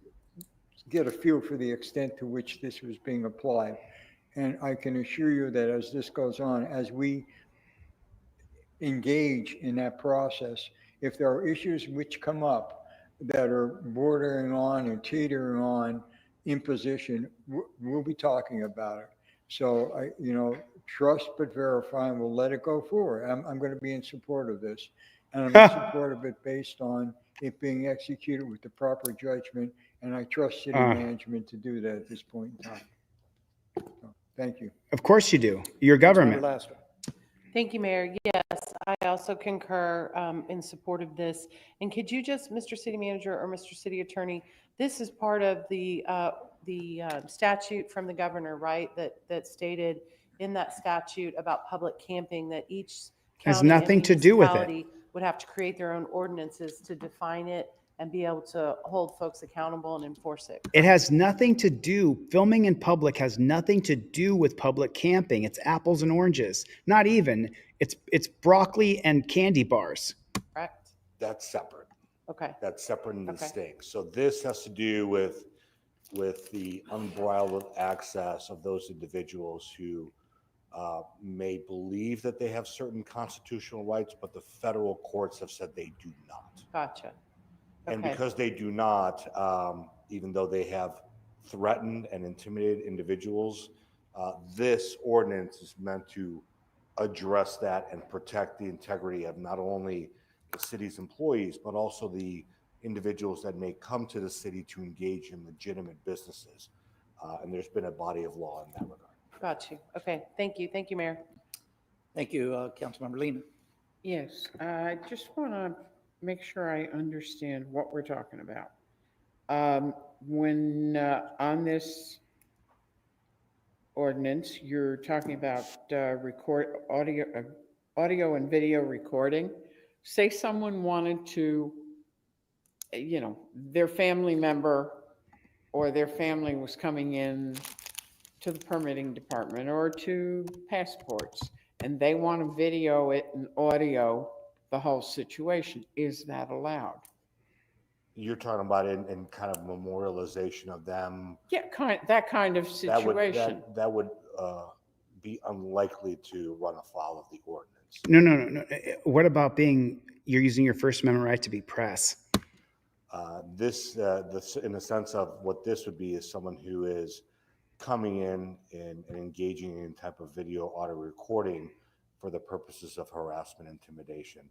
get a feel for the extent to which this was being applied. And I can assure you that as this goes on, as we engage in that process, if there are issues which come up that are bordering on and teetering on imposition, we'll be talking about it. So trust but verify, and we'll let it go forward. I'm going to be in support of this. And I'm in support of it based on it being executed with the proper judgment. And I trust city management to do that at this point in time. So, thank you. Of course you do. Your government. Thank you, Mayor. Yes, I also concur in support of this. And could you just, Mr. City Manager or Mr. City Attorney, this is part of the statute from the governor, right? That stated in that statute about public camping that each Has county and nothing to do with it. municipality would have to create their own ordinances to define it and be able to hold folks accountable and enforce it. It has nothing to do, filming in public has nothing to do with public camping. It's apples and oranges. Not even. It's broccoli and candy bars. Correct. That's separate. Okay. That's separate and Okay. distinct. So this has to do with the unbridled access of those individuals who may believe that they have certain constitutional rights, but the federal courts have said they do not. Gotcha. And Okay. because they do not, even though they have threatened and intimidated individuals, this ordinance is meant to address that and protect the integrity of not only the city's employees, but also the individuals that may come to the city to engage in legitimate businesses. And there's been a body of law in that regard. Got you. Okay. Thank you. Thank you, Mayor. Thank you, Councilmember Lehman. Yes, I just want to make sure I understand what we're talking about. When on this ordinance, you're talking about audio and video recording. Say someone wanted to, their family member or their family was coming in to the permitting department or to passports, and they want to video it and audio the whole situation. Is that allowed? You're talking about in kind of memorialization of them. Yeah, that kind of situation. That would be unlikely to run afoul of the ordinance. No. What about you're using your First Amendment right to be press? This, in the sense of what this would be, is someone who is coming in and engaging in type of video audio recording for the purposes of harassment, intimidation.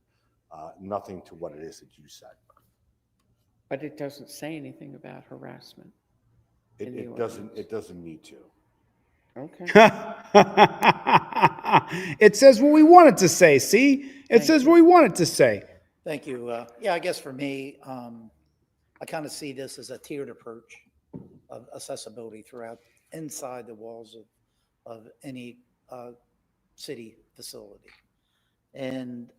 Nothing to what it is that you said. But it doesn't say anything about harassment. It doesn't need to. Okay. It says what we want it to say. See, it says what we want it to say. Thank you. Yeah, I guess for me, I kind of see this as a tiered approach of accessibility throughout inside the walls of any city facility. And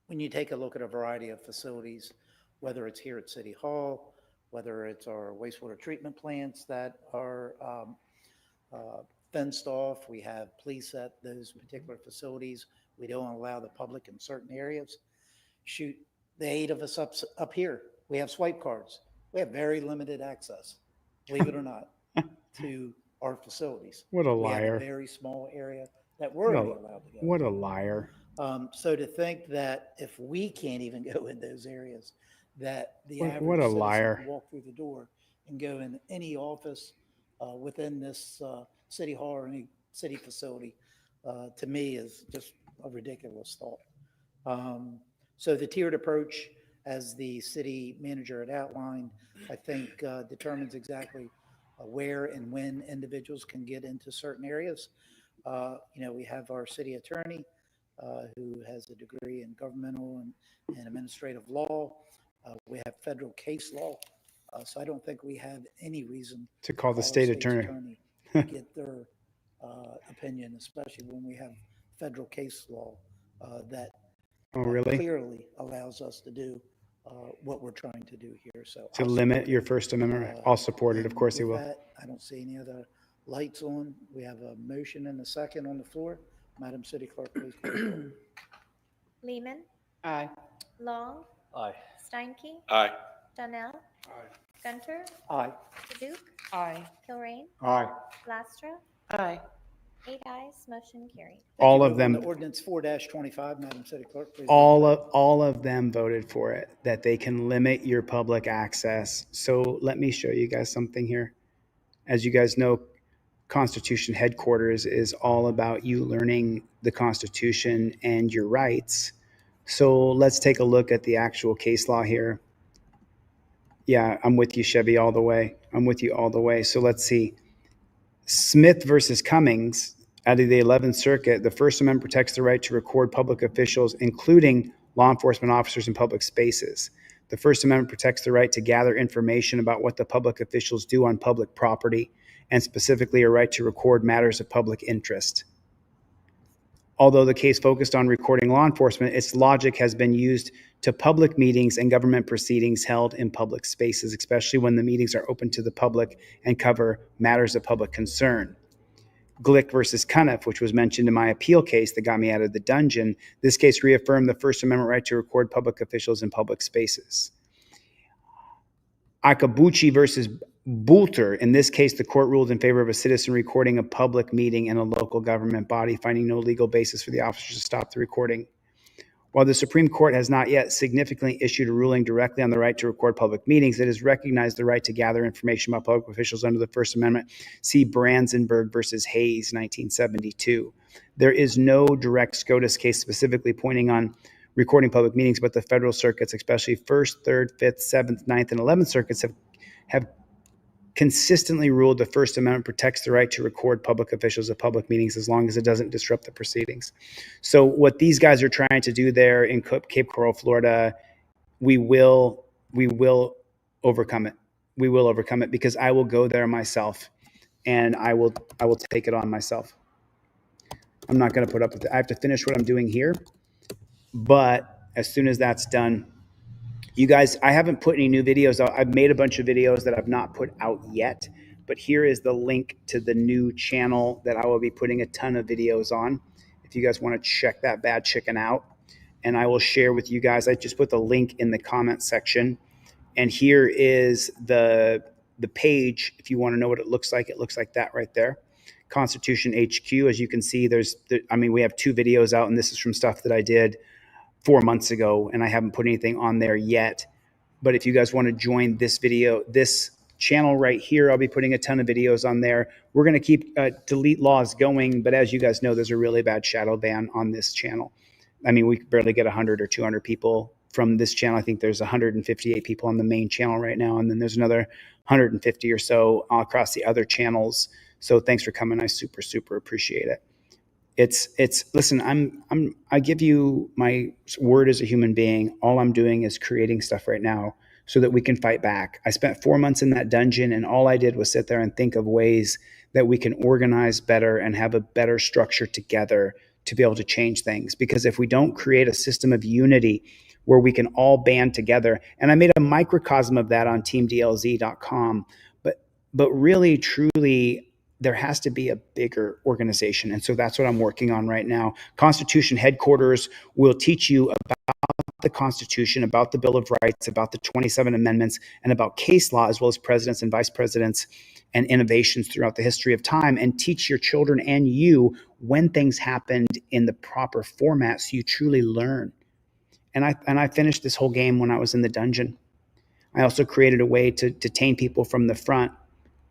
when you take a look at a variety of facilities, whether it's here at City Hall, whether it's our wastewater treatment plants that are fenced off, we have police at those particular facilities. We don't allow the public in certain areas. Shoot, the 8 of us up here, we have swipe cards. We have very limited access, believe it or not, to our facilities. What a We have liar. a very small area that we're only allowed to go. What a liar. So to think that if we can't even go in those areas, that the average What a citizen liar. can walk through the door and go in any office within this city hall or any city facility, to me is just a ridiculous thought. So the tiered approach, as the city manager had outlined, I think determines exactly where and when individuals can get into certain areas. We have our city attorney who has a degree in governmental and administrative law. We have federal case law. So I don't think we have any reason To call the our state attorney. to get their opinion, especially when we have federal case law that Oh, really? clearly allows us to do what we're trying to do here. So To I'll limit support your it. First Amendment, I'll support it. Of course he With will. that, I don't see any other lights on. We have a motion and a second on the floor. Madam City Clerk, please. call the roll. Lehman, Aye. Long, Aye. Steinke, Aye. Donnell, Gunter, Aye. Duke, Aye. Kilrain, Aye. Lastra, Aye. 8 ayes, motion carried. Thank All you. of Move on to them, Ordinance 4-25, Madam City Clerk, please. read the title. all of them voted for it, that they can limit your public access. So let me show you guys something here. As you guys know, Constitution headquarters is all about you learning the Constitution and your rights. So let's take a look at the actual case law here. Yeah, I'm with you, Chevy, all the way. I'm with you all the way. So let's see. Smith versus Cummings out of the 11th Circuit, the First Amendment protects the right to record public officials, including law enforcement officers in public spaces. The First Amendment protects the right to gather information about what the public officials do on public property, and specifically a right to record matters of public interest. Although the case focused on recording law enforcement, its logic has been used to public meetings and government proceedings held in public spaces, especially when the meetings are open to the public and cover matters of public concern. Glick versus Cuniff, which was mentioned in my appeal case that got me out of the dungeon, this case reaffirmed the First Amendment right to record public officials in public spaces. Akabuchi versus Boulter. In this case, the court ruled in favor of a citizen recording a public meeting in a local government body, finding no legal basis for the officers to stop the recording. While the Supreme Court has not yet significantly issued a ruling directly on the right to record public meetings, it has recognized the right to gather information about public officials under the First Amendment. See Brandenburg versus Hayes, 1972. There is no direct SCOTUS case specifically pointing on recording public meetings, but the federal circuits, especially 1st, 3rd, 5th, 7th, 9th, and 11th circuits, have consistently ruled the First Amendment protects the right to record public officials at public meetings as long as it doesn't disrupt the proceedings. So what these guys are trying to do there in Cape Coral, Florida, we will overcome it. We will overcome it because I will go there myself and I will take it on myself. I'm not going to put up with it. I have to finish what I'm doing here. But as soon as that's done, you guys, I haven't put any new videos out. I've made a bunch of videos that I've not put out yet, but here is the link to the new channel that I will be putting a ton of videos on. If you guys want to check that bad chicken out, and I will share with you guys. I just put the link in the comment section, and here is the page. If you want to know what it looks like that right there. Constitution HQ. As you can see, we have 2 videos out, and this is from stuff that I did 4 months ago, and I haven't put anything on there yet. But if you guys want to join this channel right here, I'll be putting a ton of videos on there. We're going to keep delete laws going, but as you guys know, there's a really bad shadow ban on this channel. I mean, we barely get 100 or 200 people from this channel. I think there's 158 people on the main channel right now, and then there's another 150 or so across the other channels. So thanks for coming. I super, super appreciate it. Listen, I give you my word as a human being. All I'm doing is creating stuff right now so that we can fight back. I spent 4 months in that dungeon, and all I did was sit there and think of ways that we can organize better and have a better structure together to be able to change things. Because if we don't create a system of unity where we can all band together, and I made a microcosm of that on teamdlz.com, but really, truly, there has to be a bigger organization. And so that's what I'm working on right now. Constitution headquarters will teach you about the Constitution, about the Bill of Rights, about the 27 amendments, and about case law, as well as presidents and vice presidents and innovations throughout the history of time, and teach your children and you when things happened in the proper format so you truly learn. And I finished this whole game when I was in the dungeon. I also created a way to detain people from the front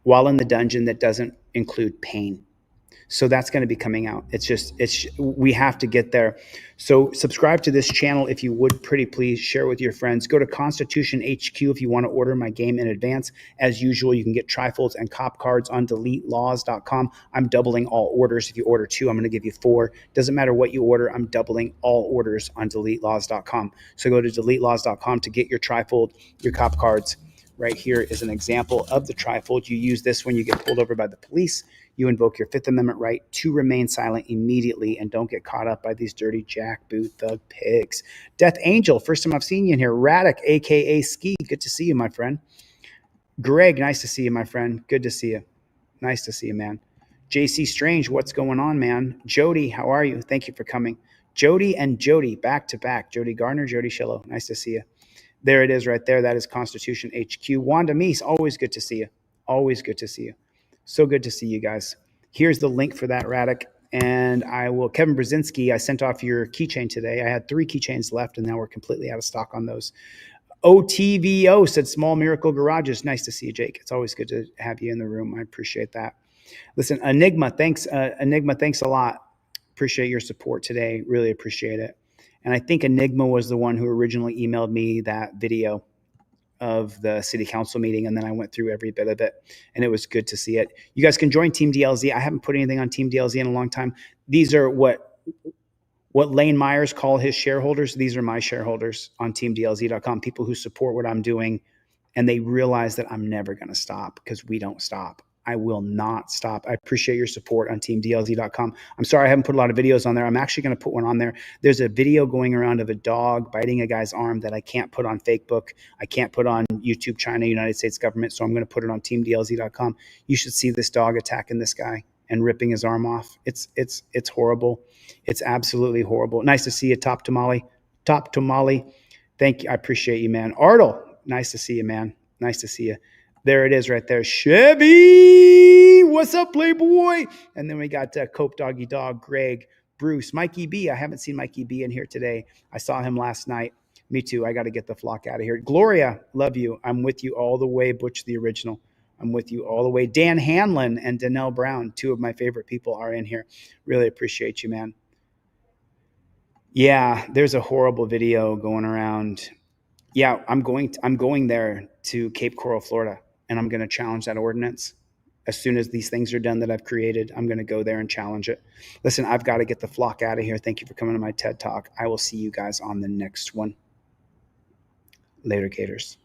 while in the dungeon that doesn't include pain. So that's going to be coming out. We have to get there. So subscribe to this channel if you would, pretty please. Share with your friends. Go to Constitution HQ if you want to order my game in advance. As usual, you can get trifolds and cop cards on deletelaws.com. I'm doubling all orders. If you order 2, I'm going to give you 4. Doesn't matter what you order. I'm doubling all orders on deletelaws.com. So go to deletelaws.com to get your trifold, your cop cards. Right here is an example of the trifold. You use this when you get pulled over by the police. You invoke your 5th Amendment right to remain silent immediately and don't get caught up by these dirty jackboot thug pigs. Death Angel, first time I've seen you in here. Raddick, a.k.a. Ski, good to see you, my friend. Greg, nice to see you, my friend. Good to see you. Nice to see you, man. JC Strange, what's going on, man? Jody, how are you? Thank you for coming. Jody and Jody, back to back. Jody Gardner, Jody Shillow, nice to see you. There it is right there. That is Constitution HQ. Wanda Meese, always good to see you. Always good to see you. So good to see you guys. Here's the link for that, Radek. And I will, Kevin Brzezinski, I sent off your keychain today. I had 3 keychains left, and now we're completely out of stock on those. OTVO said Small Miracle Garages. Nice to see you, Jake. It's always good to have you in the room. I appreciate that. Listen, Enigma, thanks a lot. Appreciate your support today. Really appreciate it. And I think Enigma was the one who originally emailed me that video of the city council meeting, and then I went through every bit of it, and it was good to see it. You guys can join Team DLZ. I haven't put anything on Team DLZ in a long time. These are what Lane Myers call his shareholders. These are my shareholders on teamdlz.com, people who support what I'm doing, and they realize that I'm never going to stop, because we don't stop. I will not stop. I appreciate your support on teamdlz.com. I'm sorry I haven't put a lot of videos on there. I'm actually going to put one on there. There's a video going around of a dog biting a guy's arm that I can't put on Facebook. I can't put on YouTube, China, United States government. So I'm going to put it on teamdlz.com. You should see this dog attacking this guy and ripping his arm off. It's horrible. It's absolutely horrible. Nice to see you, Top Tamale. Top Tamale. Thank you. I appreciate you, man. Artle, nice to see you, man. Nice to see you. There it is right there. Chevy, what's up, Playboy? And then we got Cope Doggy Dog, Greg, Bruce, Mikey B. I haven't seen Mikey B in here today. I saw him last night. Me too. I got to get the flock out of here. Gloria, love you. I'm with you all the way. Butch the original. I'm with you all the way. Dan Hanlon and Danelle Brown, 2 of my favorite people, are in here. Really appreciate you, man. Yeah, there's a horrible video going around. Yeah, I'm going there to Cape Coral, Florida, and I'm going to challenge that ordinance. As soon as these things are done that I've created, I'm going to go there and challenge it. Listen, I've got to get the flock out of here. Thank you for coming to my TED Talk. I will see you guys on the next one. Later, Gators.